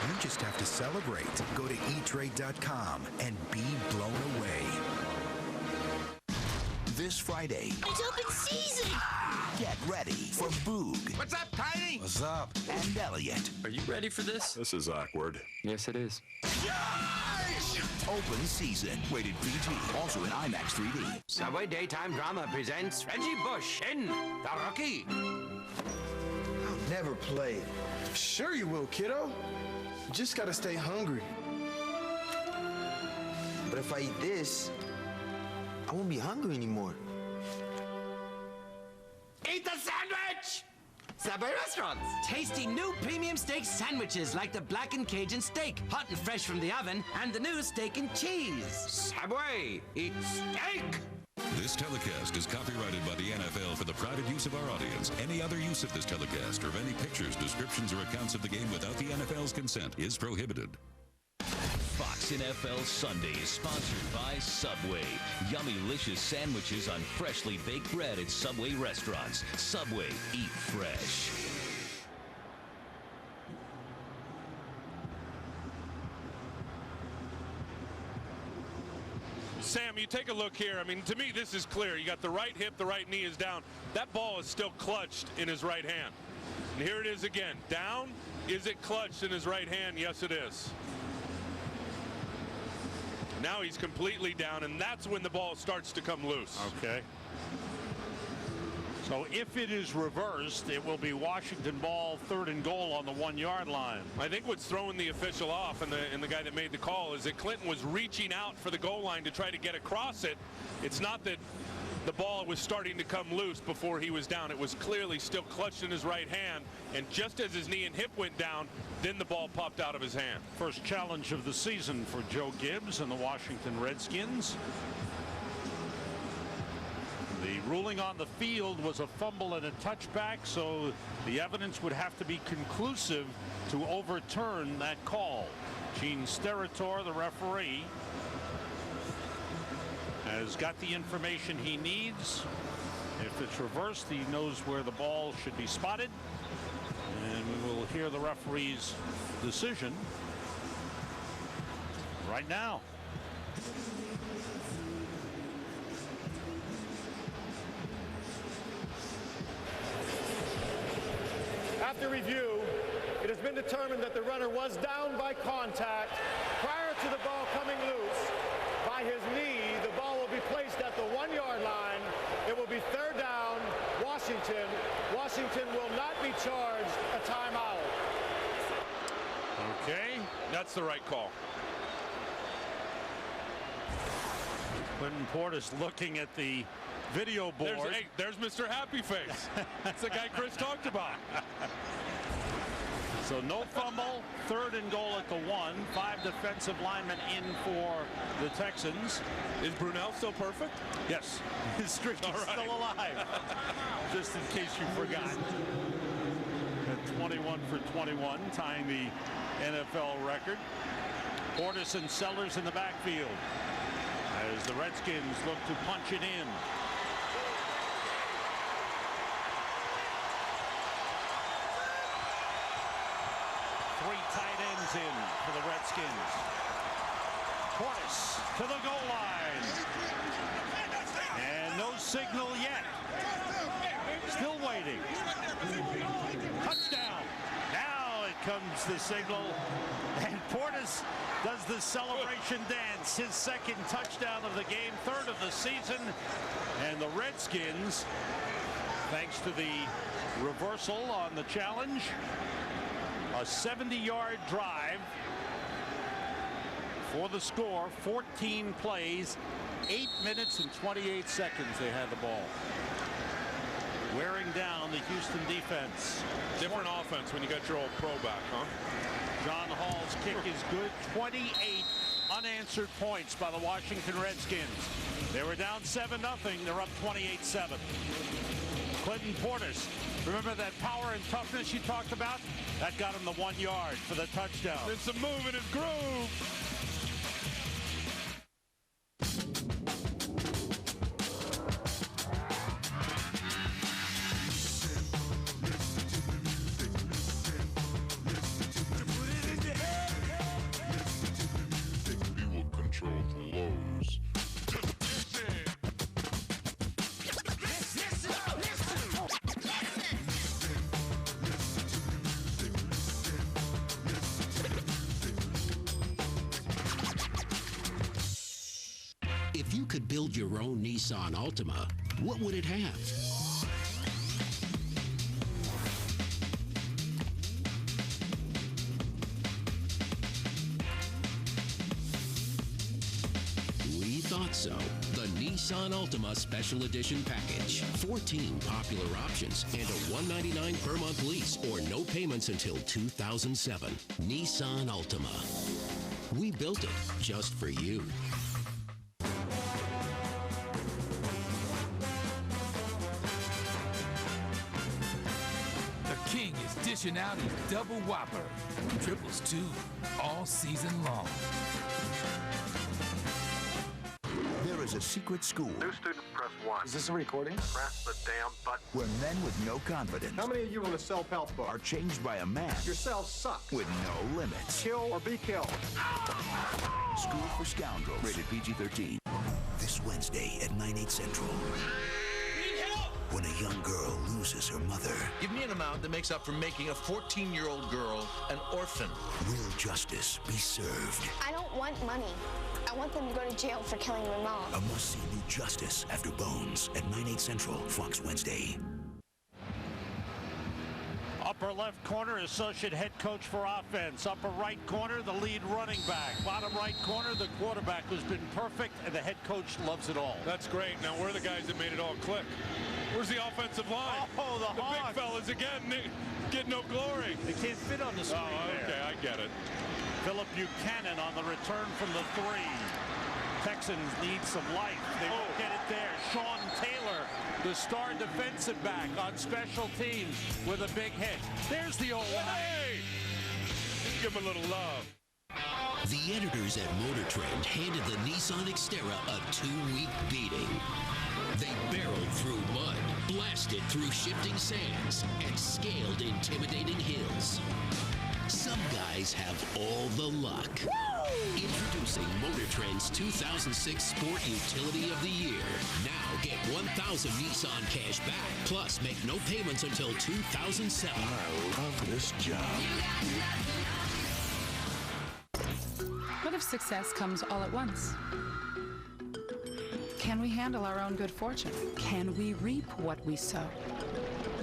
you just have to celebrate. Go to eTrade.com and be blown away. This Friday, It's open season! get ready for Boog. What's up, Tiny? What's up? And Elliot. Are you ready for this? This is awkward. Yes, it is. Open season. Rated PG. Also in IMAX 3D. Subway Daytime Drama presents Reggie Bush in The Rookie. I'll never play it. Sure you will, kiddo. You just gotta stay hungry. But if I eat this, I won't be hungry anymore. Eat the sandwich! Subway Restaurants. Tasty new premium steak sandwiches like the blackened Cajun steak, hot and fresh from the oven, and the new steak and cheese. Subway, eat steak! This telecast is copyrighted by the NFL for the private use of our audience. Any other use of this telecast or of any pictures, descriptions, or accounts of the game without the NFL's consent is prohibited. Fox NFL Sunday is sponsored by Subway. Yummy-licious sandwiches on freshly baked bread at Subway restaurants. Subway, eat fresh. Sam, you take a look here. I mean, to me, this is clear. You got the right hip, the right knee is down. That ball is still clutched in his right hand. And here it is again. Down. Is it clutched in his right hand? Yes, it is. Now he's completely down, and that's when the ball starts to come loose. Okay. So if it is reversed, it will be Washington ball, 3rd and goal on the 1-yard line. I think what's throwing the official off and the guy that made the call is that Clinton was reaching out for the goal line to try to get across it. It's not that the ball was starting to come loose before he was down. It was clearly still clutched in his right hand, and just as his knee and hip went down, then the ball popped out of his hand. First challenge of the season for Joe Gibbs and the Washington Redskins. The ruling on the field was a fumble and a touchback, so the evidence would have to be conclusive to overturn that call. Gene Steratore, the referee, has got the information he needs. If it's reversed, he knows where the ball should be spotted, and we will hear the referee's decision right now. After review, it has been determined that the runner was down by contact prior to the ball coming loose. By his knee, the ball will be placed at the 1-yard line. It will be 3rd down, Washington. Washington will not be charged a timeout. Okay, that's the right call. Clinton Portis looking at the video board. There's Mr. Happy Face. That's the guy Chris talked about. So no fumble, 3rd and goal at the 1. 5 defensive linemen in for the Texans. Is Brunell still perfect? Yes. His streak is still alive. Just in case you forgot. At 21 for 21, tying the NFL record. Portis and Sellers in the backfield as the Redskins look to punch it in. Tight ends in for the Redskins. Portis to the goal line. And no signal yet. Still waiting. Touchdown. Now it comes the signal. And Portis does the celebration dance. His second touchdown of the game, third of the season. And the Redskins, thanks to the reversal on the challenge, a 70-yard drive for the score. 14 plays, 8 minutes and 28 seconds they had the ball. Wearing down the Houston defense. Different offense when you got your old pro back, huh? John Hall's kick is good. 28 unanswered points by the Washington Redskins. They were down 7-0. They're up 28-7. Clinton Portis, remember that power and toughness you talked about? That got him the 1 yard for the touchdown. There's some move in his groove. If you could build your own Nissan Altima, what would it have? We thought so. The Nissan Altima Special Edition Package. 14 popular options and a $199 per month lease or no payments until 2007. Nissan Altima. We built it just for you. King is dishing out his double whopper. Triples too, all season long. There is a secret school. New student, press 1. Is this a recording? Press the damn button. Where men with no confidence. How many of you want to sell Pelt Book? Are changed by a man. Your cell sucks. With no limits. Kill or be killed. School for Scoundrels. Rated PG-13. This Wednesday at 9/8 Central. When a young girl loses her mother. Give me an amount that makes up for making a 14-year-old girl an orphan. Will justice be served? I don't want money. I want them to go to jail for killing my mom. A must-see new Justice After Bones at 9/8 Central, Fox Wednesday. Upper left corner, associate head coach for offense. Upper right corner, the lead running back. Bottom right corner, the quarterback who's been perfect, and the head coach loves it all. That's great. Now, we're the guys that made it all click. Where's the offensive line? Oh, the big fellas again get no glory. They can't fit on the screen. Oh, okay, there. I get it. Phillip Buchanan on the return from the 3. Texans need some life. They won't get it there. Sean Taylor, the star defensive back on special teams with a big hit. There's the old line. Hey! Give him a little love. The editors at Motor Trend handed the Nissan Xterra a 2-week beating. They barreled through mud, blasted through shifting sands, and scaled intimidating hills. Some guys have all the luck. Woo! Introducing Motor Trend's 2006 Sport Utility of the Year. Now get 1,000 Nissan cash back, plus make no payments until 2007. I love this job. What if success comes all at once? Can we handle our own good fortune? Can we reap what we sow?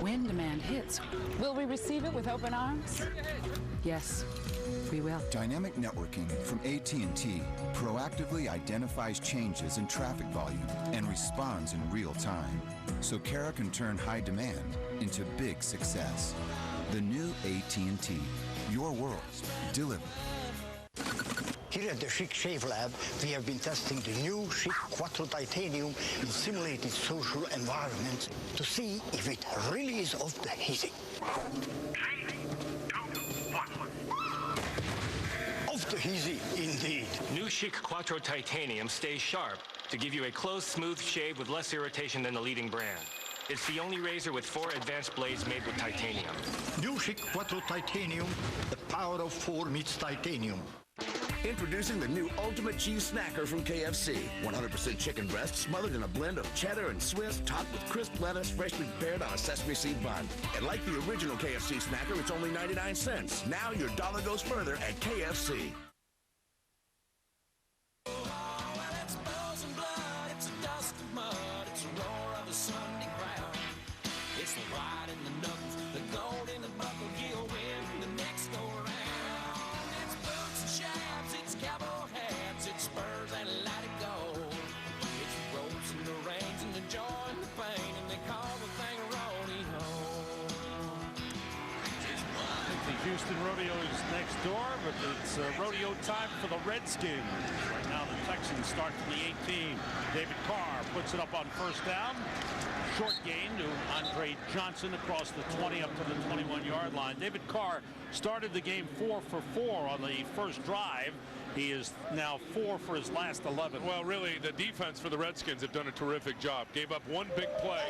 When demand hits, will we receive it with open arms? Yes, we will. Dynamic networking from AT&T proactively identifies changes in traffic volume and responds in real time, so Kara can turn high demand into big success. The new AT&T, your world, delivered. Here at the Chic Shave Lab, we have been testing the new Chic Quattro Titanium in simulated social environments to see if it really is off the easy. 3, 2, 1. Off the easy, indeed. New Chic Quattro Titanium stays sharp to give you a close, smooth shave with less irritation than the leading brand. It's the only razor with 4 advanced blades made with titanium. New Chic Quattro Titanium, the power of 4 meets titanium. Introducing the new Ultimate Cheese Snacker from KFC. 100% chicken breast smothered in a blend of cheddar and Swiss, topped with crisp lettuce freshly prepared on a sesame seed bun. And like the original KFC Snacker, it's only 99 cents. Now your dollar goes further at KFC. Houston Rodeo's next door, but it's rodeo time for the Redskins. Right now the Texans start from the 18. David Carr puts it up on first down. Short gain to Andre Johnson across the 20 up to the 21-yard line. David Carr started the game 4 for 4 on the first drive. He is now 4 for his last 11. Well, really, the defense for the Redskins have done a terrific job. Gave up one big play,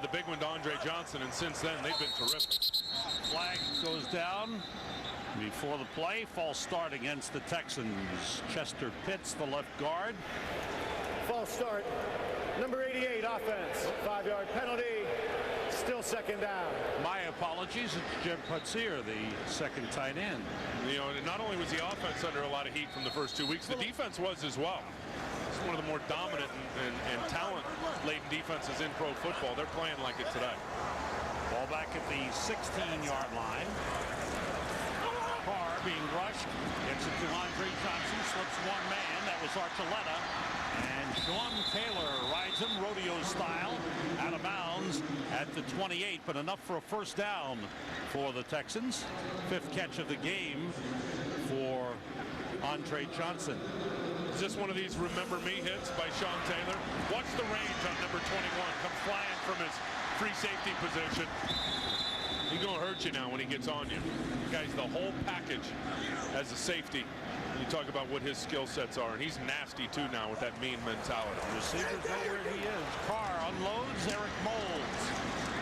the big one to Andre Johnson, and since then they've been terrific. Flag goes down before the play. False start against the Texans. Chester Pitts, the left guard. False start. Number 88, offense. 5-yard penalty. Still second down. My apologies. It's Jim Putzier, the second tight end. You know, not only was the offense under a lot of heat from the first 2 weeks, the defense was as well. It's one of the more dominant and talent-laden defenses in pro football. They're playing like it today. Ball back at the 16-yard line. Carr being rushed. Gets it to Andre Johnson. Slips one man. That was Archuleta. And Sean Taylor rides him rodeo style out of bounds at the 28, but enough for a first down for the Texans. 5th catch of the game for Andre Johnson. Is this one of these remember me hits by Sean Taylor? Watch the range on number 21. Come flying from his free safety position. He's going to hurt you now when he gets on you. The guy's the whole package as a safety. You talk about what his skill sets are, and he's nasty too now with that mean mentality. Receivers know where he is. Carr unloads. Eric Moulds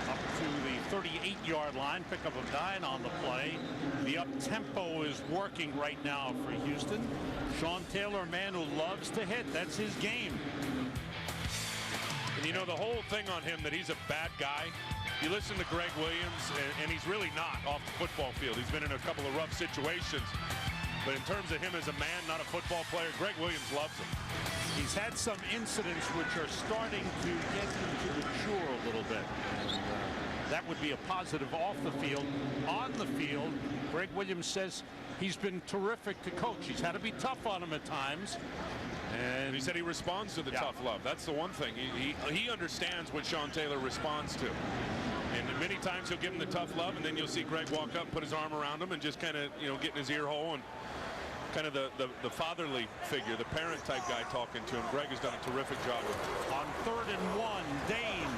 up to the 38-yard line. Pick up a 9 on the play. The up-tempo is working right now for Houston. Sean Taylor, a man who loves to hit. That's his game. And you know, the whole thing on him that he's a bad guy, you listen to Greg Williams, and he's really not off the football field. He's been in a couple of rough situations. But in terms of him as a man, not a football player, Greg Williams loves him. He's had some incidents which are starting to get him to mature a little bit. And, that would be a positive off the field. On the field, Greg Williams says he's been terrific to coach. He's had to be tough on him at times. And he said he responds to the tough love. That's the one thing. He understands what Sean Taylor responds to. And many times he'll give him the tough love, and then you'll see Greg walk up, put his arm around him, and just kind of, you know, get in his ear hole, and kind of the fatherly figure, the parent type guy talking to him. Greg has done a terrific job with him. On 3rd and 1, Dane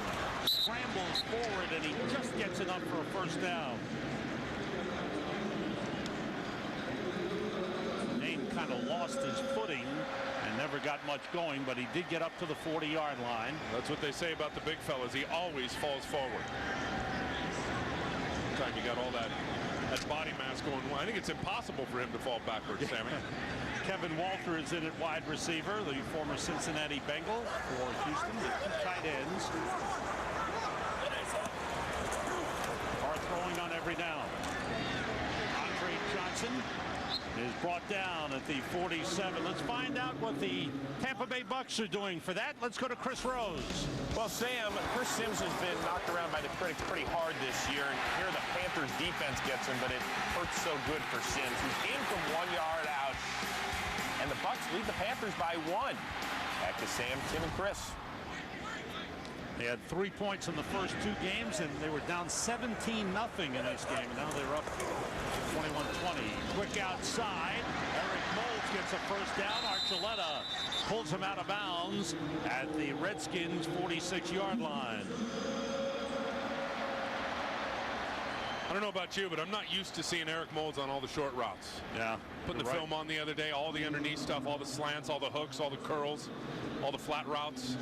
scrambles forward, and he just gets enough for a first down. Dane kind of lost his footing and never got much going, but he did get up to the 40-yard line. That's what they say about the big fellas. He always falls forward. Time you got all that body mass going. I think it's impossible for him to fall backwards, Sammy. Kevin Walter is in at wide receiver, the former Cincinnati Bengal for Houston, the 2 tight ends. Are throwing on every down. Andre Johnson is brought down at the 47. Let's find out what the Tampa Bay Bucks are doing for that. Let's go to Chris Rose. Well, Sam, Chris Sims has been knocked around by the critics pretty hard this year, and here the Panthers defense gets him, but it hurts so good for Sims. He's in from 1 yard out, and the Bucks lead the Panthers by 1. Back to Sam, Tim, and Chris. They had 3 points in the first 2 games, and they were down 17-0 in this game. And now they're up 21-20. Quick outside. Eric Moulds gets a first down. Archuleta pulls him out of bounds at the Redskins' 46-yard line. I don't know about you, but I'm not used to seeing Eric Moulds on all the short routes. Yeah. Putting the film on the other day, all the underneath stuff, all the slants, all the hooks, all the curls, all the flat routes.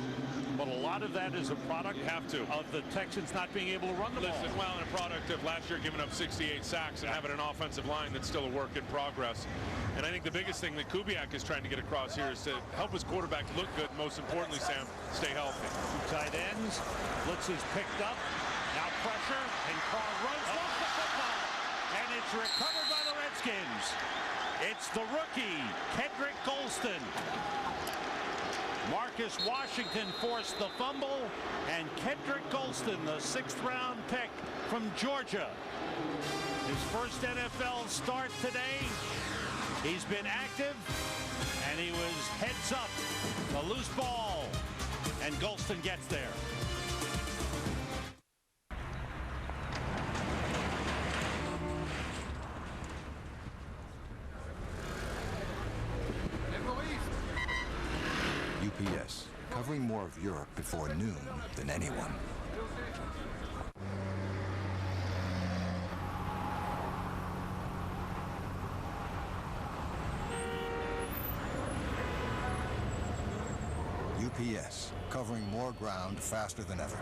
But a lot of that is a product of the Texans not being able to run the ball. Well, and a product of last year giving up 68 sacks and having an offensive line that's still a work in progress. And I think the biggest thing that Kubiak is trying to get across here is to help his quarterback look good. Most importantly, Sam, stay healthy. Two tight ends. Blitz is picked up. Now pressure, and Carr runs off the football. And it's recovered by the Redskins. It's the rookie, Kendrick Golston. Marcus Washington forced the fumble, and Kendrick Golston, the 6th-round pick from Georgia. His first NFL start today. He's been active, and he was heads up. The loose ball, and Golston gets there. UPS, covering more of Europe before noon than anyone. UPS, covering more ground faster than ever.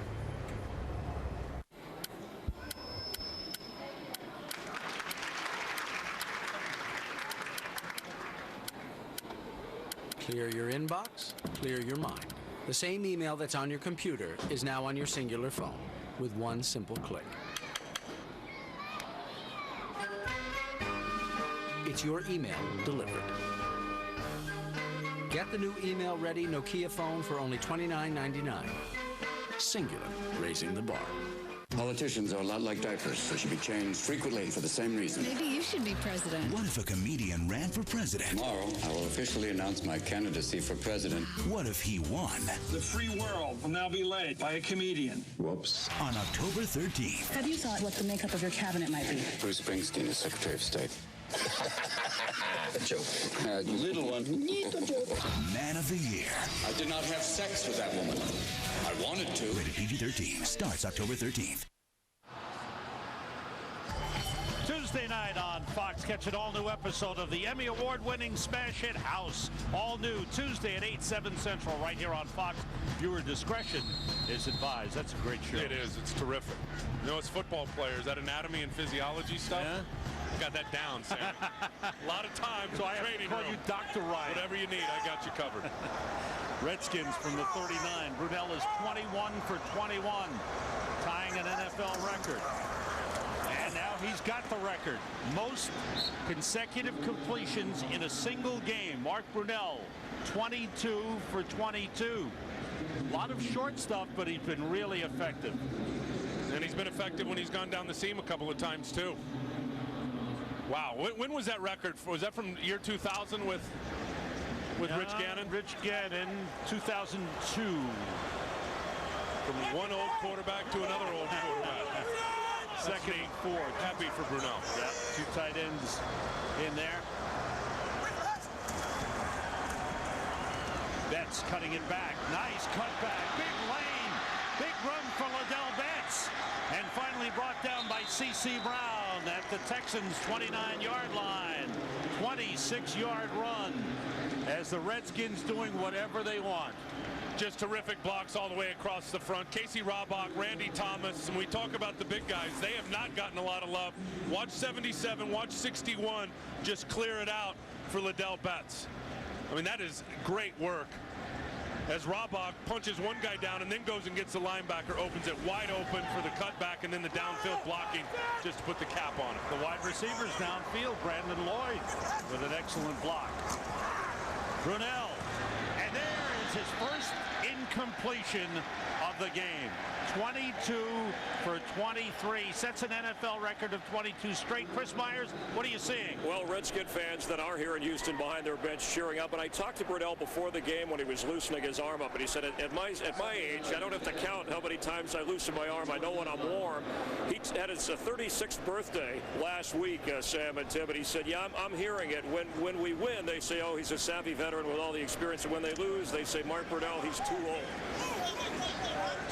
Clear your inbox, clear your mind. The same email that's on your computer is now on your singular phone with one simple click. It's your email delivered. Get the new email-ready Nokia phone for only $29.99. Singular, raising the bar. Politicians are a lot like diapers. They should be changed frequently for the same reason. Maybe you should be president. What if a comedian ran for president? Tomorrow, I will officially announce my candidacy for president. What if he won? The free world will now be led by a comedian. Whoops. On October 13th. Have you thought what the makeup of your cabinet might be? Bruce Springsteen is Secretary of State. A joke. Little one. Little joke. Man of the Year. I did not have sex with that woman. I wanted to. Rated PG-13. Starts October 13th. Tuesday night on Fox, catch an all-new episode of the Emmy Award-winning smash hit House. All new Tuesday at 8, 7 Central, right here on Fox. Viewer discretion is advised. That's a great show. It is. It's terrific. You know, as football players, that anatomy and physiology stuff, got that down, Sam. A lot of times, so I have to call you Dr. Ryan. Whatever you need, I got you covered. Redskins from the 39. Brunell is 21 for 21, tying an NFL record. And now he's got the record. Most consecutive completions in a single game. Mark Brunell, 22 for 22. A lot of short stuff, but he's been really effective. And he's been effective when he's gone down the seam a couple of times, too. Wow. When was that record? Was that from year 2000 with Rich Gannon? Rich Gannon, 2002. From one old quarterback to another old quarterback. Second and 4. Happy for Brunell. Yeah, two tight ends in there. Betts cutting it back. Nice cutback. Big lane. Big run for Ladell Betts. And finally brought down by C.C. Brown at the Texans' 29-yard line. 26-yard run as the Redskins doing whatever they want. Just terrific blocks all the way across the front. Casey Robach, Randy Thomas, and we talk about the big guys. They have not gotten a lot of love. Watch 77, watch 61. Just clear it out for Ladell Betts. I mean, that is great work. As Robach punches one guy down and then goes and gets the linebacker, opens it wide open for the cutback and then the downfield blocking just to put the cap on it. The wide receivers downfield, Brandon Lloyd with an excellent block. Brunell, and there is his first incompletion of the game. 22 for 23, sets an NFL record of 22 straight. Chris Myers, what are you seeing? Well, Redskin fans that are here in Houston behind their bench cheering up. And I talked to Brunell before the game when he was loosening his arm up, and he said, at my age, I don't have to count how many times I loosen my arm. I know when I'm warm. He had his 36th birthday last week, Sam and Tim, and he said, yeah, I'm hearing it. When we win, they say, oh, he's a savvy veteran with all the experience. And when they lose, they say, Mark Brunell, he's too old.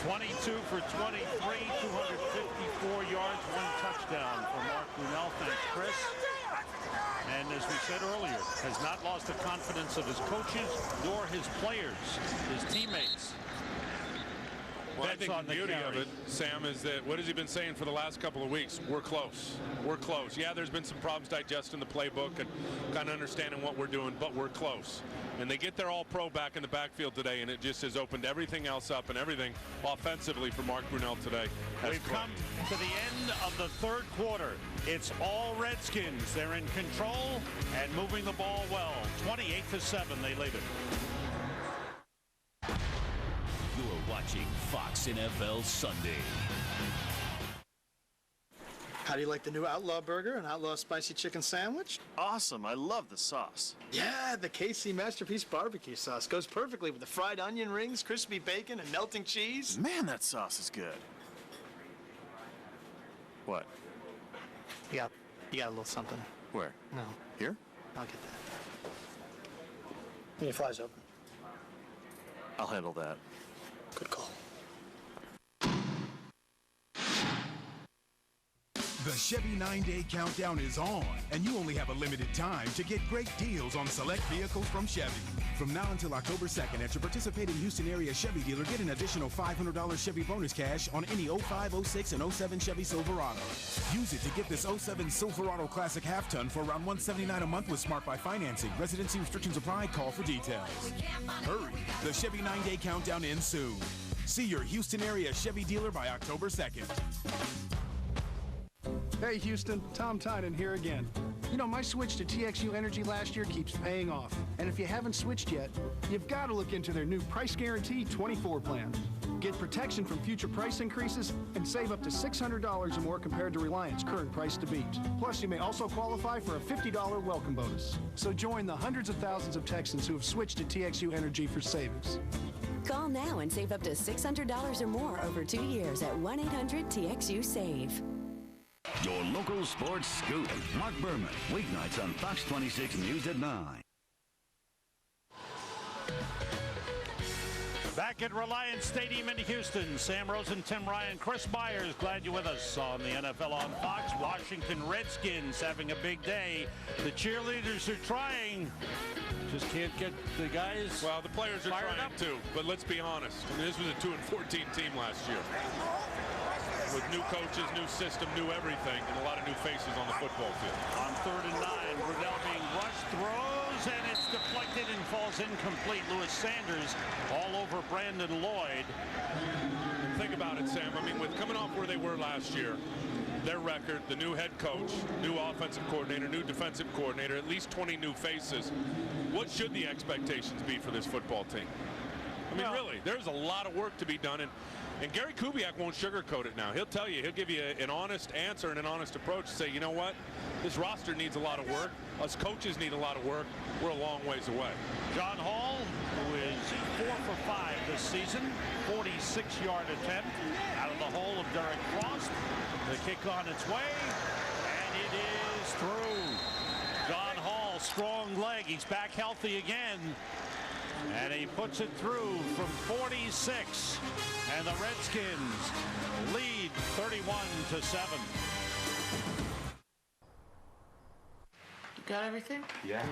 22 for 23, 254 yards, 1 touchdown for Mark Brunell. Thanks, Chris. And as we said earlier, has not lost the confidence of his coaches nor his players, his teammates. Well, I think the beauty of it, Sam, is that what has he been saying for the last couple of weeks? We're close. We're close. Yeah, there's been some problems digesting the playbook and kind of understanding what we're doing, but we're close. And they get their all-pro back in the backfield today, and it just has opened everything else up and everything offensively for Mark Brunell today. We've come to the end of the third quarter. It's all Redskins. They're in control and moving the ball well. 28-7, they lead it. You're watching Fox NFL Sunday. How do you like the new Outlaw Burger and Outlaw Spicy Chicken Sandwich? Awesome. I love the sauce. Yeah, the KC Masterpiece Barbecue sauce goes perfectly with the fried onion rings, crispy bacon, and melting cheese. Man, that sauce is good. What? You got a little something. Where? No. Here? I'll get that. Your flies open. I'll handle that. Good call. The Chevy 9-Day Countdown is on, and you only have a limited time to get great deals on select vehicles from Chevy. From now until October 2nd, at your participating Houston area Chevy dealer, get an additional $500 Chevy bonus cash on any 05, 06, and 07 Chevy Silverado. Use it to get this 07 Silverado Classic half-ton for around $179 a month with Smart Buy financing. Residency restrictions apply. Call for details. Hurry! The Chevy 9-Day Countdown ends soon. See your Houston area Chevy dealer by October 2nd. Hey Houston, Tom Tynan here again. You know, my switch to TXU Energy last year keeps paying off. And if you haven't switched yet, you've got to look into their new Price Guarantee 24 plan. Get protection from future price increases and save up to $600 or more compared to Reliant's current price to beat. Plus, you may also qualify for a $50 welcome bonus. So join the hundreds of thousands of Texans who have switched to TXU Energy for savings. Call now and save up to $600 or more over 2 years at 1-800-TXU-SAVE. Your local sports scoop. Mark Berman, weeknights on Fox 26 News at 9. Back at Reliance Stadium in Houston, Sam Rosen, Tim Ryan, Chris Myers, glad you're with us on the NFL on Fox. Washington Redskins having a big day. The cheerleaders are trying. Just can't get the guys. Well, the players are trying up too, but let's be honest. I mean, this was a 2-14 team last year. With new coaches, new system, new everything, and a lot of new faces on the football field. On 3rd and 9, Brunell being rushed, throws, and it's deflected and falls incomplete. Lewis Sanders all over Brandon Lloyd. And think about it, Sam. I mean, with coming off where they were last year, their record, the new head coach, new offensive coordinator, new defensive coordinator, at least 20 new faces. What should the expectations be for this football team? I mean, really, there's a lot of work to be done. And Gary Kubiak won't sugarcoat it now. He'll tell you, he'll give you an honest answer and an honest approach. Say, you know what? This roster needs a lot of work. Us coaches need a lot of work. We're a long ways away. John Hall, who is 4 for 5 this season, 46-yard attempt out of the hole of Derek Frost. The kick on its way, and it is through. John Hall, strong leg. He's back healthy again. And he puts it through from 46. And the Redskins lead 31-7. You got everything? Yeah.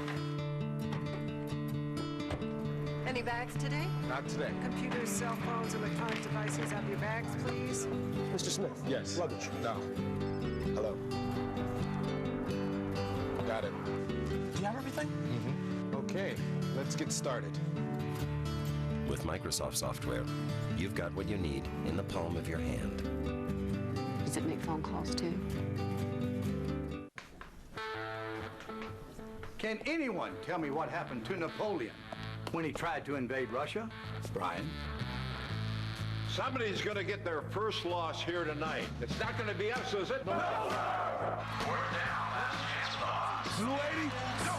Any bags today? Not today. Computers, cell phones, electronic devices. Have your bags, please. Mr. Smith. Yes. Luggage. No. Hello. Got it. Do you have everything? Mm-hmm. Okay, let's get started. With Microsoft software, you've got what you need in the palm of your hand. Does it make phone calls too? Can anyone tell me what happened to Napoleon when he tried to invade Russia? Brian? Somebody's going to get their first loss here tonight. It's not going to be us, is it? No. We're down. That's James Bond. Lady? No.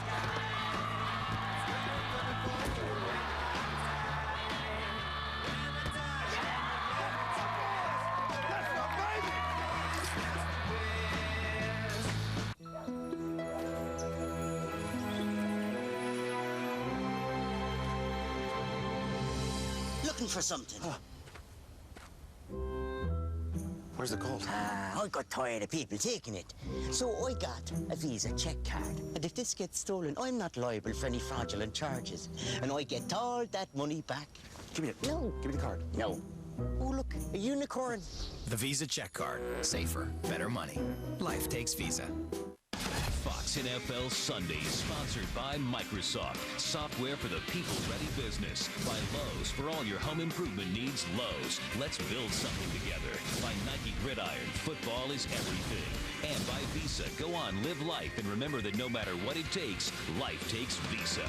Looking for something. Where's the gold? I got tired of people taking it. So I got a Visa check card. And if this gets stolen, I'm not liable for any fraudulent charges. And I get all that money back. Give me it. No. Give me the card. No. Oh, look, a unicorn. The Visa check card. Safer, better money. Life takes Visa. Fox NFL Sundays, sponsored by Microsoft. Software for the people-ready business. By Lowe's, for all your home improvement needs, Lowe's. Let's build something together. By Nike Gridiron, football is everything. And by Visa, go on, live life, and remember that no matter what it takes, life takes Visa.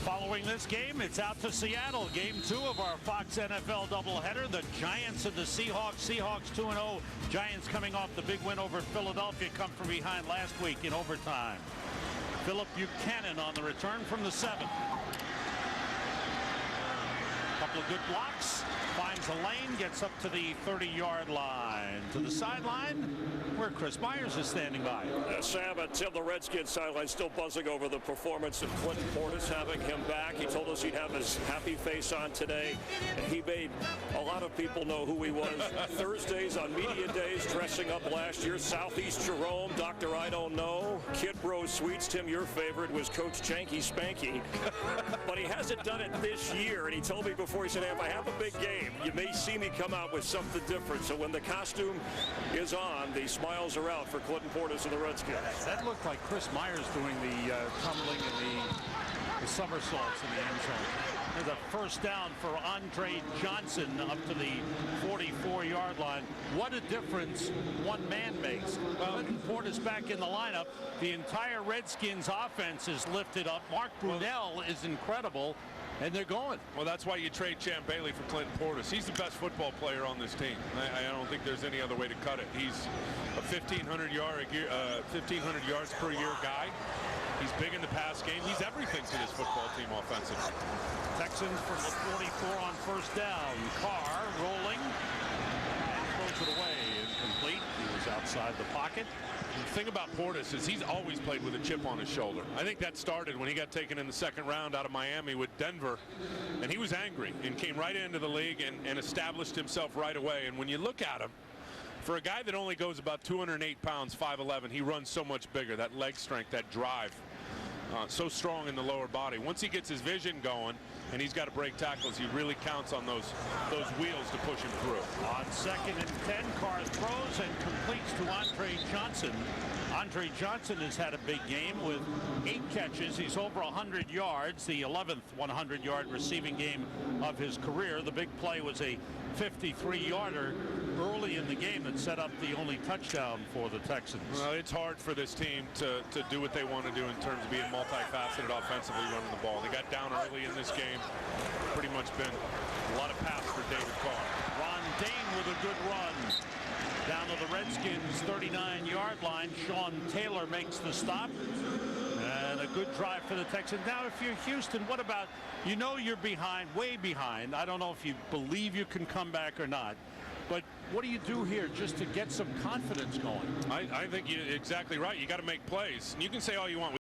Following this game, it's out to Seattle. Game 2 of our Fox NFL doubleheader. The Giants and the Seahawks. Seahawks 2-0. Giants coming off the big win over Philadelphia, come from behind last week in overtime. Phillip Buchanan on the return from the 7. Couple of good blocks. Finds a lane, gets up to the 30-yard line. To the sideline, where Chris Myers is standing by. Sam and Tim, the Redskins sideline, still buzzing over the performance of Clinton Portis, having him back. He told us he'd have his happy face on today. And he made a lot of people know who he was. Thursdays on media days, dressing up last year. Southeast Jerome, Dr. I Don't Know, Kid Bro Sweets. Tim, your favorite was Coach Chanky Spanky. But he hasn't done it this year. And he told me before, he said, hey, if I have a big game, you may see me come out with something different. So when the costume is on, the smiles are out for Clinton Portis and the Redskins. That looked like Chris Myers doing the tumbling and the somersaults in the end zone. There's a first down for Andre Johnson up to the 44-yard line. What a difference one man makes. Clinton Portis back in the lineup. The entire Redskins offense is lifted up. Mark Brunell is incredible. And they're going. Well, that's why you trade Champ Bailey for Clinton Portis. He's the best football player on this team. I don't think there's any other way to cut it. He's a 1,500 yards per year guy. He's big in the pass game. He's everything to this football team offensively. Texans from the 44 on first down. Carr rolling and throws it away. Incomplete. He was outside the pocket. The thing about Portis is he's always played with a chip on his shoulder. I think that started when he got taken in the second round out of Miami with Denver, and he was angry and came right into the league and established himself right away. And when you look at him, for a guy that only goes about 208 pounds, 5'11", he runs so much bigger. That leg strength, that drive, so strong in the lower body. Once he gets his vision going and he's got to break tackles, he really counts on those wheels to push him through. On 2nd and 10, Carr throws and completes to Andre Johnson. Andre Johnson has had a big game with 8 catches. He's over 100 yards, the 11th 100-yard receiving game of his career. The big play was a 53-yarder early in the game that set up the only touchdown for the Texans. Well, it's hard for this team to do what they want to do in terms of being multifaceted offensively running the ball. They got down early in this game. Pretty much been a lot of pass for David Carr. Ron Dane with a good run. Down to the Redskins' 39-yard line. Sean Taylor makes the stop. And a good drive for the Texans. Now, if you're Houston, what about, you're behind, way behind. I don't know if you believe you can come back or not. But what do you do here just to get some confidence going? I think you're exactly right. You got to make plays. And you can say all you want.